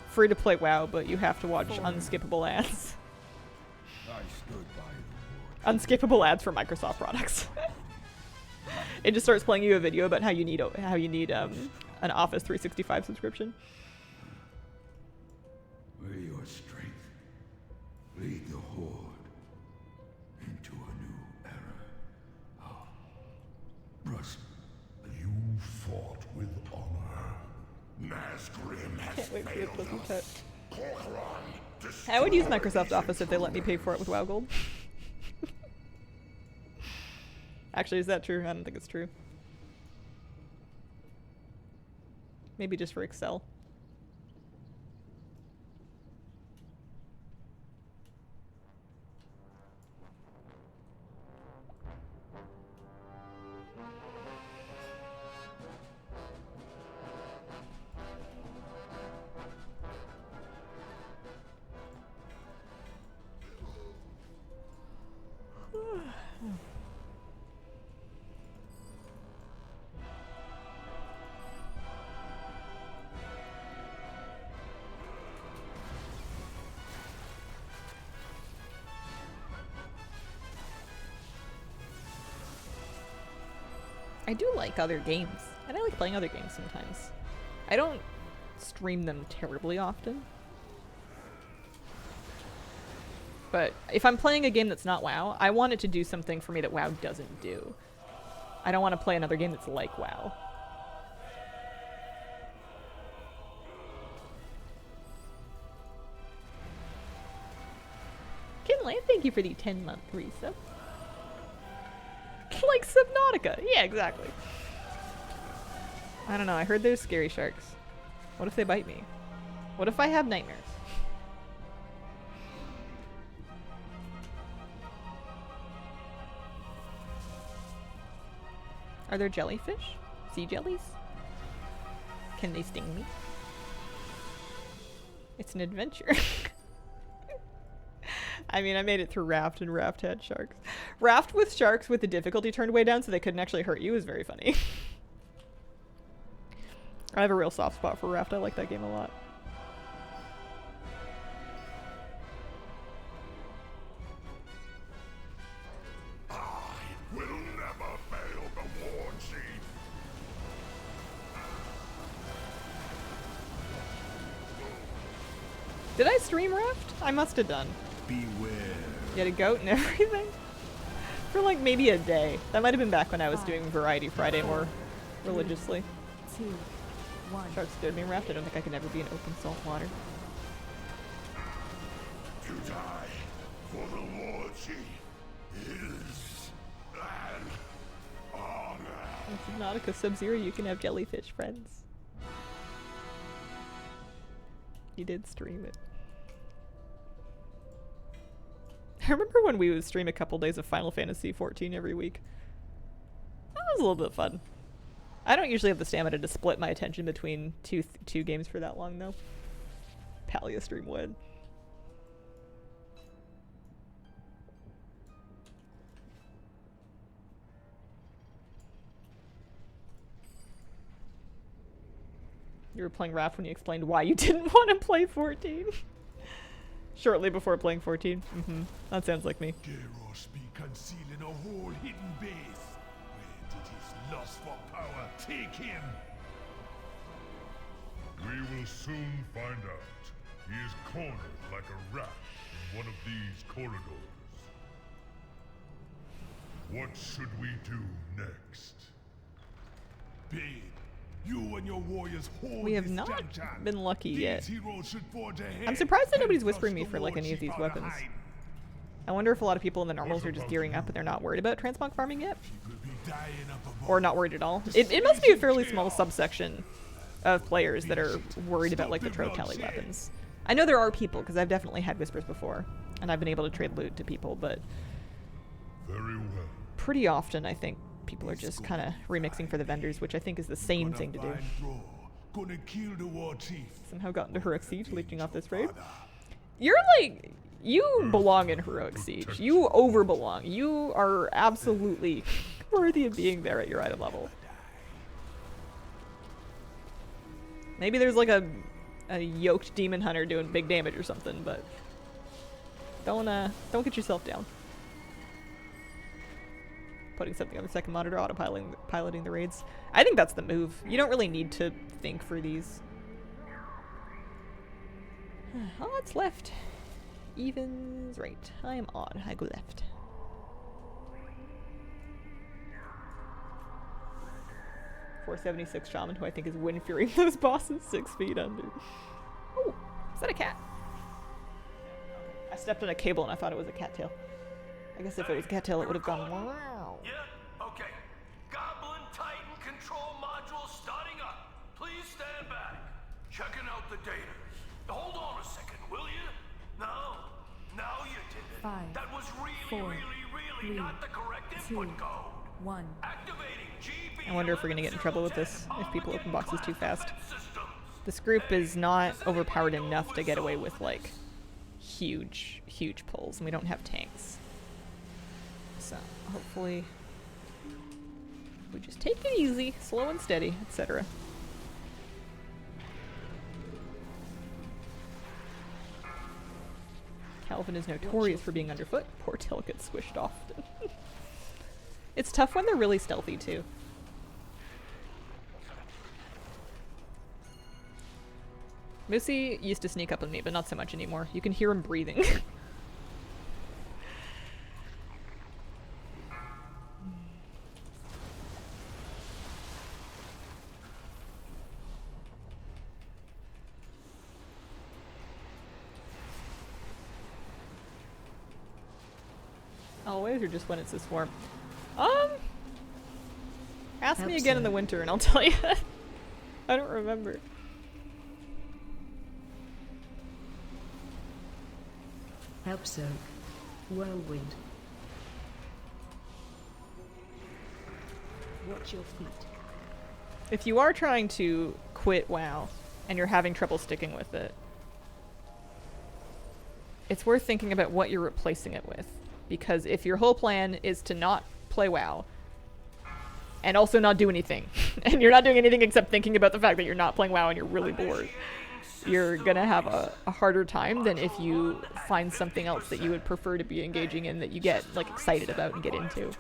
Free to play WoW, but you have to watch unskippable ads. I stood by Unskippable ads for Microsoft products. It just starts playing you a video about how you need an Office 365 subscription. May your strength lead the Horde into a new era. Russ, you fought with honor. Nazgrim has Can't wait for the failed Pussy us. Pet. I would use Microsoft Office if they let me pay for it with WoW Gold. Actually, is that true? I don't think it's true. Maybe just for Excel. I do like other games, and I like playing other games sometimes. I don't stream them terribly often. But if I'm playing a game that's not WoW, I want it to do something for me that WoW doesn't do. I don't want to play another game that's like WoW. Kinley, thank you for the 10-month resub. Like Subnautica. Yeah, exactly. I don't know. I heard there's scary sharks. What if they bite me? What if I have nightmares? Are there jellyfish? Sea jellies? Can they sting me? It's an adventure. I mean, I made it through Raft, and Raft had sharks. Raft with sharks with the difficulty turned way down so they couldn't actually hurt you is very funny. I have a real soft spot for Raft. I like that game a lot. Did I stream Raft? I must have done. Beware. You had a goat and everything? For like maybe a day. That might have been back when I was doing Variety Friday more religiously. 2, 1. Sharks scared me Raft. I don't think I could ever be in open salt water. To die for the Lordship is an honor. In Subnautica Sub-Zero, you can have jellyfish friends. You did stream it. I remember when we would stream a couple days of Final Fantasy XIV every week. That was a little bit fun. I don't usually have the stamina to split my attention between two games for that long, though. Palia stream would. You were playing Raft when you explained why you didn't want to play 14. Shortly before playing 14. That sounds like me. Gyros be concealing a whole hidden base. Where did his lust for power take him? We will soon find out. He is cornered like a rat in one of these corridors. What should we do next? Babe, you and your warriors hold We have this not junction. been lucky These yet. heroes should forge ahead I'm surprised that and nobody's thrust whispering me the for like any of these Lordship out weapons. hiding. I wonder if a lot of people in the normals are just gearing up and they're not worried about transmog farming yet. He could be dying up above. Or not worried at all. It must be a fairly small subsection of players that are worried about like the Trocali weapons. I know there are people, because I've definitely had whispers before, and I've been able to trade loot to people, but Very well. pretty often I think people are just kind of remixing for the vendors, which I think is the sane thing to do. Gonna kill the war chief. Somehow got into Heroic Siege, leeching off this raid. You're like, you belong in Heroic Siege. You over-belong. You are absolutely worthy of being there at your item level. Maybe there's like a yoked demon hunter doing big damage or something, but don't get yourself down. Putting something on the second monitor, piloting the raids. I think that's the move. You don't really need to think for these. All that's left. Evens, right. I am on. I go left. .476 Shaman, who I think is wind fearing those bosses 6 feet under. Oh, is that a cat? I stepped on a cable and I thought it was a cattail. I guess if it was a cattail, it would have gone wow. Yeah, okay. Goblin Titan control module starting up. Please stand back. Checking out the data. Hold on a second, will you? No, now you did it. 5, That was really, 4, really 3, not the correct 2, input code. 1. Activating GB. I wonder if we're gonna get in trouble with this if people open boxes too fast. This group is not overpowered enough to get away with like huge pulls, and we don't have tanks. So hopefully we just take it easy, slow and steady, etc. Calvin is notorious for being underfoot. Poor Till gets squished often. It's tough when they're really stealthy too. Moosey used to sneak up on me, but not so much anymore. You can hear him breathing. Always, or just when it's a swarm? Ask me again in the winter and I'll tell you. I don't remember. Help soak. Whirlwind. Watch your feet. If you are trying to quit WoW and you're having trouble sticking with it, it's worth thinking about what you're replacing it with. Because if your whole plan is to not play WoW and also not do anything, and you're not doing anything except thinking about the fact that you're not playing WoW and you're really bored, you're gonna have a harder time than if you find something else that you would prefer to be engaging in that you get like excited about and get into.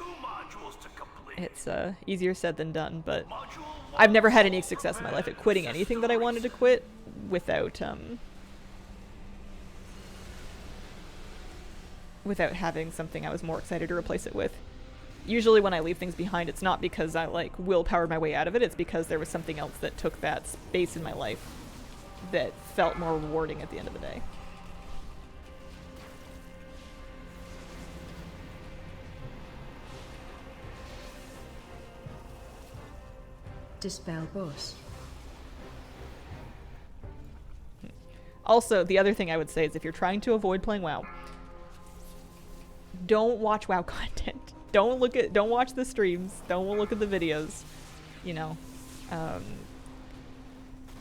It's easier said than done, but I've never had any success in my life at quitting anything that I wanted to quit without without having something I was more excited to replace it with. Usually when I leave things behind, it's not because I like willpowered my way out of it, it's because there was something else that took that space in my life that felt more rewarding at the end of the day. Dispel boss. Also, the other thing I would say is if you're trying to avoid playing WoW, don't watch WoW content. Don't watch the streams. Don't look at the videos. You know,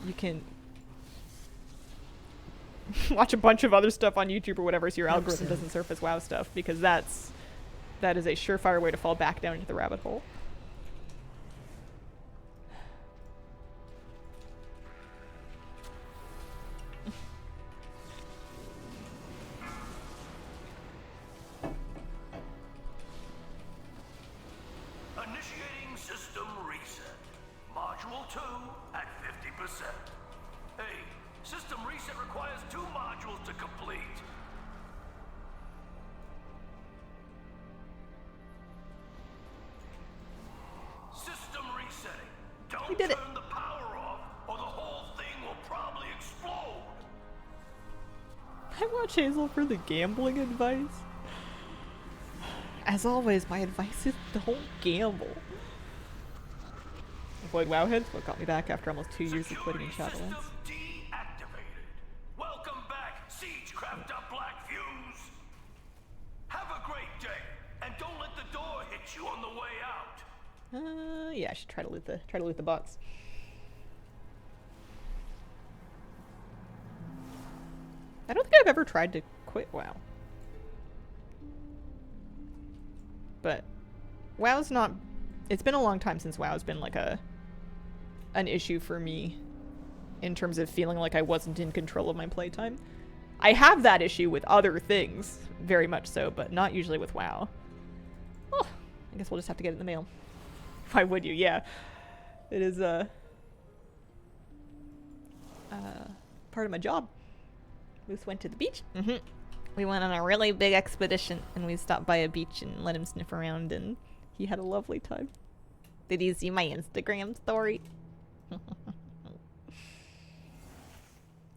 you can watch a bunch of other stuff on YouTube or whatever, so your algorithm doesn't surface WoW stuff, because that is a surefire way to fall back down into the rabbit hole. Initiating system reset. Module 2 at 50%. Hey, system reset requires 2 modules to complete. System resetting. Don't did it. turn the power off, or the whole thing will probably explode. I watch Hazel for the gambling advice. As always, my advice is don't gamble. Avoid wowheads, what got me back after almost 2 years of quitting in Security Shadowlands. system deactivated. Welcome back, Siege crapped up Black Fuse. Have a great day, and don't let the door hit you on the way out. Yeah, I should try to loot the box. I don't think I've ever tried to quit WoW. But WoW's not... It's been a long time since WoW's been like an issue for me in terms of feeling like I wasn't in control of my playtime. I have that issue with other things, very much so, but not usually with WoW. Oh, I guess we'll just have to get it in the mail. Why would you? Yeah. It is part of my job. Moose went to the beach. We went on a really big expedition, and we stopped by a beach and let him sniff around, and he had a lovely time. Did you see my Instagram story?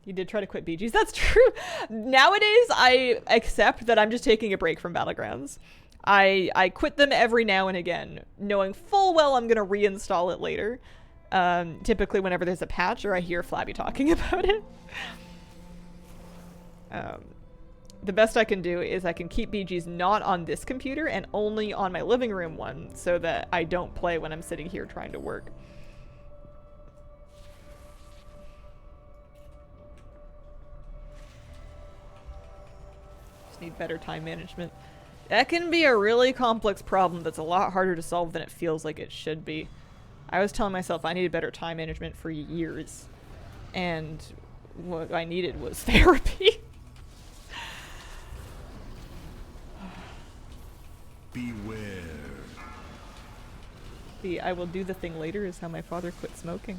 You did try to quit BGs. That's true. Nowadays, I accept that I'm just taking a break from Battlegrounds. I quit them every now and again, knowing full well I'm going to reinstall it later. Typically whenever there's a patch or I hear Flabby talking about it. The best I can do is I can keep BGs not on this computer and only on my living room one, so that I don't play when I'm sitting here trying to work. Just need better time management. That can be a really complex problem that's a lot harder to solve than it feels like it should be. I was telling myself I needed better time management for years, and what I needed was therapy. Beware. The I will do the thing later is how my father quit smoking.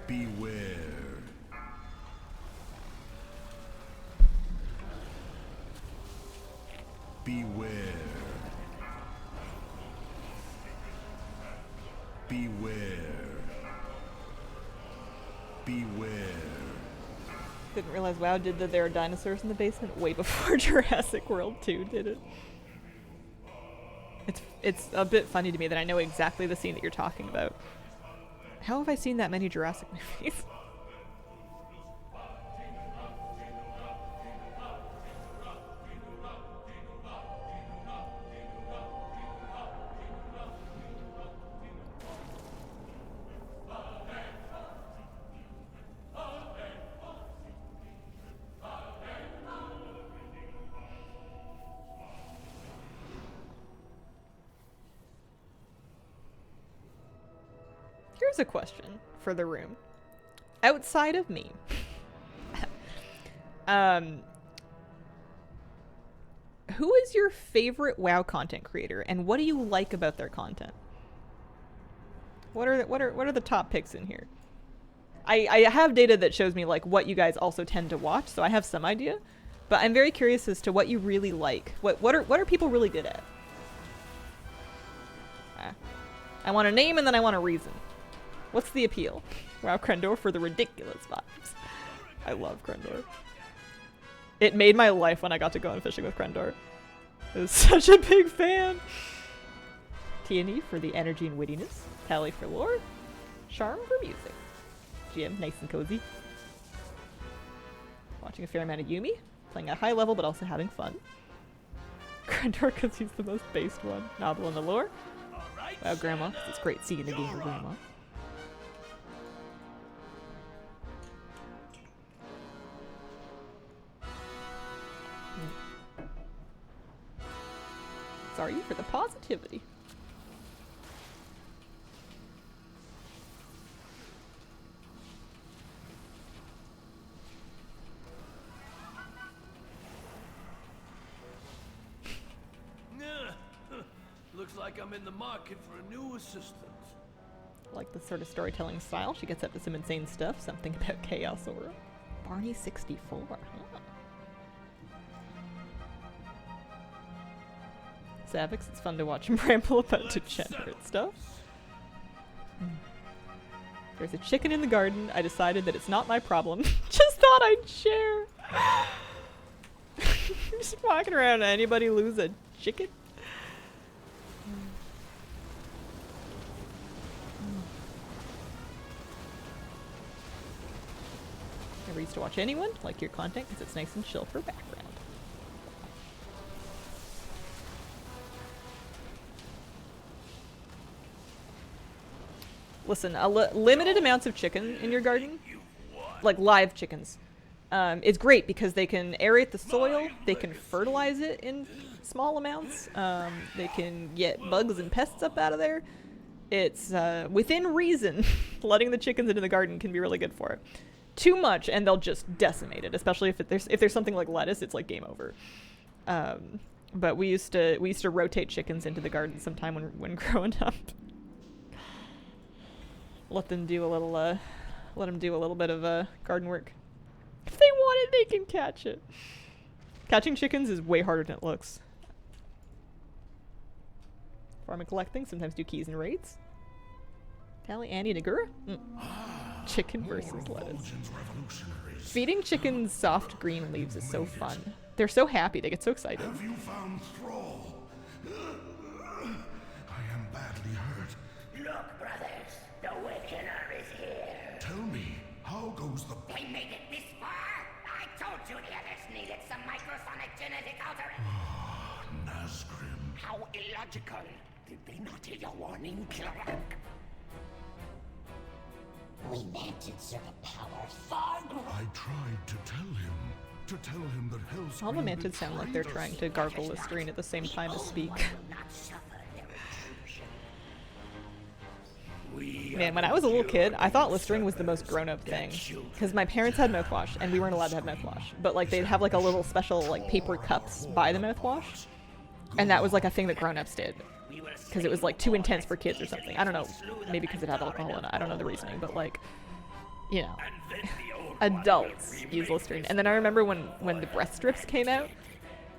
Beware. Beware. Beware. Beware. Didn't realize WoW did that there are dinosaurs in the basement way before Jurassic World 2 did it. It's a bit funny to me that I know exactly the scene that you're talking about. How have I seen that many Jurassic movies? Here's a question for the room. Outside of me. Who is your favorite WoW content creator, and what do you like about their content? What are the top picks in here? I have data that shows me like what you guys also tend to watch, so I have some idea. But I'm very curious as to what you really like. What are people really good at? I want a name and then I want a reason. What's the appeal? Wow, Krendor for the ridiculous vibes. I love Krendor. It made my life when I got to go on fishing with Krendor. I was such a big fan. T&E for the energy and wittiness. Tally for lore. Charm for music. GM, nice and cozy. Watching a fair amount of Yumi. Playing at high level but also having fun. Krendor because he's the most based one. Novel in the lore. Wow, Grandma, 'cause it's great seeing the game with Grandma. Sorry for the positivity. Looks like I'm in the market for a new assistant. Like the sort of storytelling style. She gets up to some insane stuff. Something about Chaos Aura. Barney 64, huh? Zavix, it's fun to watch him ramble about degenerate stuff. There's a chicken in the garden. I decided that it's not my problem. Just thought I'd share. Just walking around, anybody lose a chicken? Never used to watch anyone. Like your content because it's nice and chill for background. Listen, limited amounts of chicken in your garden, like live chickens, is great because they can aerate the soil, they can fertilize it in small amounts, they can get bugs and pests up out of there. It's within reason. Letting the chickens into the garden can be really good for it. Too much and they'll just decimate it, especially if there's something like lettuce, it's like game over. But we used to rotate chickens into the garden sometime when growing up. Let them do a little bit of garden work. If they want it, they can catch it. Catching chickens is way harder than it looks. Farm and collecting, sometimes do keys and raids. Tally, Annie, Nagura? Chicken versus lettuce. Feeding chickens soft green leaves is so fun. They're so happy, they get so excited. Have you found Thrall? I am badly hurt. Look, brothers, the Wickener is here. Tell me, how goes the... They made it this far? I told you the others needed some microsonic genetic altering. Nazgrim. How illogical. Did they not hear your warning, Kirak? We mantids are the power far greater. I tried to tell him that Hell's... All the mantids sound like they're trying to gargle Listerine at the same time as speak. Man, when I was a little kid, I thought Listerine was the most grown-up thing. Because my parents had mouthwash, and we weren't allowed to have mouthwash. But like they'd have like a little special like paper cups by the mouthwash. And that was like a thing that grown-ups did. Because it was like too intense for kids or something. I don't know. Maybe because it had alcohol in it. I don't know the reasoning. But like, you know, adults use Listerine. And then I remember when the breath strips came out,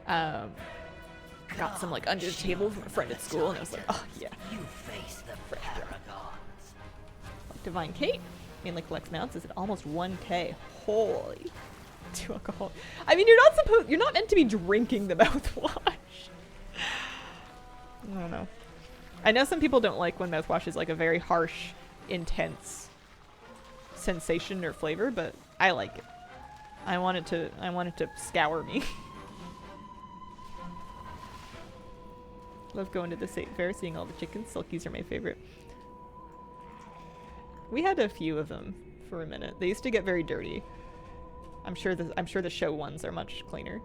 I got some like under the table from a friend at school, and I was like, oh yeah. Divine Kate mainly collects mounts. Is it almost 1K? Holy. To alcohol. I mean, you're not meant to be drinking the mouthwash. I don't know. I know some people don't like when mouthwash is like a very harsh, intense sensation or flavor, but I like it. I want it to scour me. Love going to the state fair, seeing all the chickens. Silkies are my favorite. We had a few of them for a minute. They used to get very dirty. I'm sure the show ones are much cleaner.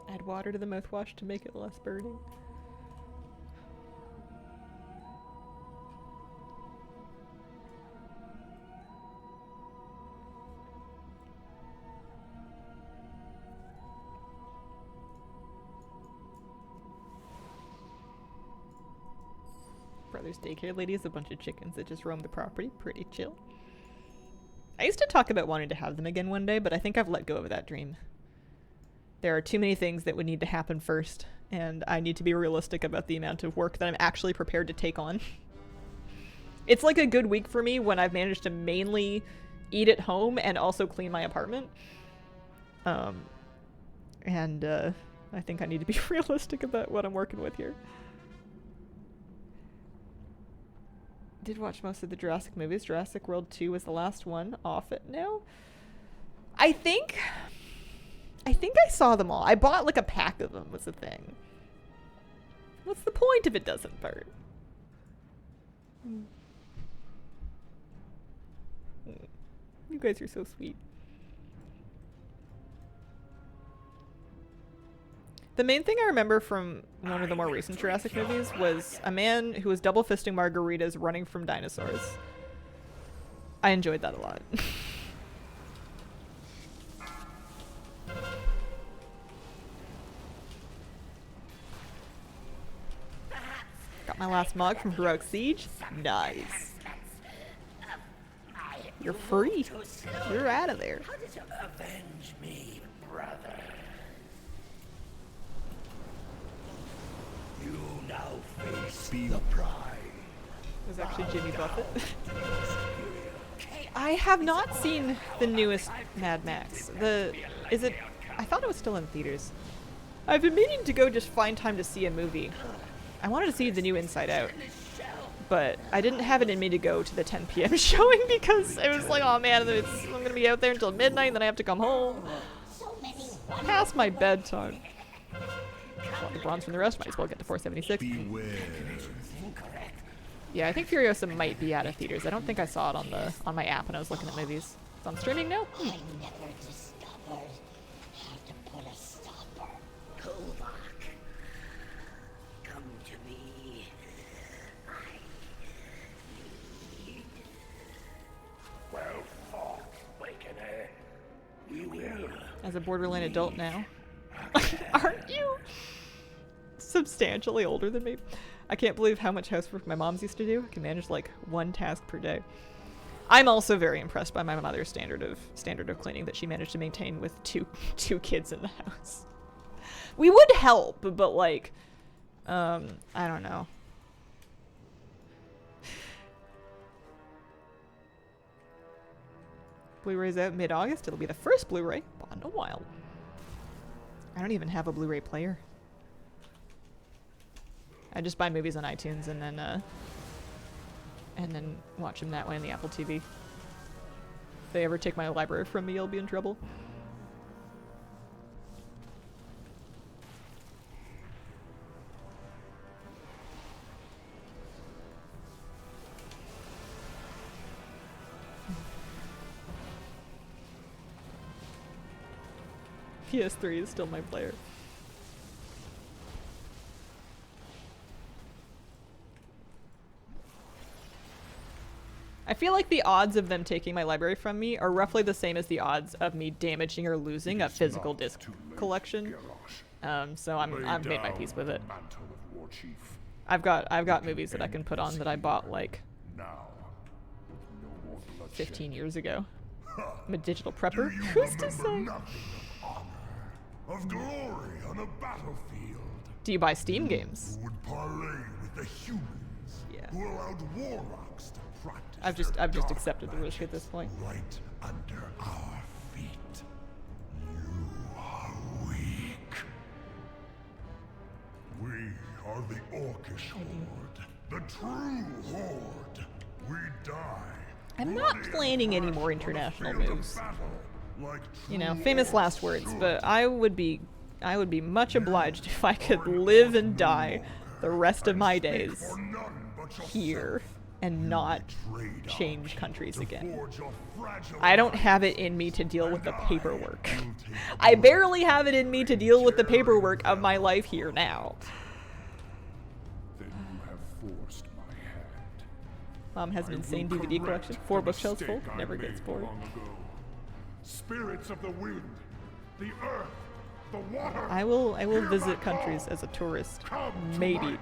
Add water to the mouthwash to make it less burning. brother's daycare lady has a bunch of chickens that just roam the property. Pretty chill. I used to talk about wanting to have them again one day, but I think I've let go of that dream. There are too many things that would need to happen first, and I need to be realistic about the amount of work that I'm actually prepared to take on. It's like a good week for me when I've managed to mainly eat at home and also clean my apartment. I think I need to be realistic about what I'm working with here. Did watch most of the Jurassic movies. Jurassic World 2 was the last one off it now. I think I saw them all. I bought like a pack of them was the thing. What's the point if it doesn't burn? You guys are so sweet. The main thing I remember from one of the more recent Jurassic movies was a man who was double fisting margaritas running from dinosaurs. I enjoyed that a lot. Got my last mog from Heroic Siege. Nice. You're free. You're out of there. Avenge me, brother. You now face the pride. It was actually Jimmy Buffett. I have not seen the newest Mad Max. I thought it was still in theaters. I've been meaning to go just find time to see a movie. I wanted to see the new Inside Out, but I didn't have it in me to go to the 10 p.m. showing because it was like, oh man, I'm gonna be out there until midnight, and then I have to come home. Past my bedtime. Well, the bronze from the rest, might as well get to 476. Yeah, I think Furiosa might be out of theaters. I don't think I saw it on my app when I was looking at movies. It's on streaming now? I never discovered how to put a stopper. Kovak, come to me. I need. Well fought, Wakener. We will. As a borderline adult now. Aren't you substantially older than me? I can't believe how much housework my mom's used to do. I can manage like one task per day. I'm also very impressed by my mother's standard of cleaning that she managed to maintain with two kids in the house. We would help, but like, I don't know. Blu-ray's out mid-August. It'll be the first Blu-ray bought in a while. I don't even have a Blu-ray player. I just buy movies on iTunes and then watch them that way on the Apple TV. If they ever take my library from me, I'll be in trouble. PS3 is still my player. I feel like the odds of them taking my library from me are roughly the same as the odds of me damaging or losing a physical disc collection. So I've made my peace with it. I've got movies that I can put on that I bought like 15 years ago. I'm a digital prepper. Who's to say? Of glory on a battlefield. Do you buy Steam games? Who would parley with the humans? Yeah. Who allowed warlocks to practice. I've just accepted the risk at this point. Right under our feet. You are weak. We are the Orcish Horde. The true Horde. We die. I'm not planning any more international moves. You know, famous last words, but I would be much obliged if I could live and die the rest of my days here and not change countries again. I don't have it in me to deal with the paperwork. I barely have it in me to deal with the paperwork of my life here now. Then you have forced my hand. Mom has an insane DVD collection, 4 bookshelves full, never gets bored. Spirits of the wind, the earth, the water. I will visit countries as a tourist, maybe.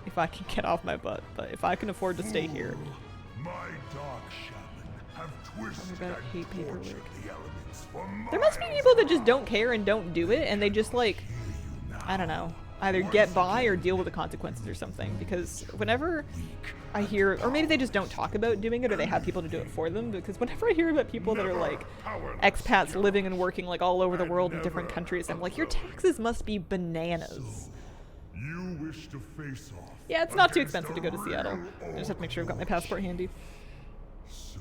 if I can get off my butt, but if I can afford to stay here. My dark shaman have twisted about and hate paperwork. tortured the elements for There must be people that just don't care and don't do it, and they just like, I don't know, either get by or deal with the consequences or something. Because whenever I hear, or maybe they just don't talk about doing it, or they have people to do it for them, because whenever I hear about people that are like expats living and working like all over the world in different countries, I'm like, your taxes must be bananas. You wish to face off. Yeah, it's not too against expensive to go to a Seattle. real I just have to make sure I've got my passport handy. So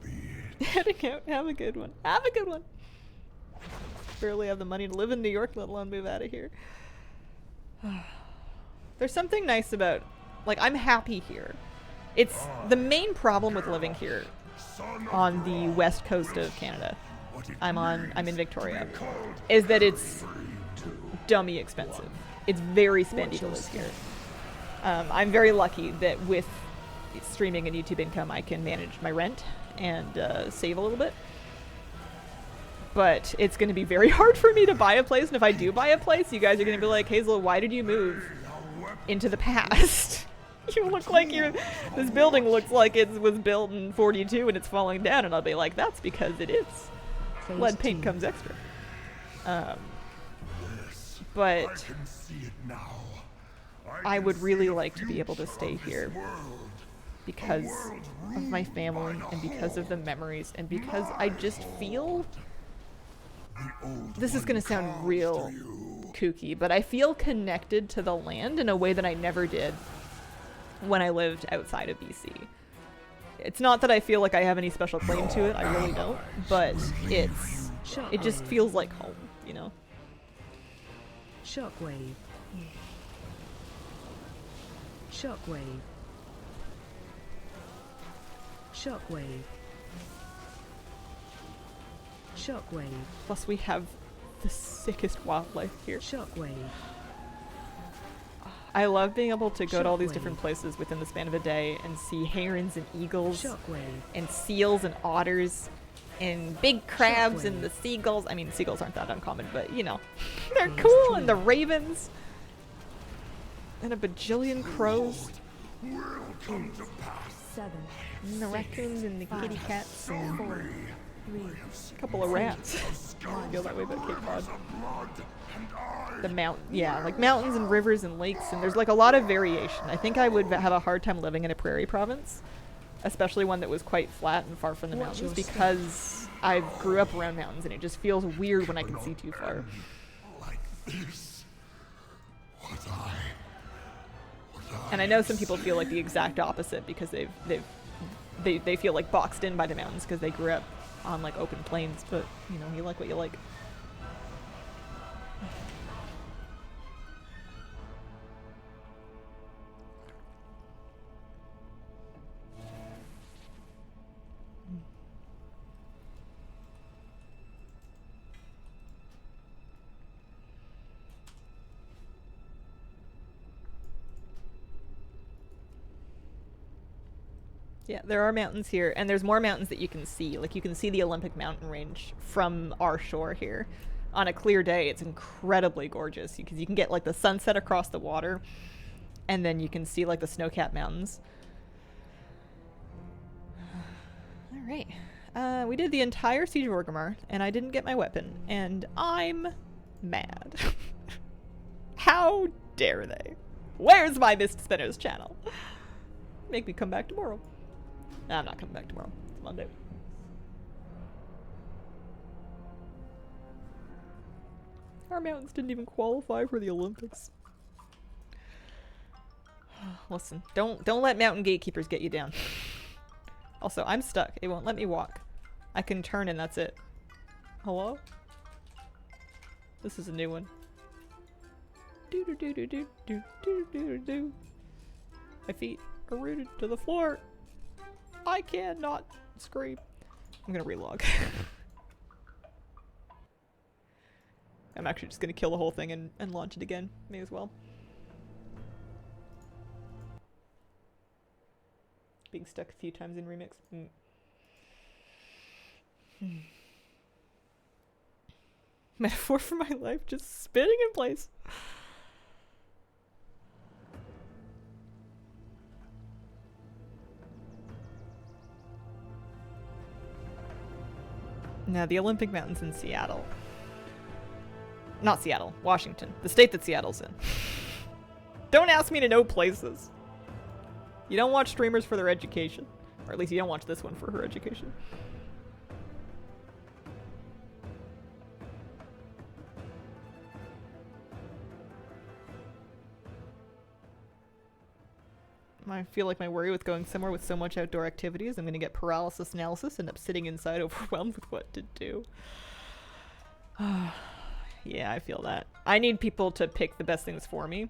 be it. Heading out, have a good one. Have a good one. Barely have the money to live in New York, let alone move out of here. There's something nice about, like, I'm happy here. It's the main problem with living here on the west coast of Canada. I'm in Victoria. Is that it's dummy expensive. It's very spendy to live here. I'm very lucky that with streaming and YouTube income, I can manage my rent and save a little bit. But it's going to be very hard for me to buy a place, and if I do buy a place, you guys are going to be like, Hazel, why did you move into the past? You look like this building looks like it was built in 42 and it's falling down, and I'll be like, that's because it is. Lead paint comes extra. But I would really like to be able to stay here because of my family and because of the memories and because I just feel, this is going to sound real kooky, but I feel connected to the land in a way that I never did when I lived outside of BC. It's not that I feel like I have any special claim to it, I really don't, but it just feels like home, you know? Shockwave. Shockwave. Shockwave. Shockwave. Plus we have the sickest wildlife here. Shockwave. I love being able to go to all these different places within the span of a day and see herons and eagles and seals and otters and big crabs and the seagulls. I mean, seagulls aren't that uncommon, but you know, they're cool, and the ravens and a bajillion crows. Seven. And the raccoons and the kitty cats and 4, 3, a couple of rats. I feel that way about Cape Cod. The like mountains and rivers and lakes, and there's like a lot of variation. I think I would have a hard time living in a prairie province, especially one that was quite flat and far from the mountains, because I grew up around mountains and it just feels weird when I can see too far. Like this. And I know some people feel like the exact opposite because they feel like boxed in by the mountains because they grew up on like open plains, but you know, you like what you like. Yeah, there are mountains here, and there's more mountains that you can see. Like, you can see the Olympic mountain range from our shore here. On a clear day, it's incredibly gorgeous, because you can get, like, the sunset across the water, and then you can see, like, the snow-capped mountains. Alright. We did the entire Siege of Orgrimmar, and I didn't get my weapon, and I'm mad. How dare they? Where's my Mist Spinners channel? Make me come back tomorrow. Nah, I'm not coming back tomorrow. It's Monday. Our mountains didn't even qualify for the Olympics. Listen, don't let mountain gatekeepers get you down. Also, I'm stuck. It won't let me walk. I can turn and that's it. Hello? This is a new one. Do do do do do do do do do. My feet are rooted to the floor. I cannot scream. I'm gonna relog. I'm actually just gonna kill the whole thing and launch it again. May as well. Being stuck a few times in remix. Metaphor for my life, just spinning in place. No, the Olympic Mountain's in Seattle. Not Seattle, Washington. The state that Seattle's in. Don't ask me to know places. You don't watch streamers for their education. Or at least you don't watch this one for her education. I feel like my worry with going somewhere with so much outdoor activity is I'm going to get paralysis analysis and end up sitting inside overwhelmed with what to do. Yeah, I feel that. I need people to pick the best things for me.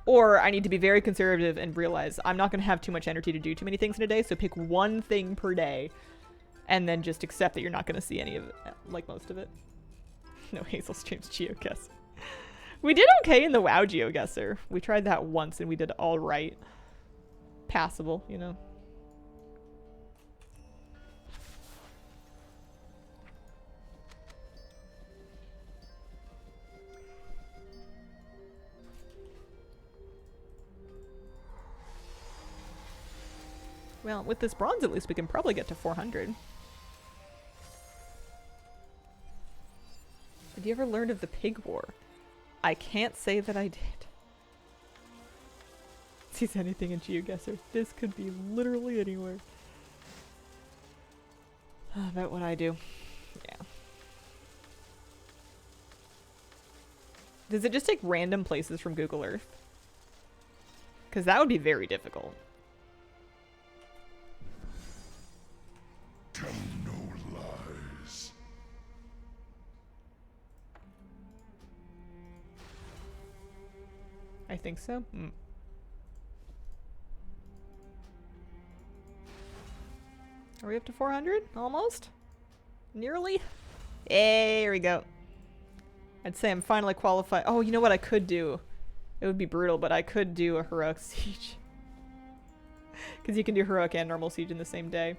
Or I need to be very conservative and realize I'm not going to have too much energy to do too many things in a day, so pick one thing per day. And then just accept that you're not going to see any of it, like most of it. No, Hazel streams GeoGuess. We did okay in the WoW GeoGuessr. We tried that once and we did all right. Passable, you know. Well, with this bronze at least we can probably get to 400. Have you ever learned of the Pig War? I can't say that I did. Sees anything in GeoGuessr. This could be literally anywhere. About what I do. Yeah. Does it just take random places from Google Earth? Because that would be very difficult. Tell no lies. I think so. Are we up to 400? Almost? Nearly? Hey, there we go. I'd say I'm finally qualified. Oh, you know what I could do? It would be brutal, but I could do a heroic siege. Because you can do heroic and normal siege in the same day.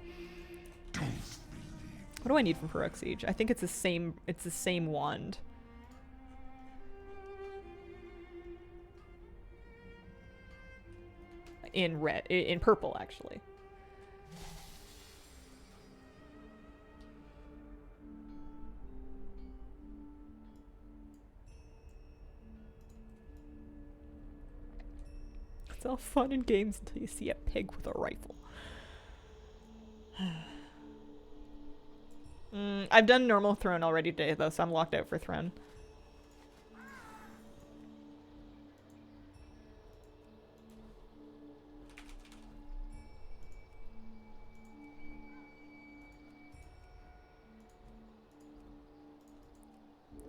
What do I need from heroic siege? I think it's the same wand. In red, in purple actually. It's all fun and games until you see a pig with a rifle. I've done normal throne already today though, so I'm locked out for throne.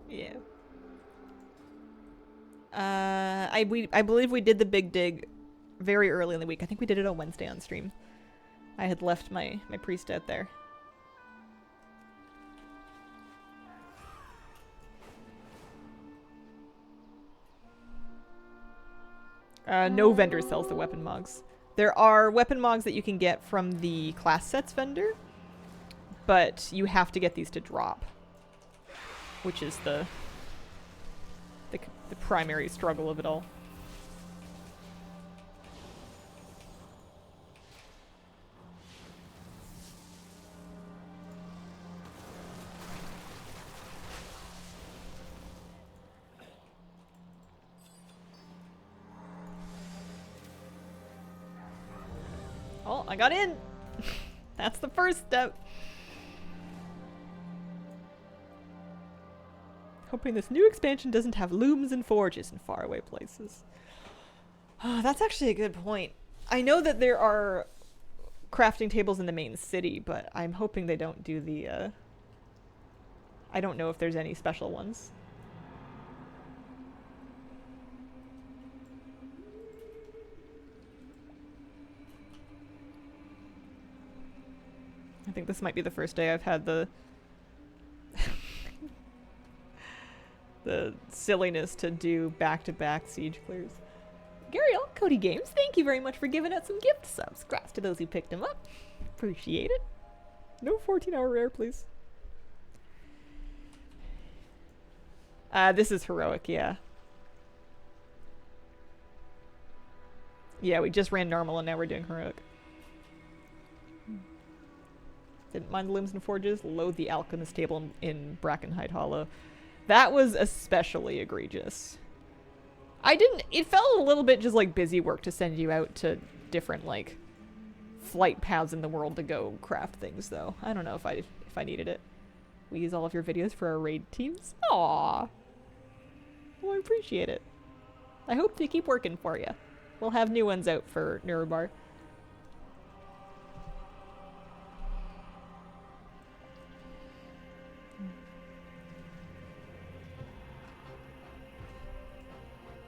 Yeah. I believe we did the big dig very early in the week. I think we did it on Wednesday on stream. I had left my priest out there. No vendor sells the weapon mogs. There are weapon mogs that you can get from the class sets vendor, but you have to get these to drop, which is the primary struggle of it all. Oh, I got in! That's the first step. Hoping this new expansion doesn't have looms and forges in faraway places. Oh, that's actually a good point. I know that there are crafting tables in the main city, but I'm hoping they don't do the, I don't know if there's any special ones. I think this might be the first day I've had the the silliness to do back-to-back siege clears. Gariel, Cody Games, thank you very much for giving out some gift subs. Congrats to those who picked them up. Appreciate it. No 14-hour rare, please. This is heroic, yeah. Yeah, we just ran normal and now we're doing heroic. Didn't mind the limbs and forges. Load the alchemist table in Brackenhide Hollow. That was especially egregious. It felt a little bit just like busy work to send you out to different like flight paths in the world to go craft things though. I don't know if I needed it. We use all of your videos for our raid teams. Aww. Well, I appreciate it. I hope they keep working for you. We'll have new ones out for Neurobar.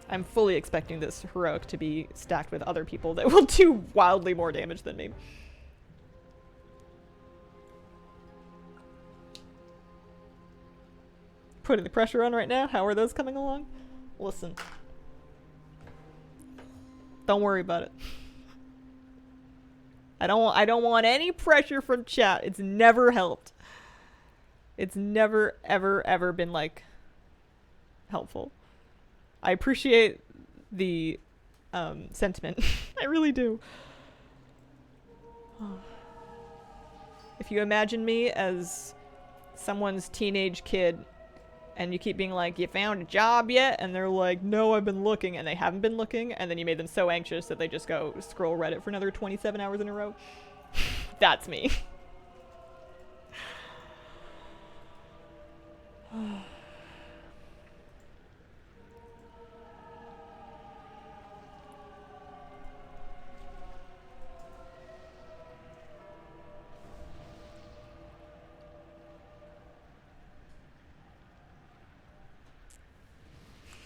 I'm fully expecting this heroic to be stacked with other people that will do wildly more damage than me. Putting the pressure on right now. How are those coming along? Listen. Don't worry about it. I don't want any pressure from chat. It's never helped. It's never ever been like helpful. I appreciate the sentiment. I really do. If you imagine me as someone's teenage kid and you keep being like, you found a job yet? And they're like, no, I've been looking, and they haven't been looking, and then you made them so anxious that they just go scroll Reddit for another 27 hours in a row. That's me.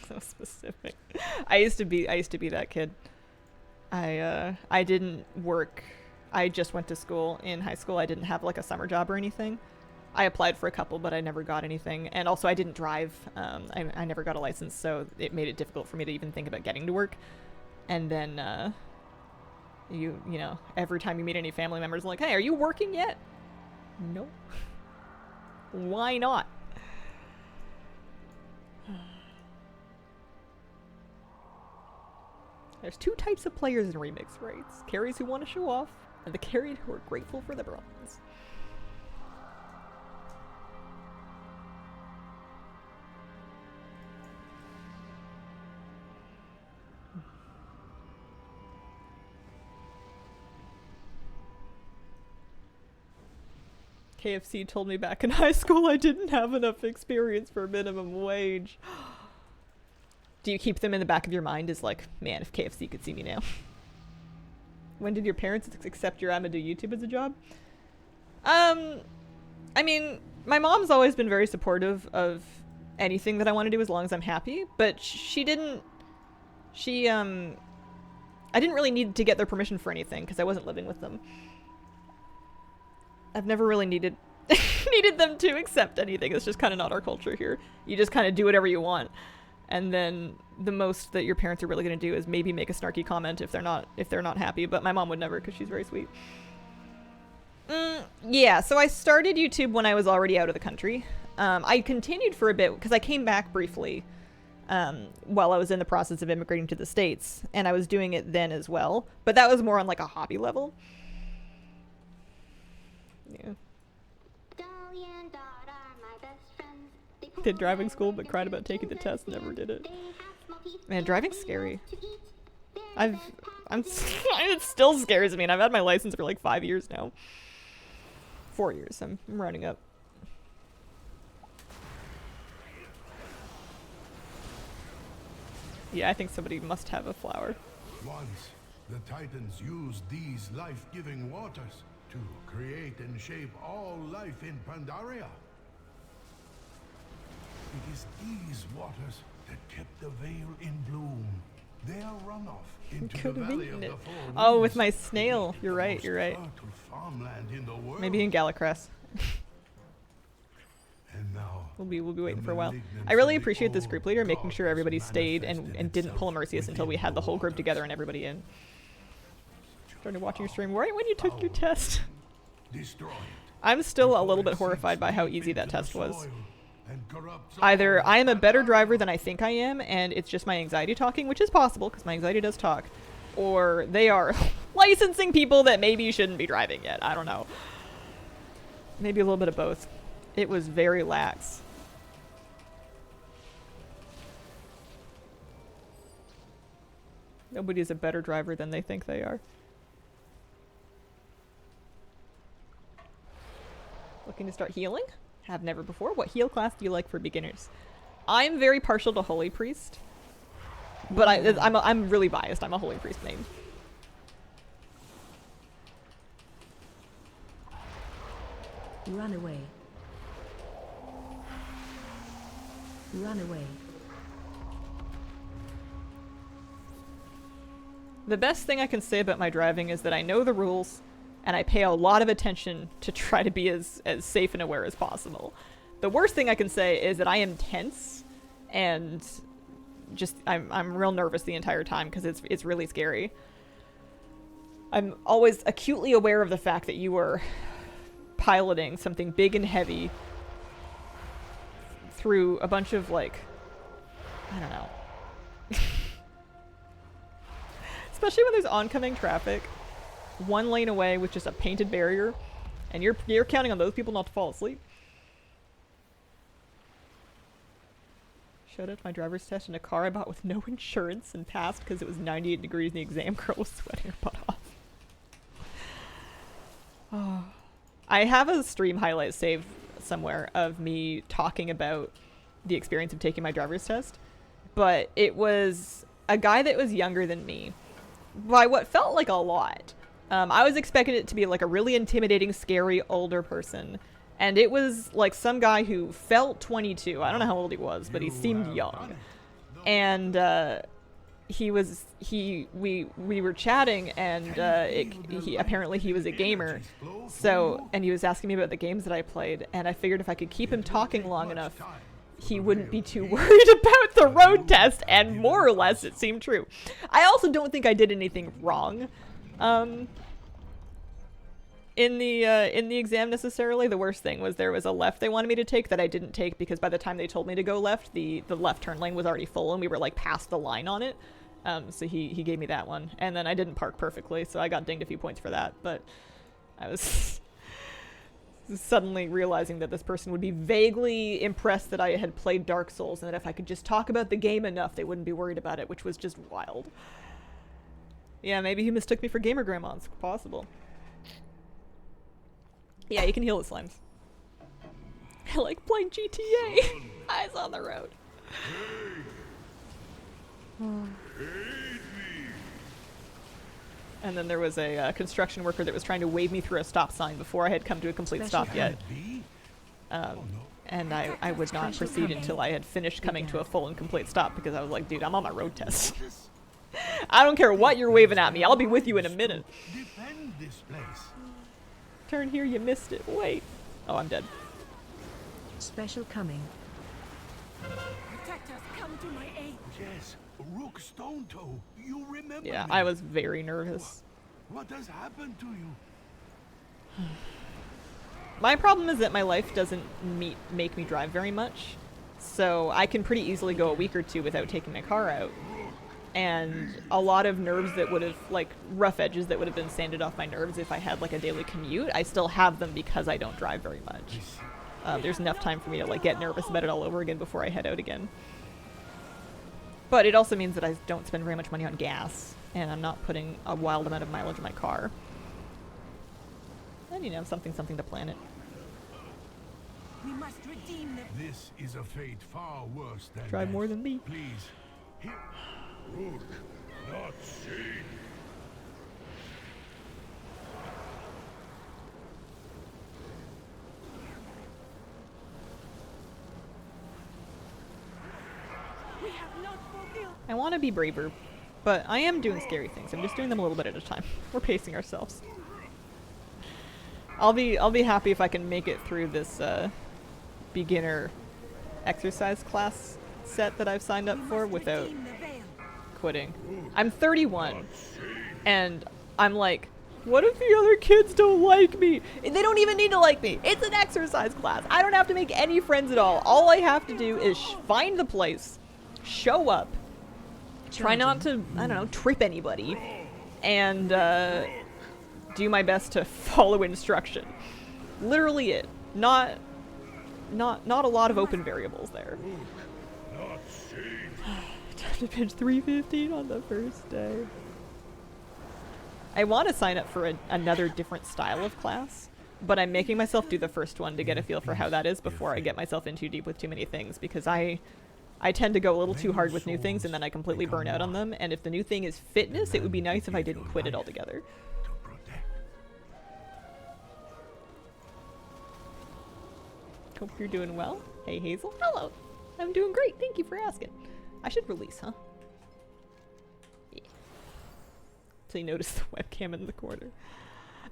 So specific. I used to be that kid. I didn't work. I just went to school in high school. I didn't have like a summer job or anything. I applied for a couple, but I never got anything. And also I didn't drive. I never got a license, so it made it difficult for me to even think about getting to work. And then you know, every time you meet any family members like, hey, are you working yet? No. Why not? There's two types of players in remix raids. Carries who want to show off, and the carried who are grateful for the bronze. KFC told me back in high school I didn't have enough experience for minimum wage. Do you keep them in the back of your mind as like, man, if KFC could see me now? When did your parents accept your I'ma do YouTube as a job? I mean, my mom's always been very supportive of anything that I want to do as long as I'm happy, but I didn't really need to get their permission for anything because I wasn't living with them. I've never really needed them to accept anything. It's just kind of not our culture here. You just kind of do whatever you want. And then the most that your parents are really going to do is maybe make a snarky comment if they're not happy. But my mom would never, because she's very sweet. Yeah, so I started YouTube when I was already out of the country. I continued for a bit because I came back briefly while I was in the process of immigrating to the States, and I was doing it then as well. But that was more on like a hobby level. Yeah. Did driving school but cried about taking the test, never did it. Man, driving's scary. It still scares me, and I've had my license for like 5 years now. 4 years, I'm rounding up. Yeah, I think somebody must have a flower. Once, the Titans used these life-giving waters to create and shape all life in Pandaria. It is these waters that kept the Vale in bloom. Their runoff into the Valley of the Four Winds. Oh, with my snail. You're right, you're right. Maybe in Galacrest. We'll be waiting for a while. I really appreciate this group leader making sure everybody stayed and didn't pull a Mercius until we had the whole group together and everybody in. Started watching your stream right when you took your test. I'm still a little bit horrified by how easy that test was. Either I am a better driver than I think I am, and it's just my anxiety talking, which is possible, because my anxiety does talk, or they are licensing people that maybe shouldn't be driving yet. I don't know. Maybe a little bit of both. It was very lax. Nobody's a better driver than they think they are. Looking to start healing? Have never before. What heal class do you like for beginners? I'm very partial to Holy Priest. But I'm really biased. I'm a Holy Priest main. Run away. Run away. The best thing I can say about my driving is that I know the rules, and I pay a lot of attention to try to be as safe and aware as possible. The worst thing I can say is that I am tense, and just I'm real nervous the entire time because it's really scary. I'm always acutely aware of the fact that you are piloting something big and heavy through a bunch of, like, I don't know. Especially when there's oncoming traffic, one lane away with just a painted barrier, and you're counting on those people not to fall asleep. Showed up my driver's test in a car I bought with no insurance and passed because it was 98 degrees and the exam girl was sweating her butt off. Oh. I have a stream highlight saved somewhere of me talking about the experience of taking my driver's test, but it was a guy that was younger than me by what felt like a lot. I was expecting it to be like a really intimidating, scary older person, and it was like some guy who felt 22. I don't know how old he was, but he seemed young. And we were chatting, and apparently he was a gamer. So, and he was asking me about the games that I played, and I figured if I could keep him talking long enough, he wouldn't be too worried about the road test, and more or less it seemed true. I also don't think I did anything wrong in the exam necessarily. The worst thing was there was a left they wanted me to take that I didn't take because by the time they told me to go left, the left turn lane was already full and we were like past the line on it. So he gave me that one, and then I didn't park perfectly, so I got dinged a few points for that, but I was suddenly realizing that this person would be vaguely impressed that I had played Dark Souls and that if I could just talk about the game enough, they wouldn't be worried about it, which was just wild. Yeah, maybe he mistook me for gamer grandma. It's possible. Yeah, you can heal the slimes. I like playing GTA. Eyes on the road. And then there was a construction worker that was trying to wave me through a stop sign before I had come to a complete stop yet. And I would not proceed until I had finished coming to a full and complete stop because I was like, dude, I'm on my road test. I don't care what you're waving at me. I'll be with you in a minute. Defend this place. Turn here, you missed it. Wait. Oh, I'm dead. Special coming. Protectors, come to my aid. Yes, Rook Stone Toe. You remember Yeah, me. I was very nervous. What has happened to you? My problem is that my life doesn't make me drive very much, so I can pretty easily go a week or two without taking my car out. And a lot of nerves that would have, like, rough edges that would have been sanded off my nerves if I had, like, a daily commute, I still have them because I don't drive very much. There's enough time for me to, like, get nervous about it all over again before I head out again. But it also means that I don't spend very much money on gas, and I'm not putting a wild amount of mileage in my car. And, you know, something to plan it. We must redeem them. This is a fate far worse than Drive death. more than me. Please. Here. Rook, not seen. We have not fulfilled. I want to be braver, but I am doing scary things. I'm just doing them a little bit at a time. We're pacing ourselves. I'll be happy if I can make it through this beginner exercise class set that I've signed up for without quitting. I'm 31, and I'm like, what if the other kids don't like me? And they don't even need to like me. It's an exercise class. I don't have to make any friends at all. All I have to do is find the place, show up, try not to, I don't know, trip anybody, and do my best to follow instruction. Literally it. Not a lot of open variables there. Time to pinch 315 on the first day. I want to sign up for another different style of class, but I'm making myself do the first one to get a feel for how that is before I get myself in too deep with too many things, because I tend to go a little too hard with new things and then I completely burn out on them, and if the new thing is fitness, it would be nice if I didn't quit it altogether. Hope you're doing well. Hey Hazel. Hello. I'm doing great. Thank you for asking. I should release, huh? Yeah. So you notice the webcam in the corner.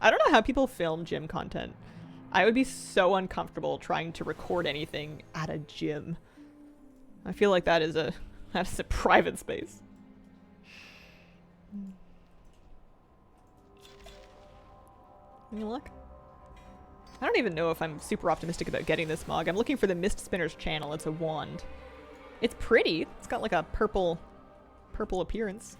I don't know how people film gym content. I would be so uncomfortable trying to record anything at a gym. I feel like that is a private space. Any luck? I don't even know if I'm super optimistic about getting this mog. I'm looking for the Mist Spinner's channel. It's a wand. It's pretty. It's got like a purple appearance.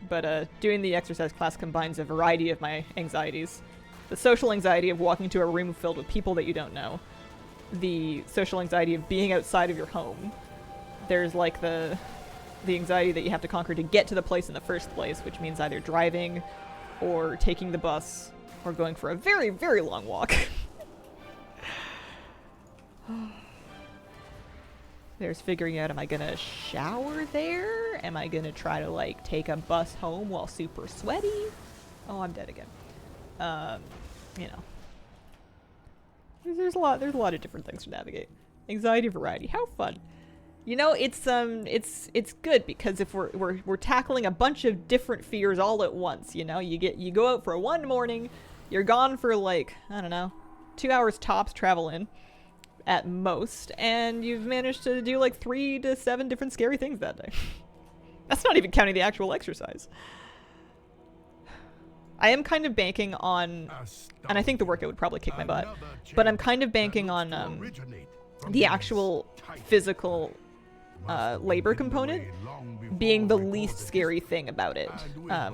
But doing the exercise class combines a variety of my anxieties. The social anxiety of walking to a room filled with people that you don't know. The social anxiety of being outside of your home. There's like the anxiety that you have to conquer to get to the place in the first place, which means either driving or taking the bus or going for a very, very long walk. There's figuring out, am I gonna shower there? Am I gonna try to like take a bus home while super sweaty? Oh, I'm dead again. You know. There's a lot of different things to navigate. Anxiety variety, how fun. You know, it's good because if we're tackling a bunch of different fears all at once, you know, you go out for one morning, you're gone for like, I don't know, 2 hours tops travel in at most, and you've managed to do like 3 to 7 different scary things that day. That's not even counting the actual exercise. I am kind of banking on, and I think the workout would probably kick my butt, but I'm kind of banking on the actual physical labor component being the least scary thing about it.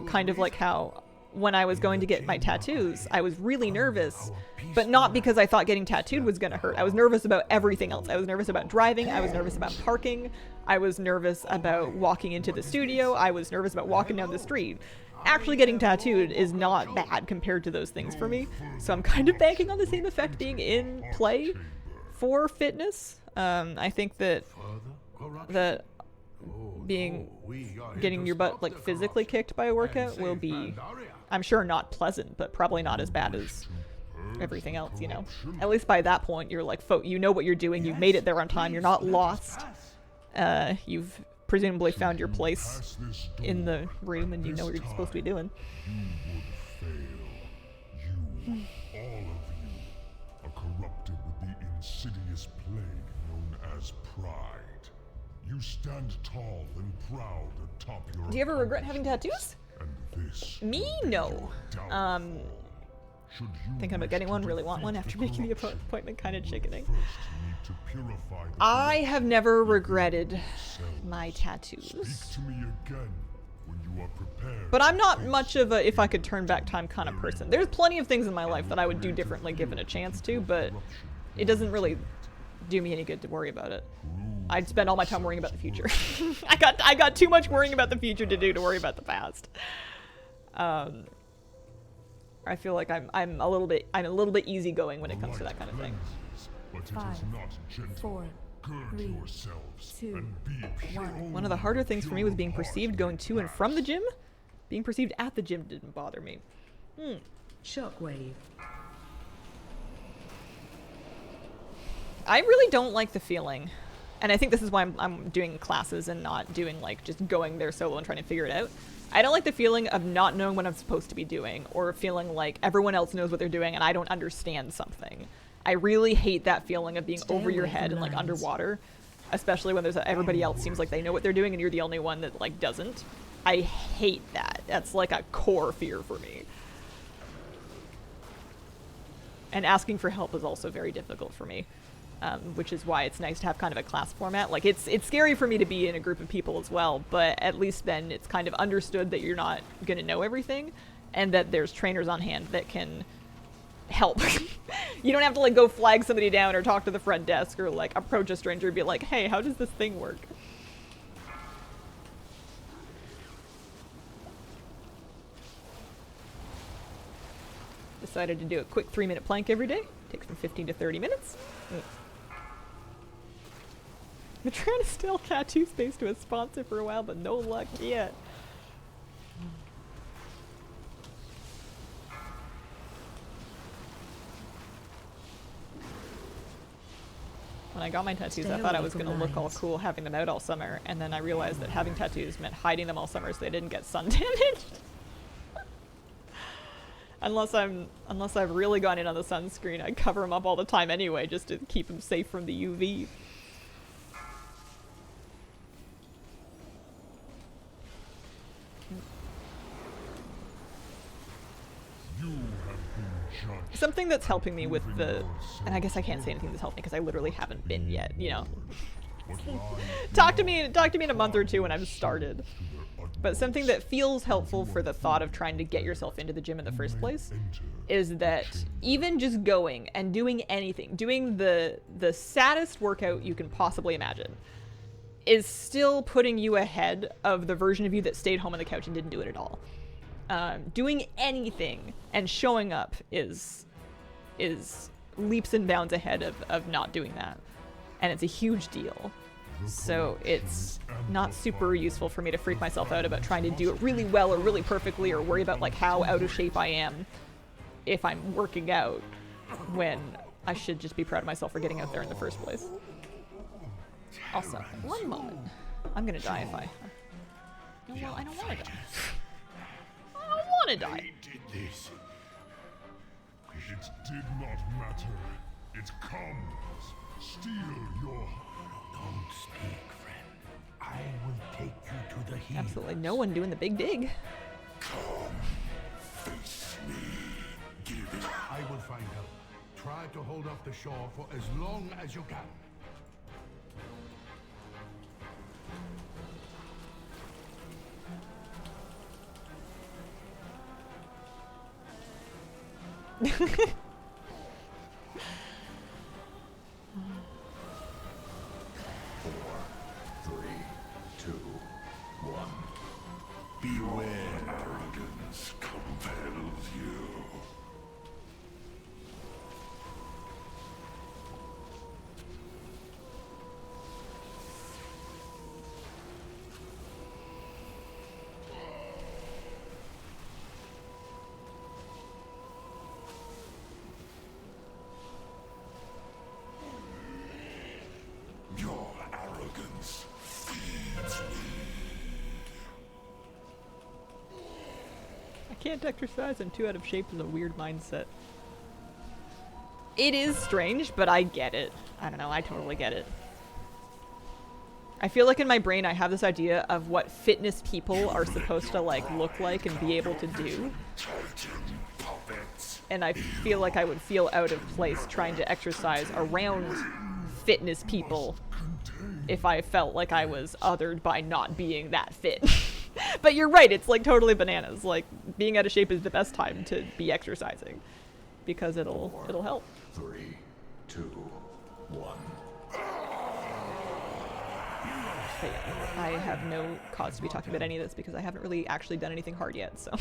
Kind of like how when I was going to get my tattoos, I was really nervous, but not because I thought getting tattooed was going to hurt. I was nervous about everything else. I was nervous about driving. I was nervous about parking. I was nervous about walking into the studio. I was nervous about walking down the street. Actually getting tattooed is not bad compared to those things for me. So I'm kind of banking on the same effect being in play for fitness. I think that getting your butt like physically kicked by a workout will be, I'm sure, not pleasant, but probably not as bad as everything else, you know. At least by that point you're like, you know what you're doing, you've made it there on time, you're not lost. You've presumably found your place in the room and you know what you're supposed to be doing. You, all of you, are corrupted with the insidious plague known as pride. You stand tall and proud atop your... Do you ever regret having tattoos? And this Me? No. Thinking about getting one, really want one after making the appointment, kind of chickening. I have never regretted my tattoos. But I'm not much of a if I could turn back time kind of person. There's plenty of things in my life that I would do differently given a chance to, but it doesn't really do me any good to worry about it. I'd spend all my time worrying about the future. I got too much worrying about the future to worry about the past. I feel like I'm a little bit easygoing when it comes to that kind of thing. 5, 4, 3, 2, 1. One of the harder things for me was being perceived going to and from the gym. Being perceived at the gym didn't bother me. Shockwave. I really don't like the feeling, and I think this is why I'm doing classes and not doing like just going there solo and trying to figure it out. I don't like the feeling of not knowing what I'm supposed to be doing, or feeling like everyone else knows what they're doing and I don't understand something. I really hate that feeling of being over your head and like underwater, especially when everybody else seems like they know what they're doing and you're the only one that like doesn't. I hate that. That's like a core fear for me. And asking for help is also very difficult for me. Which is why it's nice to have kind of a class format. Like, it's scary for me to be in a group of people as well, but at least then it's kind of understood that you're not going to know everything, and that there's trainers on hand that can help. You don't have to like go flag somebody down or talk to the front desk or like approach a stranger and be like, hey, how does this thing work? Decided to do a quick 3-minute plank every day. Takes from 15 to 30 minutes. Been trying to steal tattoo space to a sponsor for a while, but no luck yet. When I got my tattoos, I thought I was going to look all cool having them out all summer, and then I realized that having tattoos meant hiding them all summer so they didn't get sun damaged. Unless I've really gone in on the sunscreen, I cover them up all the time anyway, just to keep them safe from the UV. Something that's helping me with the, and I guess I can't say anything that's helped me because I literally haven't been yet, you know. Talk to me in a month or two when I've started. But something that feels helpful for the thought of trying to get yourself into the gym in the first place is that even just going and doing anything, doing the saddest workout you can possibly imagine, is still putting you ahead of the version of you that stayed home on the couch and didn't do it at all. Doing anything and showing up is leaps and bounds ahead of not doing that. And it's a huge deal. So it's not super useful for me to freak myself out about trying to do it really well or really perfectly or worry about like how out of shape I am if I'm working out when I should just be proud of myself for getting out there in the first place. Also, one moment. I'm gonna die if I... No, I don't want to die. I don't want to die. Did this. It did not matter. It comes. Steal your... Don't speak, friend. I will take you to the heat. Absolutely no one doing the big dig. Come. Face me. Give it. I will find help. Try to hold off the shore for as long as you can. Beware, arrogance compels you. Your arrogance feeds me. I can't exercise, I'm too out of shape is a weird mindset. It is strange, but I get it. I don't know, I totally get it. I feel like in my brain I have this idea of what fitness people are supposed to like look like and be able to do. And I feel like I would feel out of place trying to exercise around fitness people if I felt like I was othered by not being that fit. But you're right, it's like totally bananas. Like being out of shape is the best time to be exercising because it'll help. 3, 2, 1. But yeah, I have no cause to be talking about any of this because I haven't really actually done anything hard yet, so.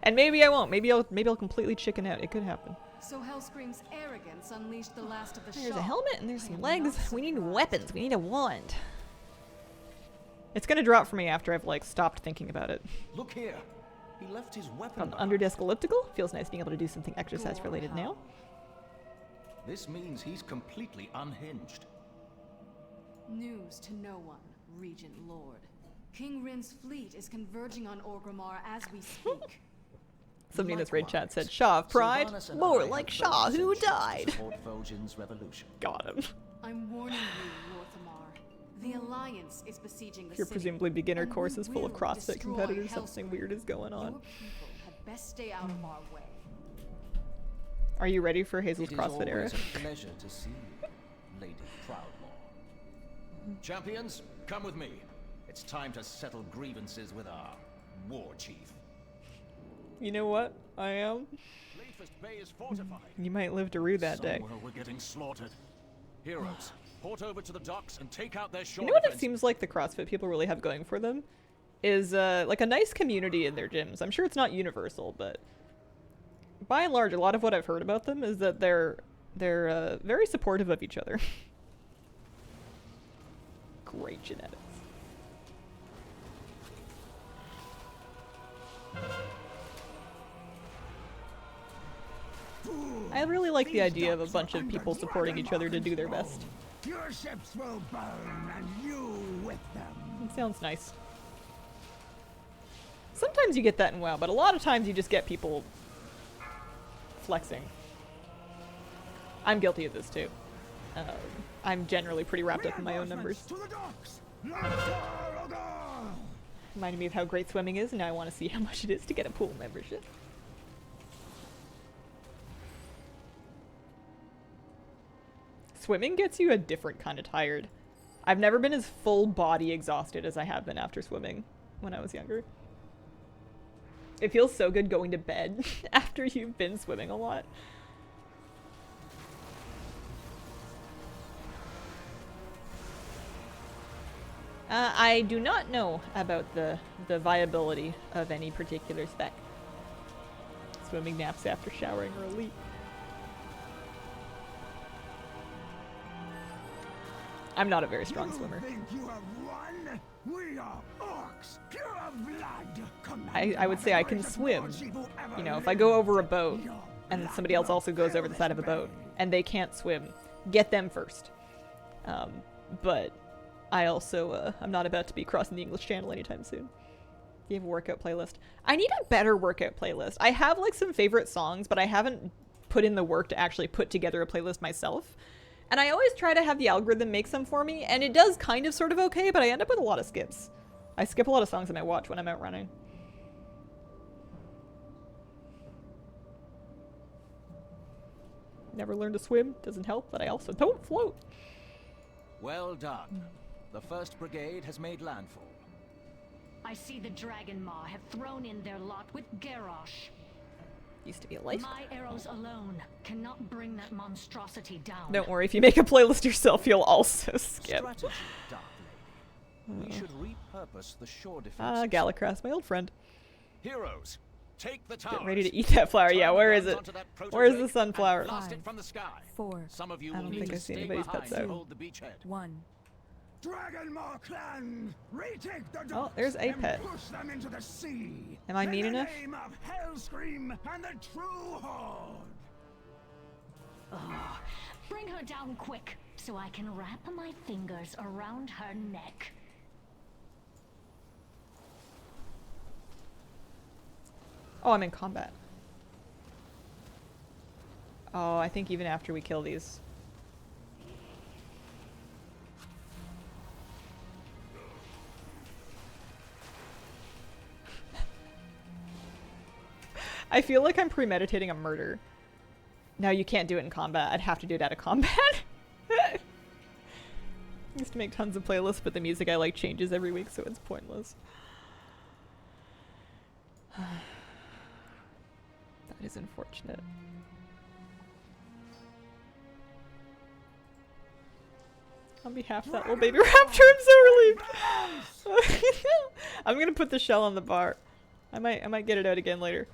And maybe I won't. Maybe I'll completely chicken out. It could happen. So Hellscream's arrogance unleashed the last of the There's a shock. helmet and there's some legs. We need weapons. We need a wand. It's gonna drop for me after I've like stopped thinking about it. Look here. He left his weapon. An underdesk elliptical. Feels nice being able to do something exercise related now. This means he's completely unhinged. News to no one, Regent Lord. King Rin's fleet is converging on Orgrimmar as we speak. Somebody in this raid chat said, Shaw of Pride? Sylvanas and More I like have Shaw who representations to died. support Vojan's revolution. Got him. I'm warning you, Northamar. The Alliance is besieging the Your city, presumably beginner and course we is full of will CrossFit destroy competitors. Something Hellscream. weird is going on. Your people had best stay out of our way. Are you ready for Hazel's It is CrossFit era? always a pleasure to see you, Lady Proudmore. Champions, come with me. It's time to settle grievances with our war chief. You know what? I am. Safest Bay is fortified. You might live to rue that day. Somewhere we're getting slaughtered. Heroes, port over to the docks and take out their shore You know what it defense. seems like the CrossFit people really have going for them? Is like a nice community in their gyms. I'm sure it's not universal, but by and large, a lot of what I've heard about them is that they're very supportive of each other. Great genetics. I really like the idea of a bunch of people supporting each other to do their best. Your ships will burn, and you with them. It sounds nice. Sometimes you get that in WoW, but a lot of times you just get people flexing. I'm guilty of this too. I'm generally pretty wrapped up in my own numbers. Reminding me of how great swimming is, and now I want to see how much it is to get a pool membership. Swimming gets you a different kind of tired. I've never been as full body exhausted as I have been after swimming when I was younger. It feels so good going to bed after you've been swimming a lot. I do not know about the viability of any particular spec. Swimming naps after showering are elite. I'm not a very strong swimmer. Think you have won? We are orcs, pure blood. I would say I can swim. You know, if I go over a boat and somebody else also goes over the side of a boat and they can't swim, get them first. But I also, I'm not about to be crossing the English Channel anytime soon. Do you have a workout playlist? I need a better workout playlist. I have like some favorite songs, but I haven't put in the work to actually put together a playlist myself. And I always try to have the algorithm make some for me, and it does kind of sort of okay, but I end up with a lot of skips. I skip a lot of songs in my watch when I'm out running. Never learned to swim, doesn't help, but I also don't float. Well done. The 1st Brigade has made landfall. I see the Dragonflight have thrown in their lot with Garrosh. Used to be a life. My arrows alone cannot bring that monstrosity down. Don't worry, if you make a playlist yourself, you'll also skip. Strategy, Dark Lady. We should repurpose the shore defense. Galacras, my old friend. Heroes, take the towers. Getting ready to eat that flower. Yeah, where is it? Where is the sunflower? Blast it from the sky. 4. Some of you I will don't need think to I see stay anybody's behind pets and out. hold the beachhead. 1. Dragonflight clan, retake the docks. Oh, there's a and pet. push them into the sea. Am I mean in the enough? name of Hellscream and the true horde. Bring her down quick, so I can wrap my fingers around her neck. Oh, I'm in combat. Oh, I think even after we kill these. I feel like I'm premeditating a murder. No, you can't do it in combat. I'd have to do it out of combat. I used to make tons of playlists, but the music I like changes every week, so it's pointless. That is unfortunate. On behalf of that little baby raptor, I'm so relieved. I'm gonna put the shell on the bar. I might get it out again later.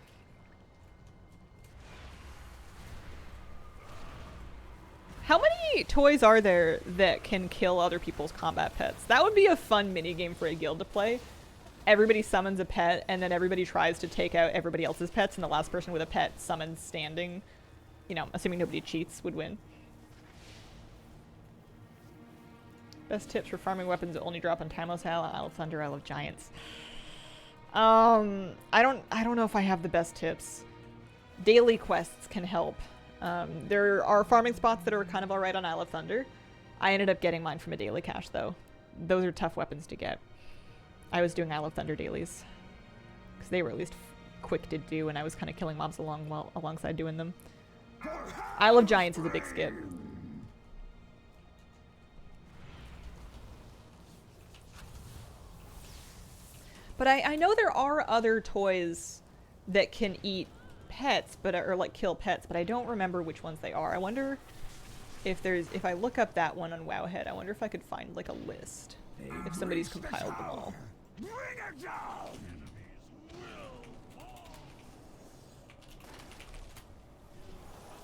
How many toys are there that can kill other people's combat pets? That would be a fun minigame for a guild to play. Everybody summons a pet, and then everybody tries to take out everybody else's pets, and the last person with a pet summoned standing, you know, assuming nobody cheats, would win. Best tips for farming weapons that only drop on Timeless Isle, Isle of Thunder, Isle of Giants. I don't know if I have the best tips. Daily quests can help. There are farming spots that are kind of alright on Isle of Thunder. I ended up getting mine from a daily cache, though. Those are tough weapons to get. I was doing Isle of Thunder dailies. Because they were at least quick to do, and I was kind of killing mobs alongside doing them. Isle of Giants is a big skip. But I know there are other toys that can eat pets, but or like kill pets, but I don't remember which ones they are. I wonder if I look up that one on Wowhead, I wonder if I could find like a list if somebody's compiled them all. Bring it down!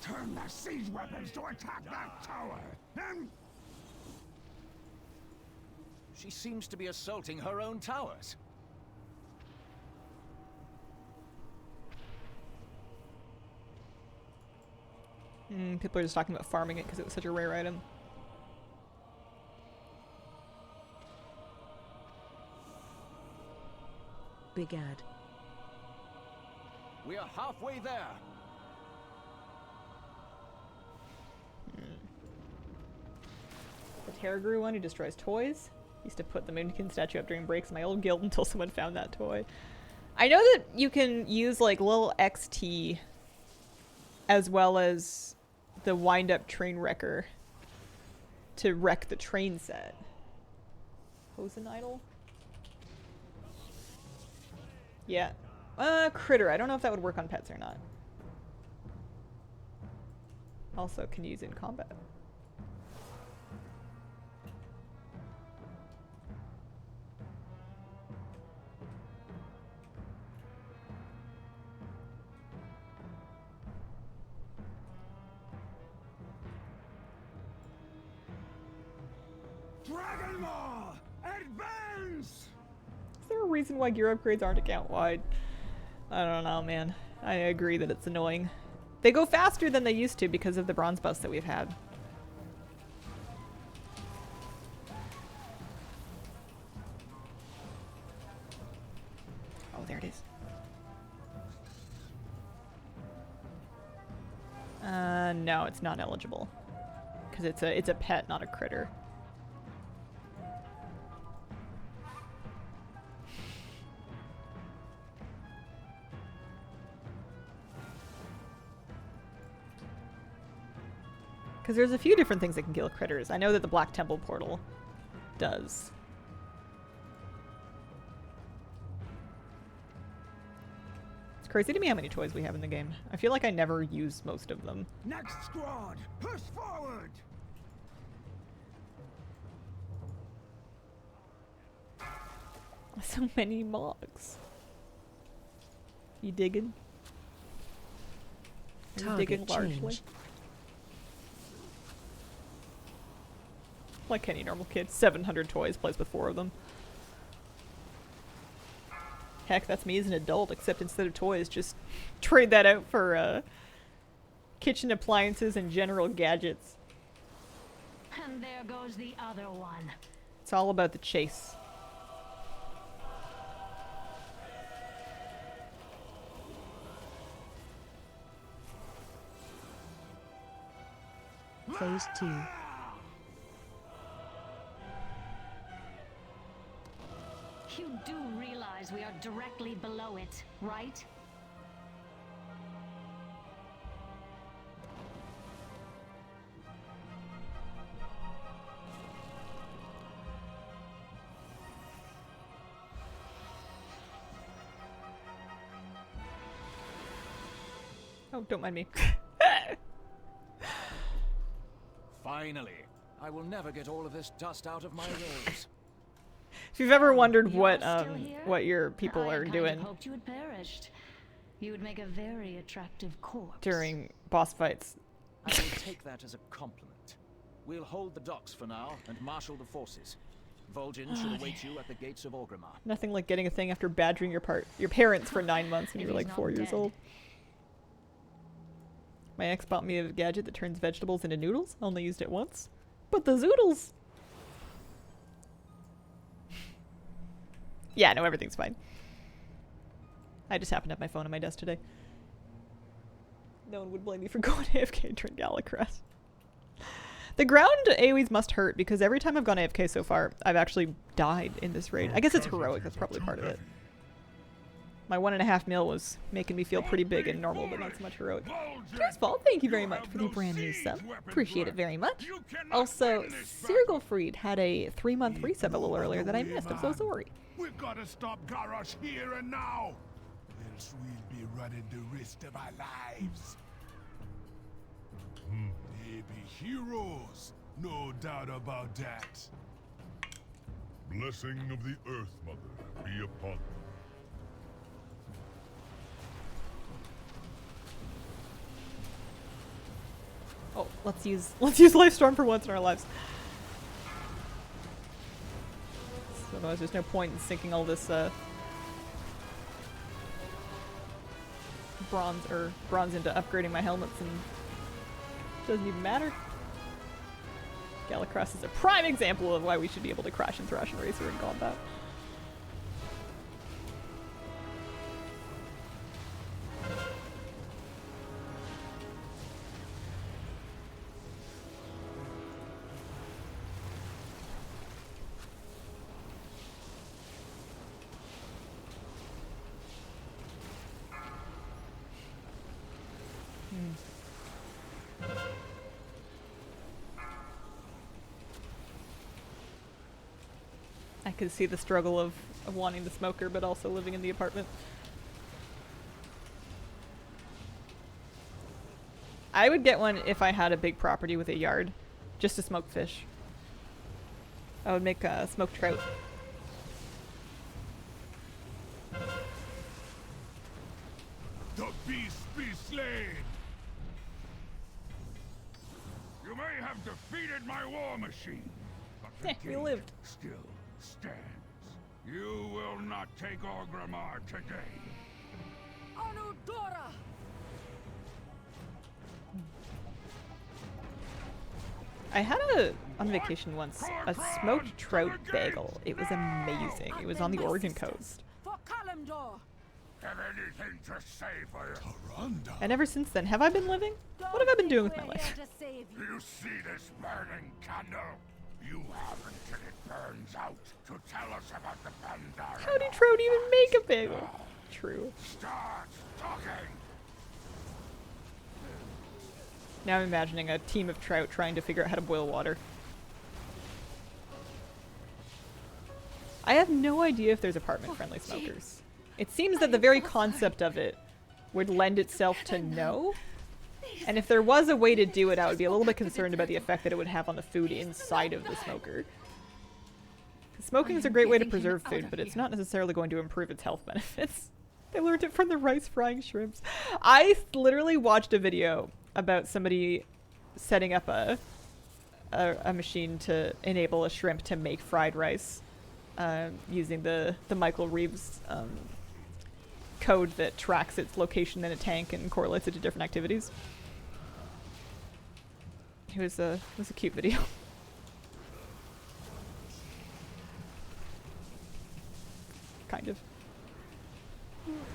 Turn the siege weapons to attack that tower, and She seems to be assaulting her own towers. People are just talking about farming it because it was such a rare item. Big Ad. We are halfway there. The Terragru one who destroys toys. Used to put the Moonkin statue up during breaks in my old guild until someone found that toy. I know that you can use like little XT as well as the wind-up train wrecker to wreck the train set. Hosen idol? Yeah. Critter. I don't know if that would work on pets or not. Also can use in combat. Dragonflight! Advance! Is there a reason why gear upgrades aren't account-wide? I don't know, man. I agree that it's annoying. They go faster than they used to because of the bronze bust that we've had. Oh, there it is. No, it's not eligible. Because it's a pet, not a critter. Because there's a few different things that can kill critters. I know that the Black Temple portal does. It's crazy to me how many toys we have in the game. I feel like I never use most of them. Next squad, push forward! So many mogs. You digging? Are you digging largely? Like any normal kid. 700 toys, plays with 4 of them. Heck, that's me as an adult, except instead of toys, just trade that out for kitchen appliances and general gadgets. And there goes the other one. It's all about the chase. Phase 2. You do realize we are directly below it, right? Oh, don't mind me. Finally, I will never get all of this dust out of my robes. If you've ever wondered You're what still here? what your people I are kind doing of hoped you had perished. You would make a very attractive corpse. during boss fights, I will take that as a compliment. We'll hold the docks for now and marshal the forces. Vol'jin should await you at the gates of Orgrimmar. nothing like getting a thing after badgering your parents for 9 months when you If were he's like 4 not years dead. old. My ex bought me a gadget that turns vegetables into noodles. I only used it once. But the zoodles! Yeah, no, everything's fine. I just happened to have my phone on my desk today. No one would blame me for going AFK during Galacrest. The ground AoEs must hurt because every time I've gone AFK so far, I've actually died in this raid. I guess it's heroic, that's probably part of it. My 1.5 mil was making me feel pretty big and normal, but not so much heroic. Tearsfall, thank you very much for the brand new sub. Appreciate it very much. Also, Sirglefried had a 3-month resub a little earlier that I missed. I'm so sorry. We've got to stop Garrosh here and now. Perhaps we'll be running the rest of our lives. They be heroes, no doubt about that. Blessing of the Earth Mother be upon them. Oh, let's use Lifestorm for once in our lives. Otherwise, there's no point in sinking all this bronze into upgrading my helmets, and it doesn't even matter. Galacross is a prime example of why we should be able to crash and thrash and racer in combat. I could see the struggle of wanting the smoker, but also living in the apartment. I would get one if I had a big property with a yard, just to smoke fish. I would make smoked trout. The beast be slain! You may have defeated my war machine, but the we gate lived. still stands. You will not take Orgrimmar today. Anudora! I had on vacation once, a smoked trout bagel. It was amazing. It was on the Oregon coast. For Kalimdor! Have anything to say for you? And ever since then, have I been living? What have I been doing with my life? You see this burning candle? You have until it burns out to tell us about the Pandaren. How did trout even make a bagel? True. Start talking! Now I'm imagining a team of trout trying to figure out how to boil water. I have no idea if there's apartment-friendly smokers. It seems that the very concept of it would lend itself to no. And if there was a way to do it, I would be a little bit concerned about the effect that it would have on the food inside of the smoker. Smoking is a great way to preserve food, but it's not necessarily going to improve its health benefits. They learned it from the rice frying shrimps. I literally watched a video about somebody setting up a machine to enable a shrimp to make fried rice using the Michael Reeves code that tracks its location in a tank and correlates it to different activities. It was a cute video. Kind of.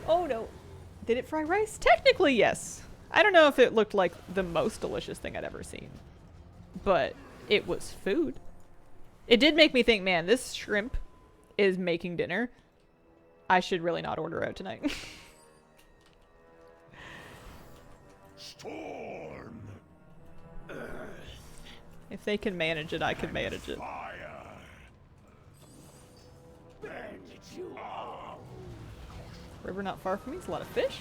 Oh no. Did it fry rice? Technically, yes. I don't know if it looked like the most delicious thing I'd ever seen, but it was food. It did make me think, man, this shrimp is making dinner. I should really not order out tonight. Storm. If they can manage it, I can manage it. Fire. River not far from me. It's a lot of fish.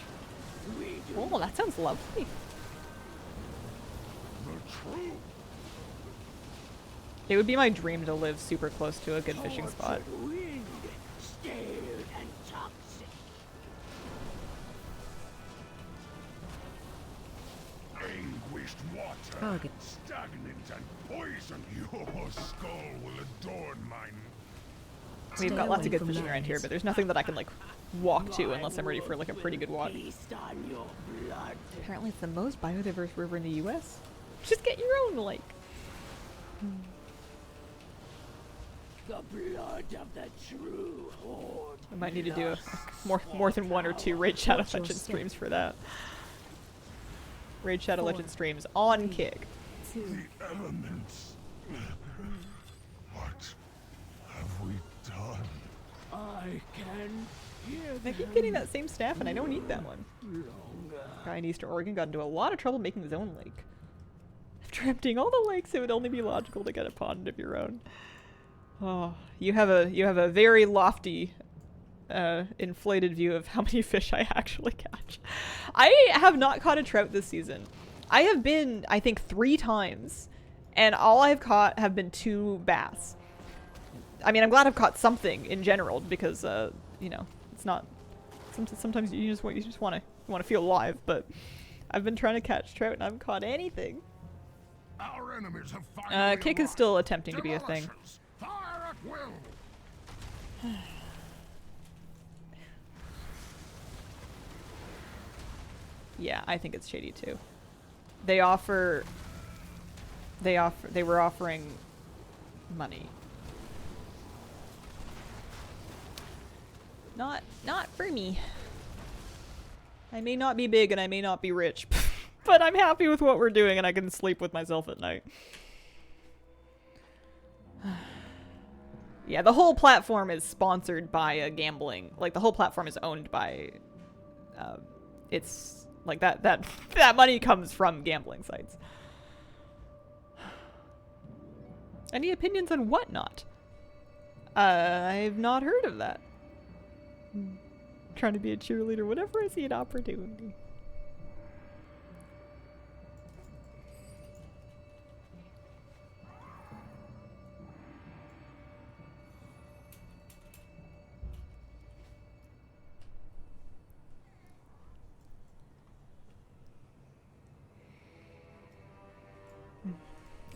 Oh, that sounds lovely. It would be my dream to live super close to a good fishing spot. Wind, scared and toxic. Anguished water, stagnant and poison. Your skull will adorn mine. We've got lots of good fishing around here, but there's nothing that I can like walk to unless I'm ready for like a pretty good walk. Apparently it's the most biodiverse river in the US. Just get your own lake. The blood of the true horde. I might need to do more than one or two Raid Shadow Legend streams for that. Raid Shadow Legend streams on Kick. The elements. What have we done? I can hear I keep getting that same staff and I don't need that one. Guy in Eastern Oregon got into a lot of trouble making his own lake. After emptying all the lakes, it would only be logical to get a pond of your own. Oh, you have a very lofty inflated view of how many fish I actually catch. I have not caught a trout this season. I have been, I think, 3 times, and all I've caught have been 2 bass. I mean, I'm glad I've caught something in general because, you know, it's not. Sometimes you just want to feel alive, but I've been trying to catch trout and I haven't caught anything. Our enemies have finally Kick is still attempting to be a thing. Fire at will. Yeah, I think it's shady too. They were offering money. Not for me. I may not be big and I may not be rich, but I'm happy with what we're doing and I can sleep with myself at night. Yeah, the whole platform is sponsored by a gambling. Like, the whole platform is owned by, it's like that money comes from gambling sites. Any opinions on Whatnot? I've not heard of that. Trying to be a cheerleader whenever I see an opportunity.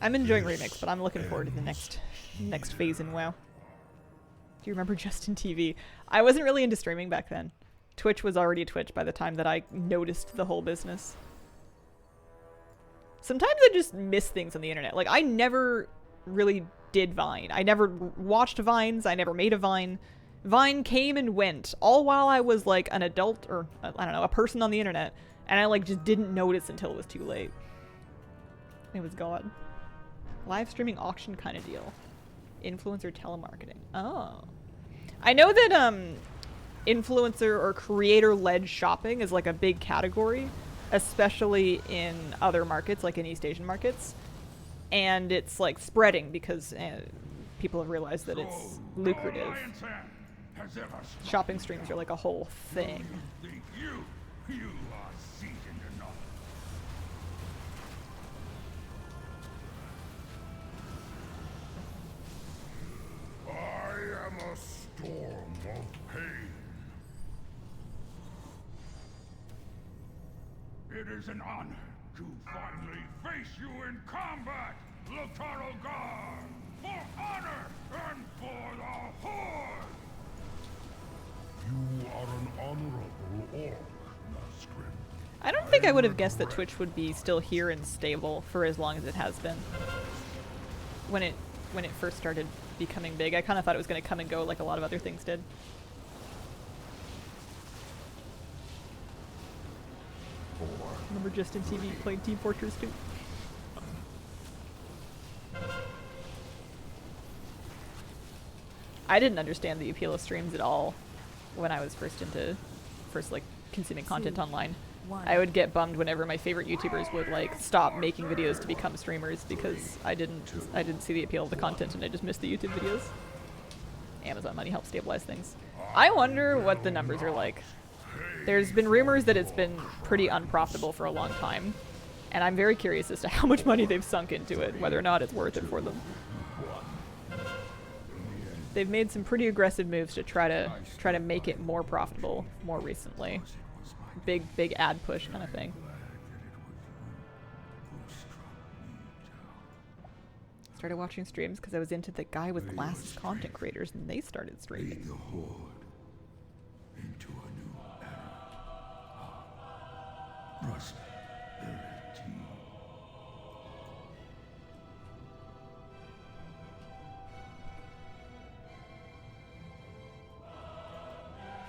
I'm enjoying Remix, but I'm looking forward to the next phase in WoW. Do you remember Justin TV? I wasn't really into streaming back then. Twitch was already Twitch by the time that I noticed the whole business. Sometimes I just miss things on the internet. Like, I never really did Vine. I never watched Vines. I never made a Vine. Vine came and went, all while I was like an adult, or I don't know, a person on the internet. And I like just didn't notice until it was too late. It was gone. Live streaming auction kind of deal. Influencer telemarketing. Oh. I know that influencer or creator-led shopping is like a big category, especially in other markets, like in East Asian markets. And it's like spreading because people have realized that it's lucrative. Shopping streams are like a whole thing. You are seasoned enough. I am a storm of pain. It is an honor to finally face you in combat, Lotaro Guard, for honor and for the Horde. You are an honorable orc, Nasgrim. I don't think I would have guessed that Twitch would be still here and stable for as long as it has been. When it first started becoming big, I kind of thought it was going to come and go like a lot of other things did. Remember Justin TV played Team Fortress 2? I didn't understand the appeal of streams at all when I was first like consuming content online. I would get bummed whenever my favorite YouTubers would like stop making videos to become streamers because I didn't see the appeal of the content and I just missed the YouTube videos. Amazon money helps stabilize things. I wonder what the numbers are like. There's been rumors that it's been pretty unprofitable for a long time, and I'm very curious as to how much money they've sunk into it, whether or not it's worth it for them. They've made some pretty aggressive moves to try to make it more profitable more recently. Big ad push kind of thing. Started watching streams because I was into the guy with glasses content creators, and they started streaming. The Horde into a new era of prosperity.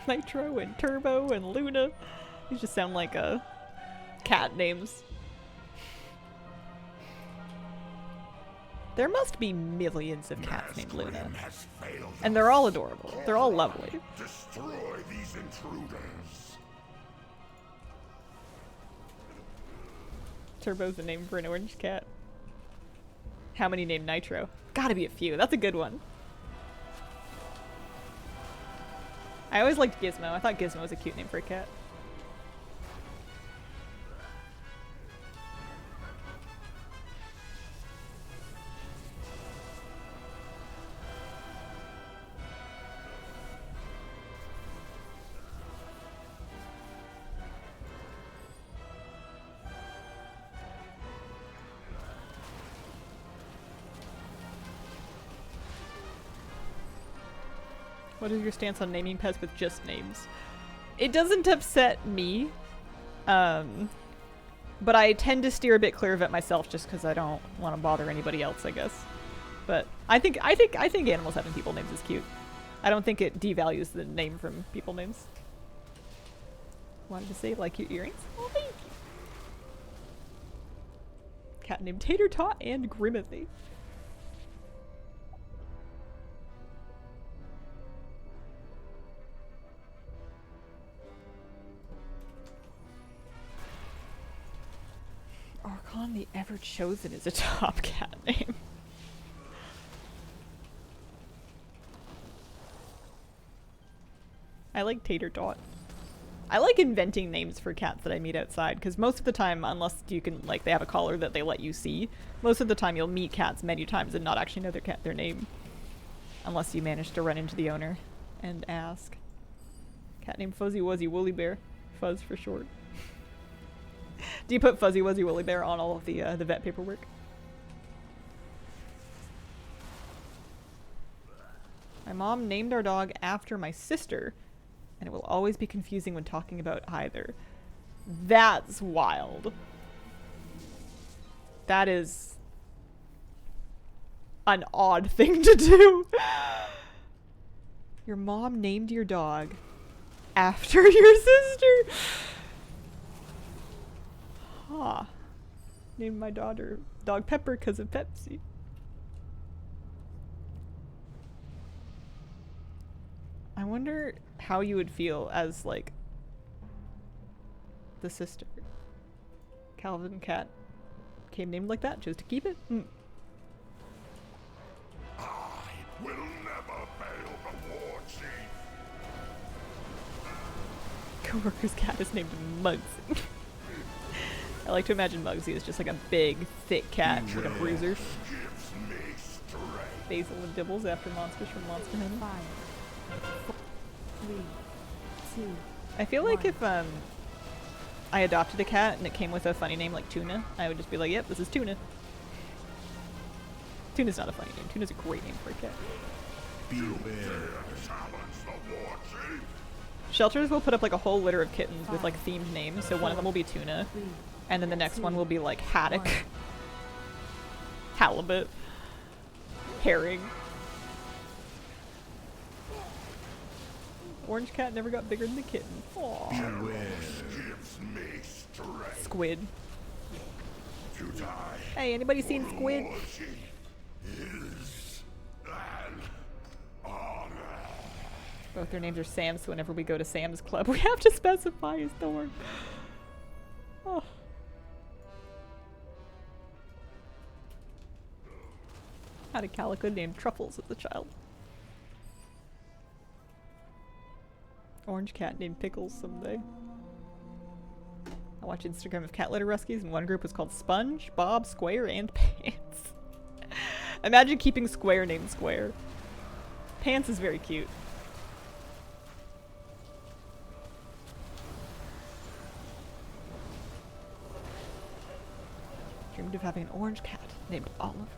Nitro and Turbo and Luna. These just sound like cat names. There must be millions of cats named Luna. And they're all adorable. They're all lovely. Destroy these intruders. Turbo's a name for an orange cat. How many named Nitro? Gotta be a few. That's a good one. I always liked Gizmo. I thought Gizmo was a cute name for a cat. What is your stance on naming pets with just names? It doesn't upset me, but I tend to steer a bit clear of it myself just because I don't want to bother anybody else, I guess. But I think animals having people names is cute. I don't think it devalues the name from people names. Wanted to say like your earrings? Oh, thank you. Cat named Tater Tot and Grimothy. Archon the Ever Chosen is a top cat name. I like Tater Tot. I like inventing names for cats that I meet outside, because most of the time, unless you can, like, they have a collar that they let you see, most of the time you'll meet cats many times and not actually know their name. Unless you manage to run into the owner and ask. Cat named Fuzzy Wuzzy Woolly Bear. Fuzz for short. Do you put Fuzzy Wuzzy Woolly Bear on all of the vet paperwork? My mom named our dog after my sister, and it will always be confusing when talking about either. That's wild. That is an odd thing to do. Your mom named your dog after your sister? Huh. Named my dog Pepper because of Pepsi. I wonder how you would feel as, like, the sister. Calvin Cat came named like that, chose to keep it? Mm. I will never fail the war chief. Coworker's cat is named Muggsy. I like to imagine Muggsy as just like a big, thick cat, like a bruiser. Basil and Dibbles after monsters from Monster Hunter. 5, 4, 3, 2. I feel like if I adopted a cat and it came with a funny name like Tuna, I would just be like, yep, this is Tuna. Tuna's not a funny name. Tuna's a great name for a cat. Shelters will put up like a whole litter of kittens with like themed names, so one of them will be Tuna, and then the next one will be like Haddock, Halibut, Herring. Orange cat never got bigger than the kitten. Aww. Squid. Hey, anybody seen Squid? Both their names are Sam, so whenever we go to Sam's Club, we have to specify his dorm. Oh. Had a calico named Truffles as a child. Orange cat named Pickles someday. I watch Instagram of cat litter rescues, and one group was called Sponge, Bob, Square, and Pants. Imagine keeping Square named Square. Pants is very cute. Dreamed of having an orange cat named Olive.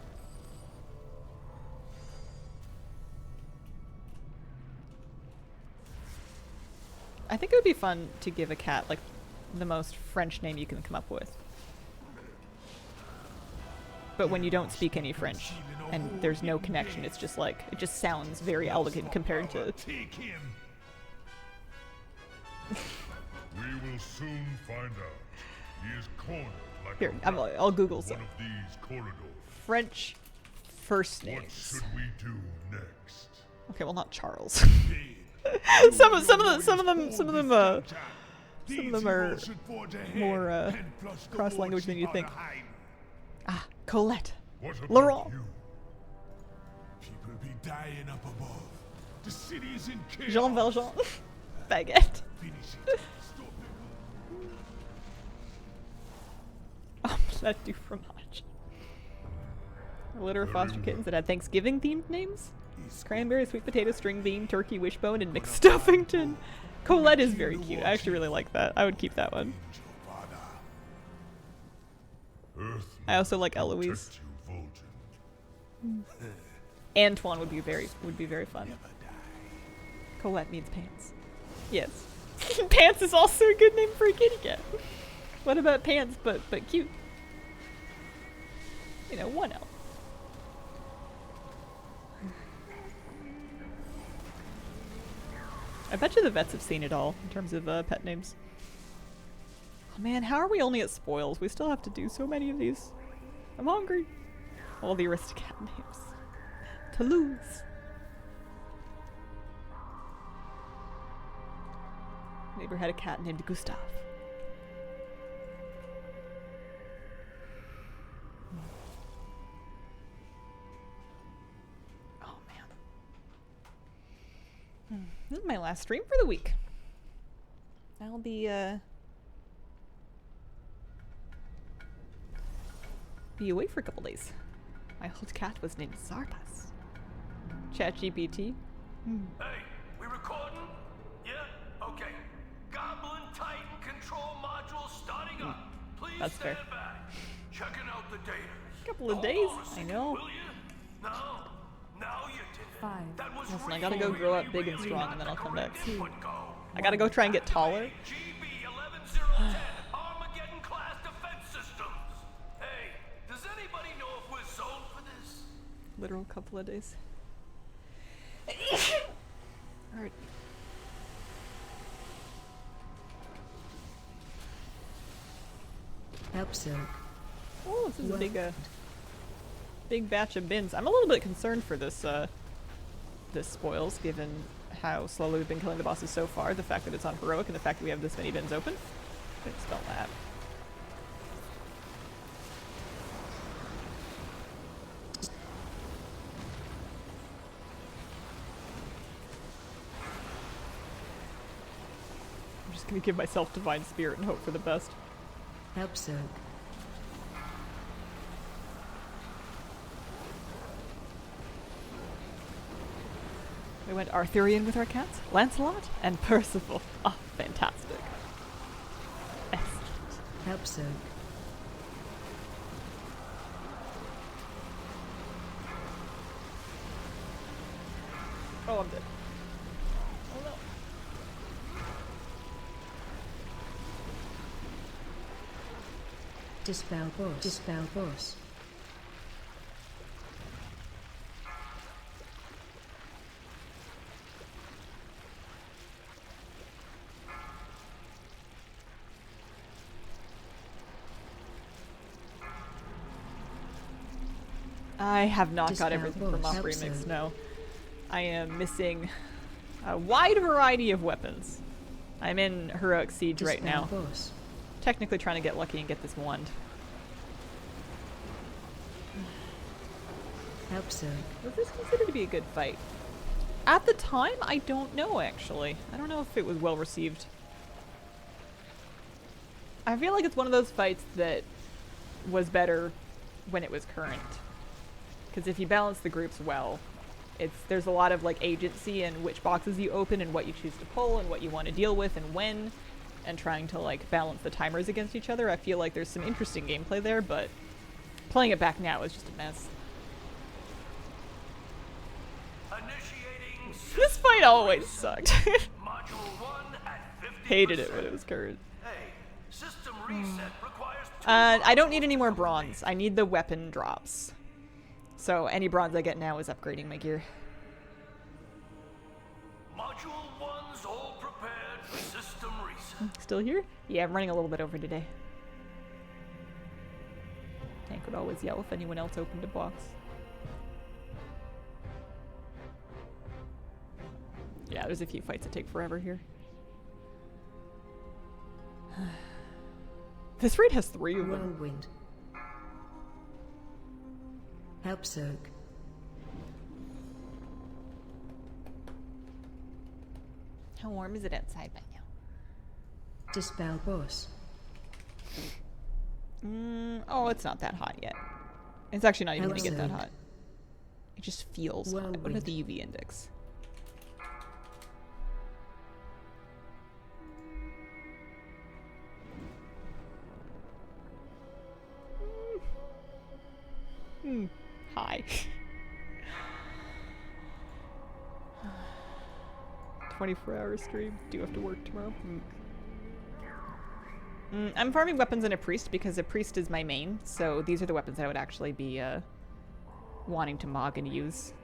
I think it would be fun to give a cat like the most French name you can come up with. But when you don't speak any French and there's no connection, it's just like, it just sounds very elegant compared to... We will soon find out. He is cornered like Here, I'll Google some. one of these corridors. French first names. What should we do next? Okay, well, not Charles. some of them are more cross language than you think. Ah, Colette. Laurent. People be dying up above. The city's in chaos. Jean Valjean. Baguette. Finish it. Stop it. Omelette du fromage. A litter of foster kittens that had Thanksgiving themed names. Cranberry, sweet potato, string bean, turkey, wishbone, and mixed stuffington. Colette is very cute. I actually really like that. I would keep that one. I also like Eloise. Antoine would be very fun. Colette means pants. Yes. Pants is also a good name for a kitty cat. What about pants but cute? You know, 1L. I bet you the vets have seen it all in terms of pet names. Oh man, how are we only at spoils? We still have to do so many of these. I'm hungry. All the Aristocat names. Toulouse. Neighbor had a cat named Gustave. Oh man. This is my last stream for the week. I'll be away for a couple days. My old cat was named Zarpas. ChatGPT. Hey, we recording? Yeah? Okay. Goblin Titan control module starting up. Please That's stand fair. back. Checking out the data. Couple of Hold days, on a second, I know. will you? Now you did it. 5. That was Listen, I gotta go grow up big and strong and then I'll come back. But go. I gotta go try and get taller. GB 11010 Armageddon class defense systems. Hey, does anybody know if we're zoned for this? Literal couple of days. Alright. Help Silk. Oh, this is a big batch of bins. I'm a little bit concerned for this this spoils, given how slowly we've been killing the bosses so far, the fact that it's on heroic and the fact that we have this many bins open. Couldn't spell that. I'm just gonna give myself Divine Spirit and hope for the best. Help Silk. We went Arthurian with our cats, Lancelot, and Percival. Oh, fantastic. Excellent. Help Silk. Oh, I'm dead. Oh no. Dispel boss. Dispel boss. I have not got Dispel everything from boss. Op Help Remix, Silk. no. I am missing a wide variety of weapons. I'm in Heroic Siege right now. Dispel boss. Technically trying to get lucky and get this wand. Help Silk. Was this considered to be a good fight? At the time, I don't know actually. I don't know if it was well received. I feel like it's one of those fights that was better when it was current. Because if you balance the groups well, there's a lot of like agency in which boxes you open and what you choose to pull and what you want to deal with and when, and trying to like balance the timers against each other. I feel like there's some interesting gameplay there, but playing it back now is just a mess. Initiating This fight always sucked. module 1 at 50%. Hated it when it was current. Hey, system reset requires I don't need any more bronze. I need the weapon drops. So any bronze I get now is upgrading my gear. Module 1's all prepared for system reset. Still here? Yeah, I'm running a little bit over today. Tank would always yell if anyone else opened a box. Yeah, there's a few fights that take forever here. This raid has 3 of them. Whirlwind. Help Silk. How warm is it outside by now? Dispel boss. Oh, it's not that hot yet. It's actually not even going to get that Outside. hot. It just feels hot. What about Whirlwind. the UV index? Hi. 24-hour stream. Do have to work tomorrow. I'm farming weapons in a priest because a priest is my main, so these are the weapons I would actually be wanting to mog and use.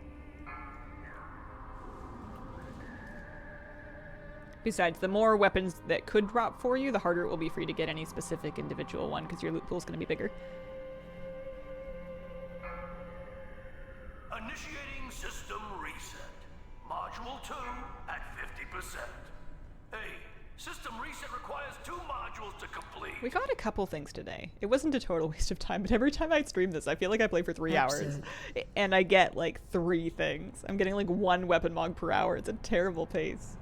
Besides, the more weapons that could drop for you, the harder it will be for you to get any specific individual one because your loot pool is going to be bigger. Initiating system reset. Module 2 at 50%. Hey, system reset requires 2 modules to complete. We got a couple things today. It wasn't a total waste of time, but every time I stream this, I feel like I play for 3 hours. And I get like 3 things. I'm getting like 1 weapon mog per hour. It's a terrible pace.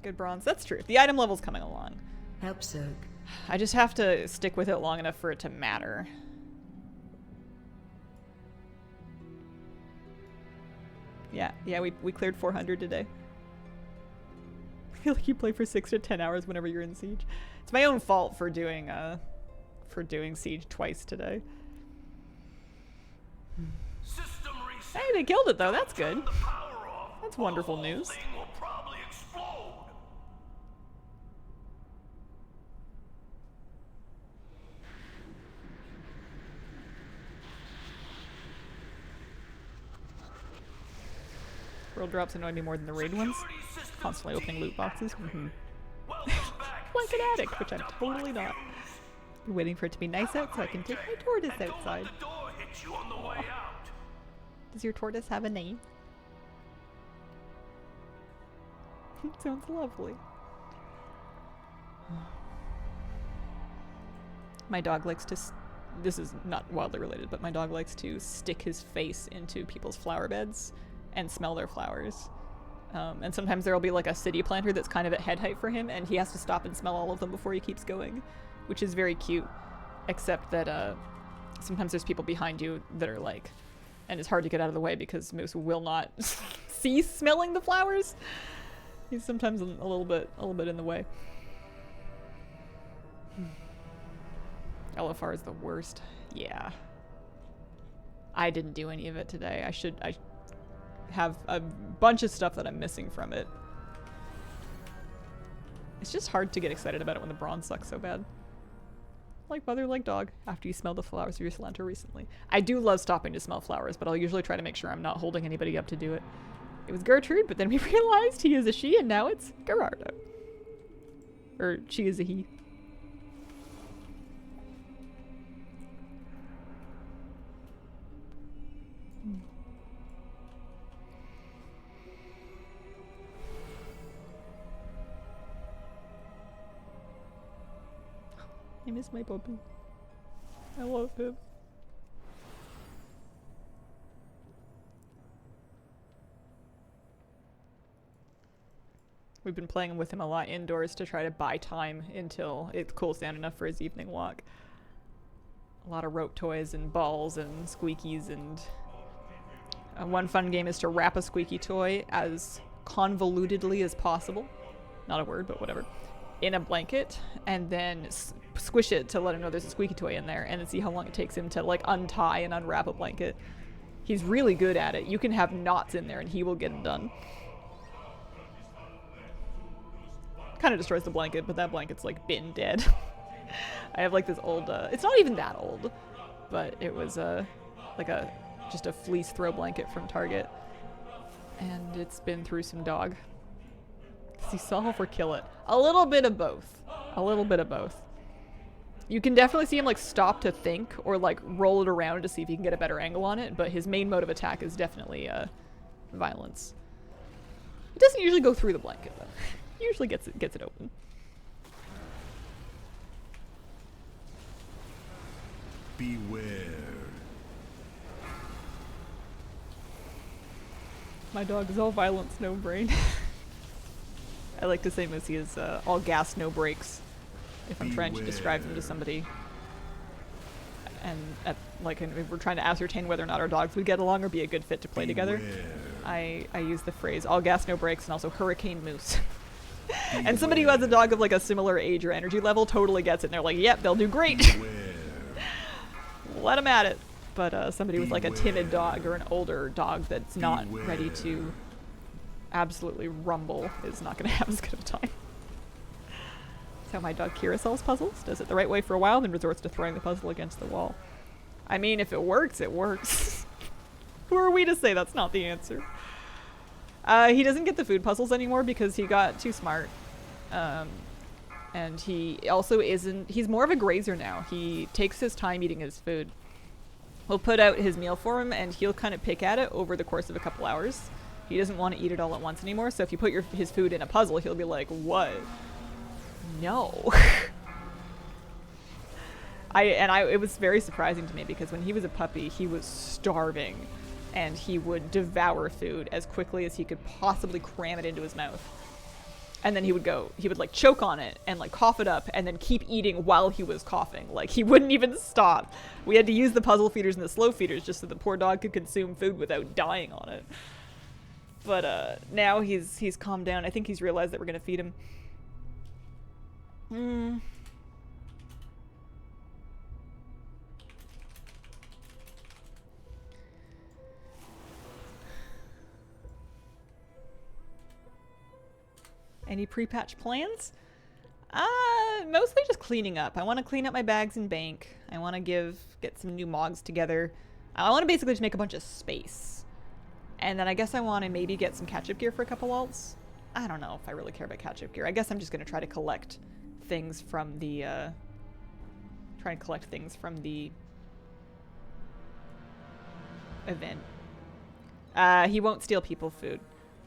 Good bronze. That's true. The item level's coming along. Help soak. I just have to stick with it long enough for it to matter. Yeah, we cleared 400 today. I feel like you play for 6 to 10 hours whenever you're in Siege. It's my own fault for doing Siege twice today. System reset. Hey, they killed it though. That's good. Turn the power off. That's wonderful The whole news. thing will probably explode. World drops annoy me more than the raid ones. Security system Constantly opening loot boxes. deactivated. Welcome back, Like an Siege addict, which I'm Craft totally Black not. Fuse. I'm waiting for it to be nice out so I can take my tortoise And outside. Don't let the door hit you on the way out. Does your tortoise have a name? It sounds lovely. My dog likes to... This is not wildly related, but my dog likes to stick his face into people's flower beds and smell their flowers. And sometimes there'll be like a city planter that's kind of at head height for him, and he has to stop and smell all of them before he keeps going, which is very cute. Except that sometimes there's people behind you that are like... And it's hard to get out of the way because Moose will not cease smelling the flowers. He's sometimes a little bit in the way. LFR is the worst. Yeah. I didn't do any of it today. I have a bunch of stuff that I'm missing from it. It's just hard to get excited about it when the bronze sucks so bad. Like mother, like dog, after you smell the flowers of your Cilantro recently. I do love stopping to smell flowers, but I'll usually try to make sure I'm not holding anybody up to do it. It was Gertrude, but then we realized he is a she, and now it's Gerardo. Or she is a he. I miss my puppy. I love him. We've been playing with him a lot indoors to try to buy time until it cools down enough for his evening walk. A lot of rope toys and balls and squeakies, and one fun game is to wrap a squeaky toy as convolutedly as possible. Not a word, but whatever. In a blanket, and then squish it to let him know there's a squeaky toy in there, and then see how long it takes him to like untie and unwrap a blanket. He's really good at it. You can have knots in there and he will get it done. Kind of destroys the blanket, but that blanket's like been dead. I have like this old, it's not even that old, but it was like just a fleece throw blanket from Target, and it's been through some dog. See, solve or kill it. A little bit of both. A little bit of both. You can definitely see him like stop to think or like roll it around to see if he can get a better angle on it, but his main mode of attack is definitely violence. It doesn't usually go through the blanket though. Usually gets it open. Beware. My dog is all violence, no brain. I like to say Moosey is all gas, no brakes. If I'm trying to describe him to somebody. And if we're trying to ascertain whether or not our dogs would get along or be a good fit to play together, I use the phrase all gas, no brakes, and also hurricane moose. And somebody who has a dog of like a similar age or energy level totally gets it, and they're like, yep, they'll do great. Let them at it. But somebody with like a timid dog or an older dog that's not ready to absolutely rumble is not going to have as good of a time. That's how my dog Kira solves puzzles. Does it the right way for a while, then resorts to throwing the puzzle against the wall. I mean, if it works, it works. Who are we to say that's not the answer? He doesn't get the food puzzles anymore because he got too smart. And he also isn't... He's more of a grazer now. He takes his time eating his food. We'll put out his meal for him, and he'll kind of pick at it over the course of a couple hours. He doesn't want to eat it all at once anymore, so if you put his food in a puzzle, he'll be like, what? No. It was very surprising to me because when he was a puppy, he was starving, and he would devour food as quickly as he could possibly cram it into his mouth. And then he would like choke on it and like cough it up and then keep eating while he was coughing. Like he wouldn't even stop. We had to use the puzzle feeders and the slow feeders just so the poor dog could consume food without dying on it. But now he's calmed down. I think he's realized that we're gonna feed him. Any pre-patch plans? Mostly just cleaning up. I want to clean up my bags and bank. I want to get some new mogs together. I want to basically just make a bunch of space. And then I guess I want to maybe get some catch-up gear for a couple alts. I don't know if I really care about catch-up gear. I guess I'm just going to try to collect things from the, event. He won't steal people's food.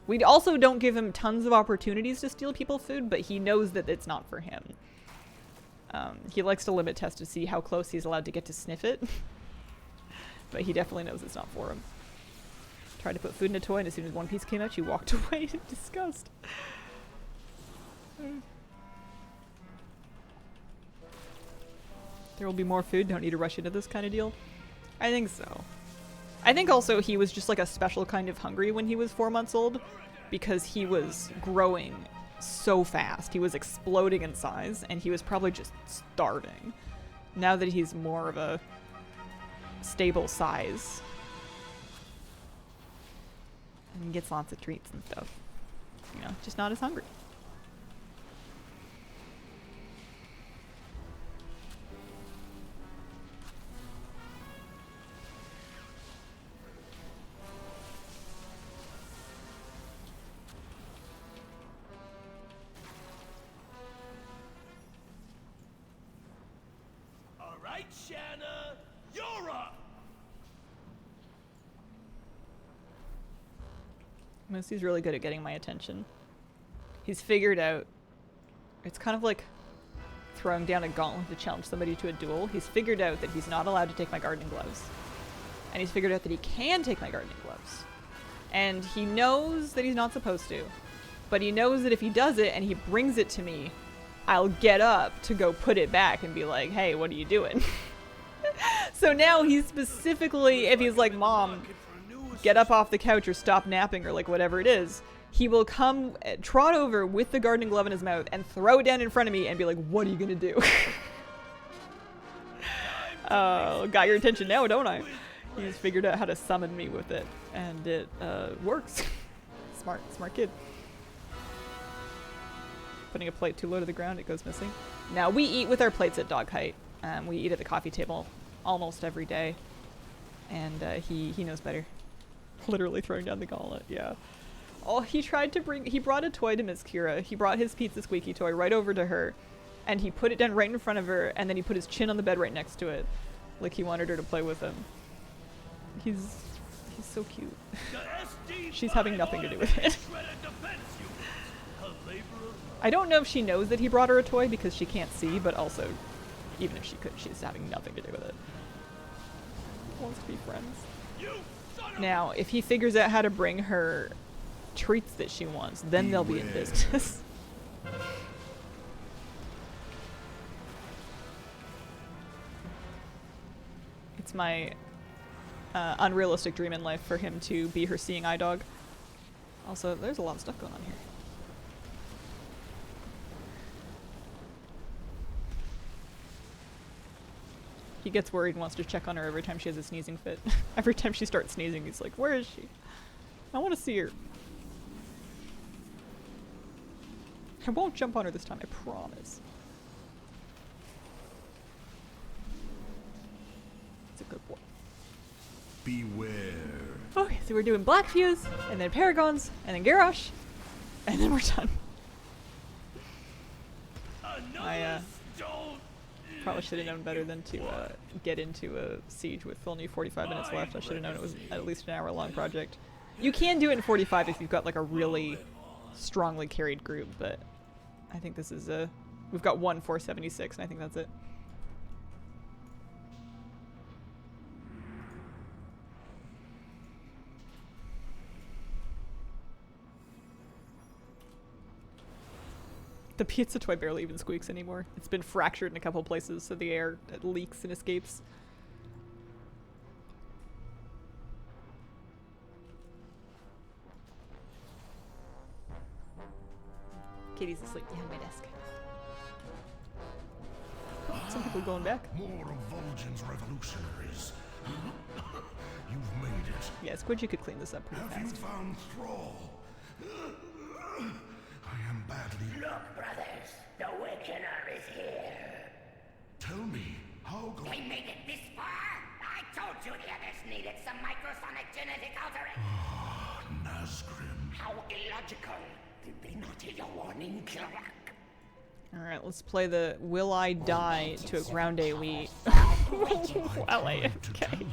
We also don't give him tons of opportunities to steal people's food, but he knows that it's not for him. He likes to limit test to see how close he's allowed to get to sniff it. But he definitely knows it's not for him. Tried to put food in a toy, and as soon as one piece came out, she walked away in disgust. There will be more food, don't need to rush into this kind of deal. I think so. I think also he was just like a special kind of hungry when he was 4 months old because he was growing so fast. He was exploding in size and he was probably just starving. Now that he's more of a stable size and he gets lots of treats and stuff, you know, just not as hungry. Shanna, you're up! Moosey's really good at getting my attention. He's figured out, it's kind of like throwing down a gauntlet to challenge somebody to a duel. He's figured out that he's not allowed to take my gardening gloves. And he's figured out that he can take my gardening gloves. And he knows that he's not supposed to. But he knows that if he does it and he brings it to me, I'll get up to go put it back and be like, hey, what are you doing? So now he's specifically, if he's like, Mom, get up off the couch or stop napping or like whatever it is, he will come, trot over with the gardening glove in his mouth and throw it down in front of me and be like, what are you gonna do? Got your attention now, don't I? He's figured out how to summon me with it, and it works. Smart kid. Putting a plate too low to the ground, it goes missing. Now, we eat with our plates at dog height. We eat at the coffee table almost every day. And he knows better. Literally throwing down the gauntlet, yeah. Oh, he brought a toy to Miss Kira. He brought his pizza squeaky toy right over to her. And he put it down right in front of her, and then he put his chin on the bed right next to it. Like he wanted her to play with him. He's so cute. She's having nothing to do with it. I don't know if she knows that he brought her a toy because she can't see, but also, even if she could, she's having nothing to do with it. Wants to be friends. You Now, if he figures out how to bring her treats that she wants, then they'll be in business. It's my unrealistic dream in life for him to be her seeing eye dog. Also, there's a lot of stuff going on here. He gets worried and wants to check on her every time she has a sneezing fit. Every time she starts sneezing, he's like, where is she? I want to see her. I won't jump on her this time, I promise. It's a good boy. Beware. Okay, so we're doing Black Fuse, and then Paragons, and then Garrosh, and then we're done. I probably should have known better than to get into a siege with only 45 minutes left. I should have known it was at least an hour-long project. You can do it in 45 if you've got like a really strongly carried group, but I think this is a... We've got one 476, and I think that's it. The pizza toy barely even squeaks anymore. It's been fractured in a couple places, so the air leaks and escapes. Katie's asleep behind my desk. Oh, some people going back. More of Vol'jin's revolutionaries. You've made it. Yeah, Squidgy could clean this up pretty Have fast. you found Thrall? I am badly... Look, brothers, the Wickener is here. Tell me, how go... We made it this far? I told you the others needed some microsonic genetic altering. Nazgrim. How illogical. Did they not hear your warning, Kilrak? Alright, let's play the Will I Die to a ground AoE. While I To tell AFK. him,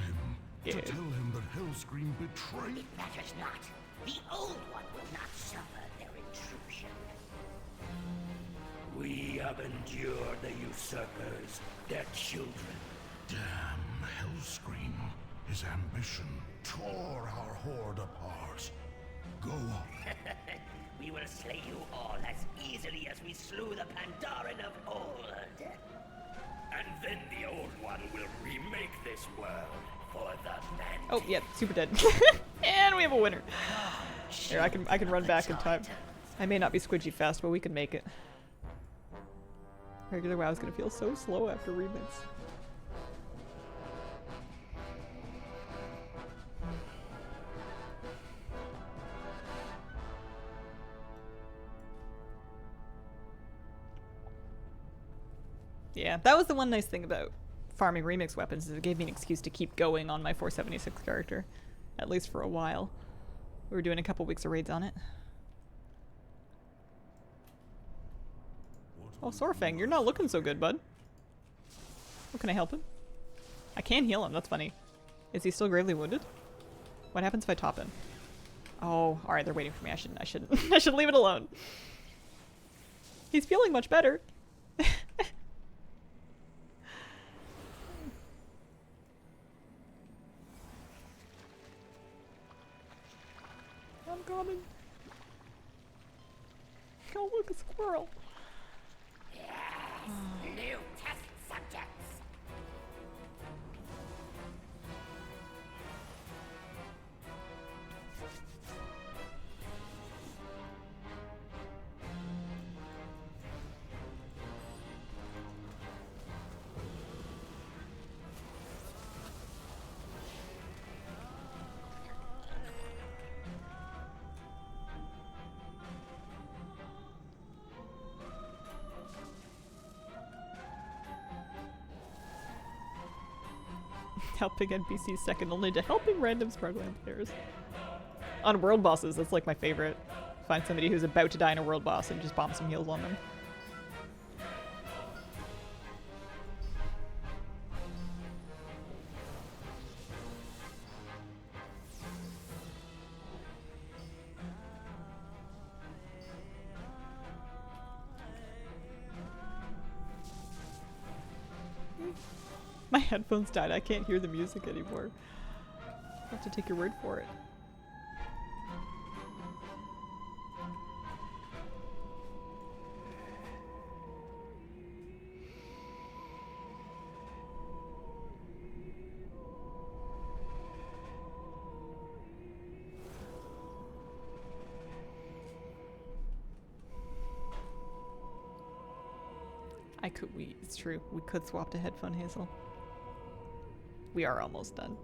Yeah. to tell him that Hellscream betrayed... It matters not. The old one will not suffer their intrusion. We have endured the usurpers, their children. Damn Hellscream. His ambition tore our horde apart. Go. We will slay you all as easily as we slew the Pandaren of old. And then the old one will remake this world for the man. Oh, yeah, super dead. And we have a winner. Here, I can run back in time. I may not be squidgy fast, but we can make it. Regular WoW's gonna feel so slow after remix. Yeah, that was the one nice thing about farming remix weapons, is it gave me an excuse to keep going on my 476 character. At least for a while. We were doing a couple weeks of raids on it. Oh, Sorfang, you're not looking so good, bud. What can I help him? I can heal him, that's funny. Is he still gravely wounded? What happens if I top him? Oh, alright, they're waiting for me. I shouldn't I should leave it alone. He's feeling much better. I'm coming. Oh, look, a squirrel. Yes, new test subjects. Helping NPCs second only to helping random struggling players. On world bosses, that's like my favorite. Find somebody who's about to die in a world boss and just bomb some heals on them. My headphones died. I can't hear the music anymore. I'll have to take your word for it. It's true. We could swap to headphone, Hazel. We are almost done.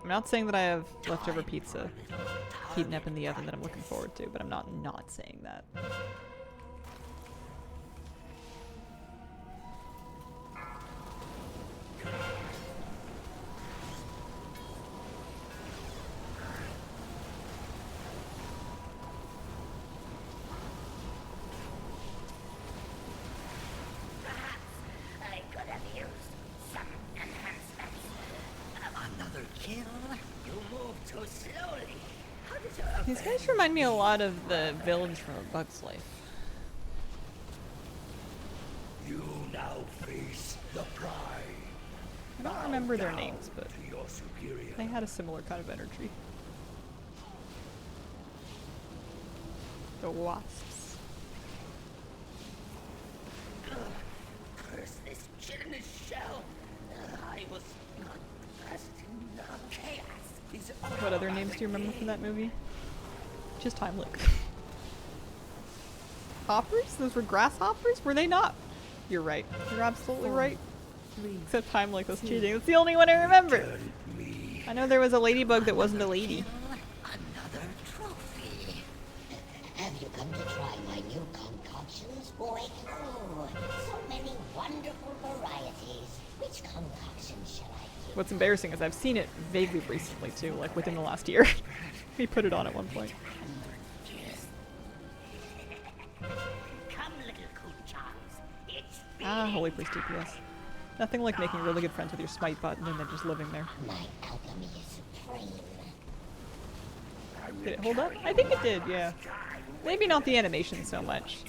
I'm not saying that I have leftover pizza heating up in the oven that I'm looking forward to, but I'm not saying that. These guys remind me a lot of the village from A Bug's Life. You now face the pride. I don't remember their names, but they had a similar kind of energy. The wasps. Curse this chitinous shell. I was not destined enough. Chaos is What other names do you remember from that movie? Just Heimlich. Hoppers? Those were grasshoppers? Were they not? You're right. You're absolutely right. Except Heimlich was cheating. That's the only one I remember. I know there was a ladybug that wasn't a lady. another trophy. Have you come to try my new concoctions, boy? Oh, so many wonderful varieties. Which concoction shall I do? What's embarrassing is I've seen it vaguely recently too, like within the last year. We put it on at one point. Come, little Kuchans. It's Holy priest DPS. Nothing like making really good friends with your smite button and then just living there. my alchemy is supreme. Did it hold up? I think it did, yeah. Maybe not the animation so much.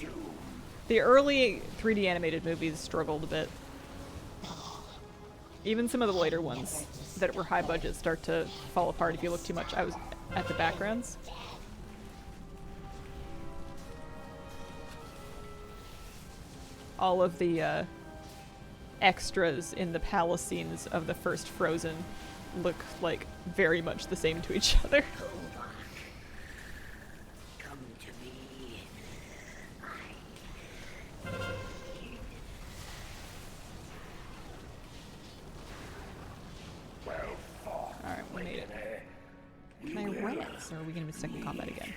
The early 3D animated movies struggled a bit. Even some of the later ones that were high budget start to fall apart if you look too much. I was at the backgrounds. All of the extras in the palace scenes of the first Frozen look like very much the same to each other. Come to me. Alright, we made it. Can I remix, or are we going to be stuck in combat again?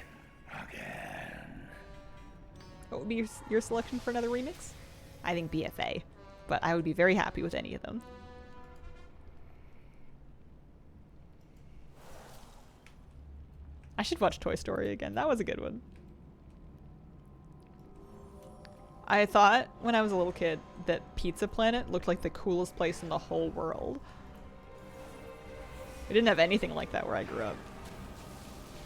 What would be your selection for another remix? I think BFA, but I would be very happy with any of them. I should watch Toy Story again. That was a good one. I thought when I was a little kid that Pizza Planet looked like the coolest place in the whole world. We didn't have anything like that where I grew up.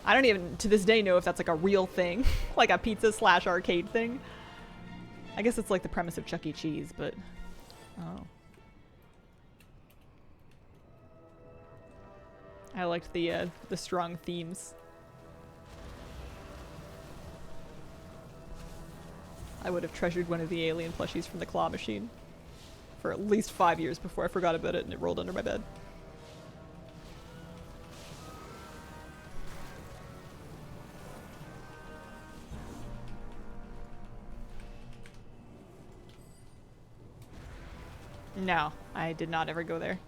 I don't even, to this day, know if that's like a real thing. Like a pizza/arcade thing. I guess it's like the premise of Chuck E. Cheese, but... Oh. I liked the strong themes. I would have treasured one of the alien plushies from the claw machine for at least 5 years before I forgot about it and it rolled under my bed. No, I did not ever go there.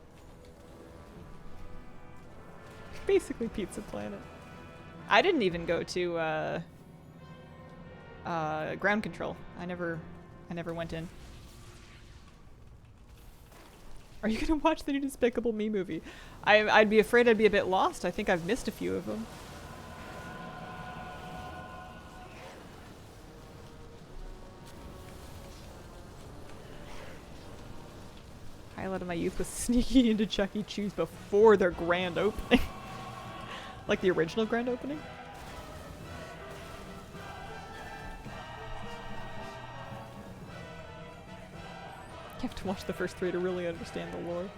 Basically Pizza Planet. I didn't even go to ground control. I never went in. Are you gonna watch the new Despicable Me movie? I'd be afraid I'd be a bit lost. I think I've missed a few of them. Highlight of my youth was sneaking into Chuck E. Cheese before their grand opening. Like the original grand opening. You have to watch the first 3 to really understand the lore.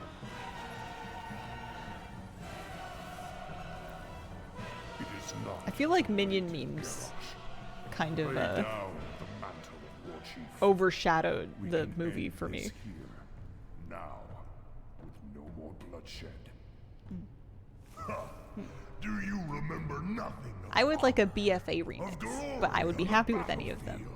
is not. I feel like minion memes kind of Lay down the mantle, War Chief. overshadowed We the can movie end for me. this here, now, with no more bloodshed. Do you remember nothing of I would like a BFA remix, but I would be happy with any of them.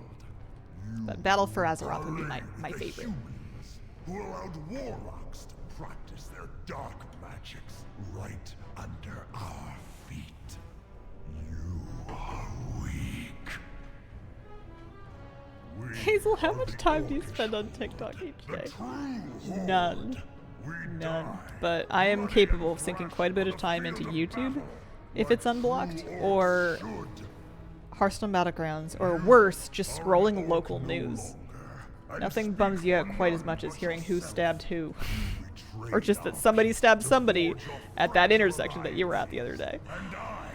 But Battle for Azeroth would be my the favorite. humans who allowed warlocks to practice their dark magics right under our feet? You are weak. We Hazel, how are much the time do you Orcish spend on horde, TikTok each the day? true horde. None. We None. die But I am bloody capable and of sinking thrashed quite a bit on of the time field into of YouTube, battle, if like it's unblocked, true or orcs should. Hearthstone Battlegrounds, or worse, just scrolling local news. Nothing bums you out quite as much as hearing who stabbed who. Or just that somebody stabbed somebody at that intersection that you were at the other day. And I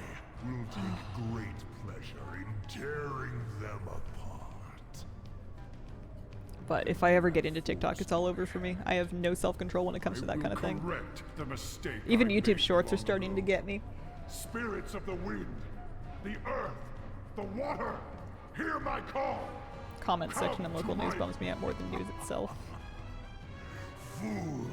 will take great pleasure in tearing them apart. But if I ever get into TikTok, it's all over for me. I have no self-control when it comes to that kind of thing. Correct the mistake Even I YouTube made Shorts are long starting to ago. get me. Spirits of the wind, the earth, the water, hear my call. Comment section and local news bums me out more than news itself. Fool!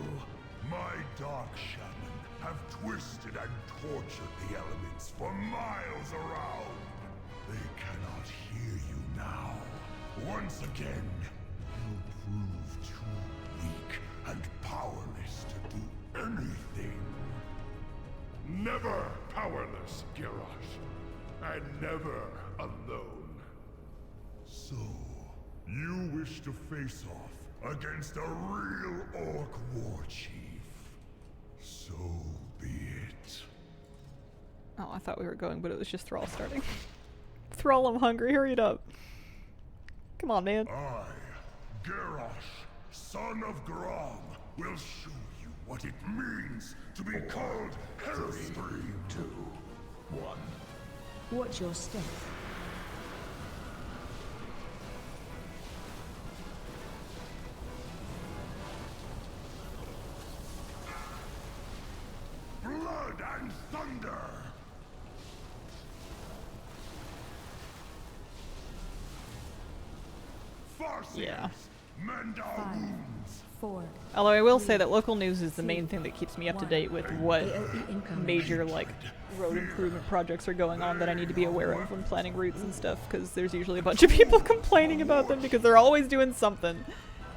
My dark shaman have twisted and tortured the elements for miles around. They cannot hear you now. Once again, you prove too weak and powerless to do anything. Never powerless, Garrosh, and never alone. So, you wish to face off against a real orc war chief? So be it. Oh, I thought we were going, but it was just Thrall starting. Thrall, I'm hungry. Hurry it up. Come on, man. I, Garrosh, son of Grom, will show you what it means to be called Hellspawn. 3, 2, 1. Watch your step. Blood and thunder! Farseers, Yeah. mend our 5, wounds. 4. Although I will say that local news is the main thing that keeps me up to date with what AOE incoming. major, like, road improvement projects are going on that I need to be aware of when planning routes and stuff, because there's usually a bunch of people complaining about them because they're always doing something.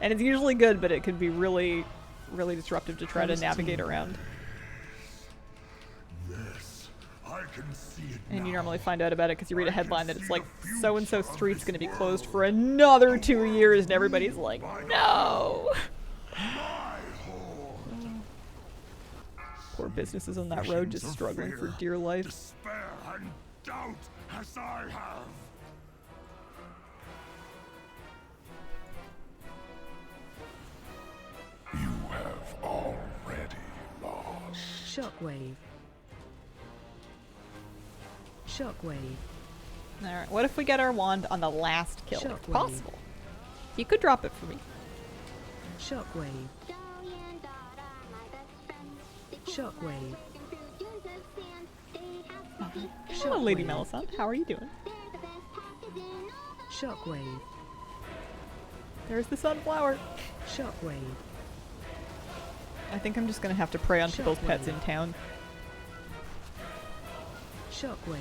And it's usually good, but it can be really, really disruptive to try to navigate around. Yes, I can see it And you now. normally find out about it because you read a headline that it's like, so-and-so street's gonna be closed for another 2 years, and everybody's like, no! My horde. Poor businesses on that road just Visions of struggling for fear, dear life. Despair and doubt as I have. You have already lost. Shockwave. Shockwave. Alright, what if we get our wand on the last kill? If Shockwave. possible. You could drop it for me. Shockwave. Shockwave. Hello, Lady Melisande. How are you doing? Shockwave. There's the sunflower. Shockwave. I think I'm just gonna have to prey on people's pets in town. Shockwave.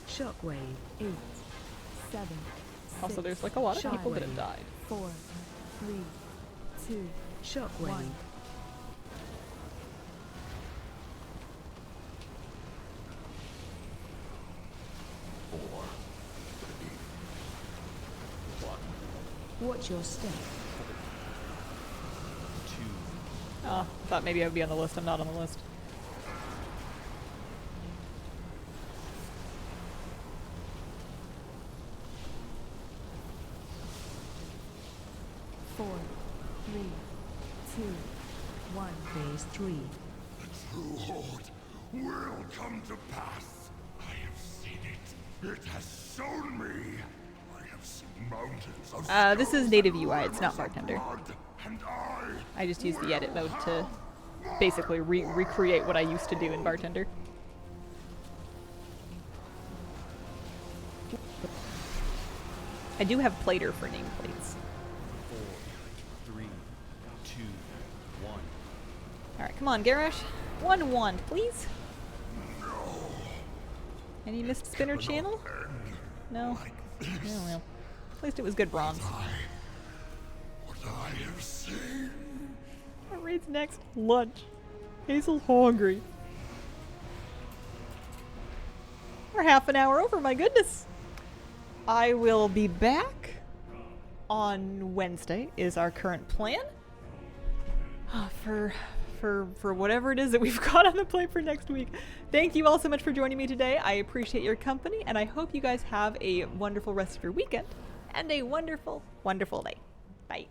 Shockwave. 8, 7. Also, there's like a lot of people that have died. 4, 3, 2. Shockwave. Watch your step. Oh, thought maybe I would be on the list. I'm not on the list. Four, 3, 2, 1. Phase 3. The true horde will come to pass. I have seen it. It has shown me. I have seen mountains of This is native UI. It's not bartender. blood, and I just use the edit mode to basically recreate what I used to do in Bartender. I do have plater for nameplates. 4, 3, 2, 1. Alright, come on, Garash. One wand, please. Any missed spinner channel? No? Oh well. At least it was good bronze. What I have seen. What raid's next? Lunch. Hazel's hungry. We're half an hour over, my goodness. I will be back on Wednesday is our current plan. For whatever it is that we've got on the plate for next week. Thank you all so much for joining me today. I appreciate your company, and I hope you guys have a wonderful rest of your weekend and a wonderful, wonderful day. Bye.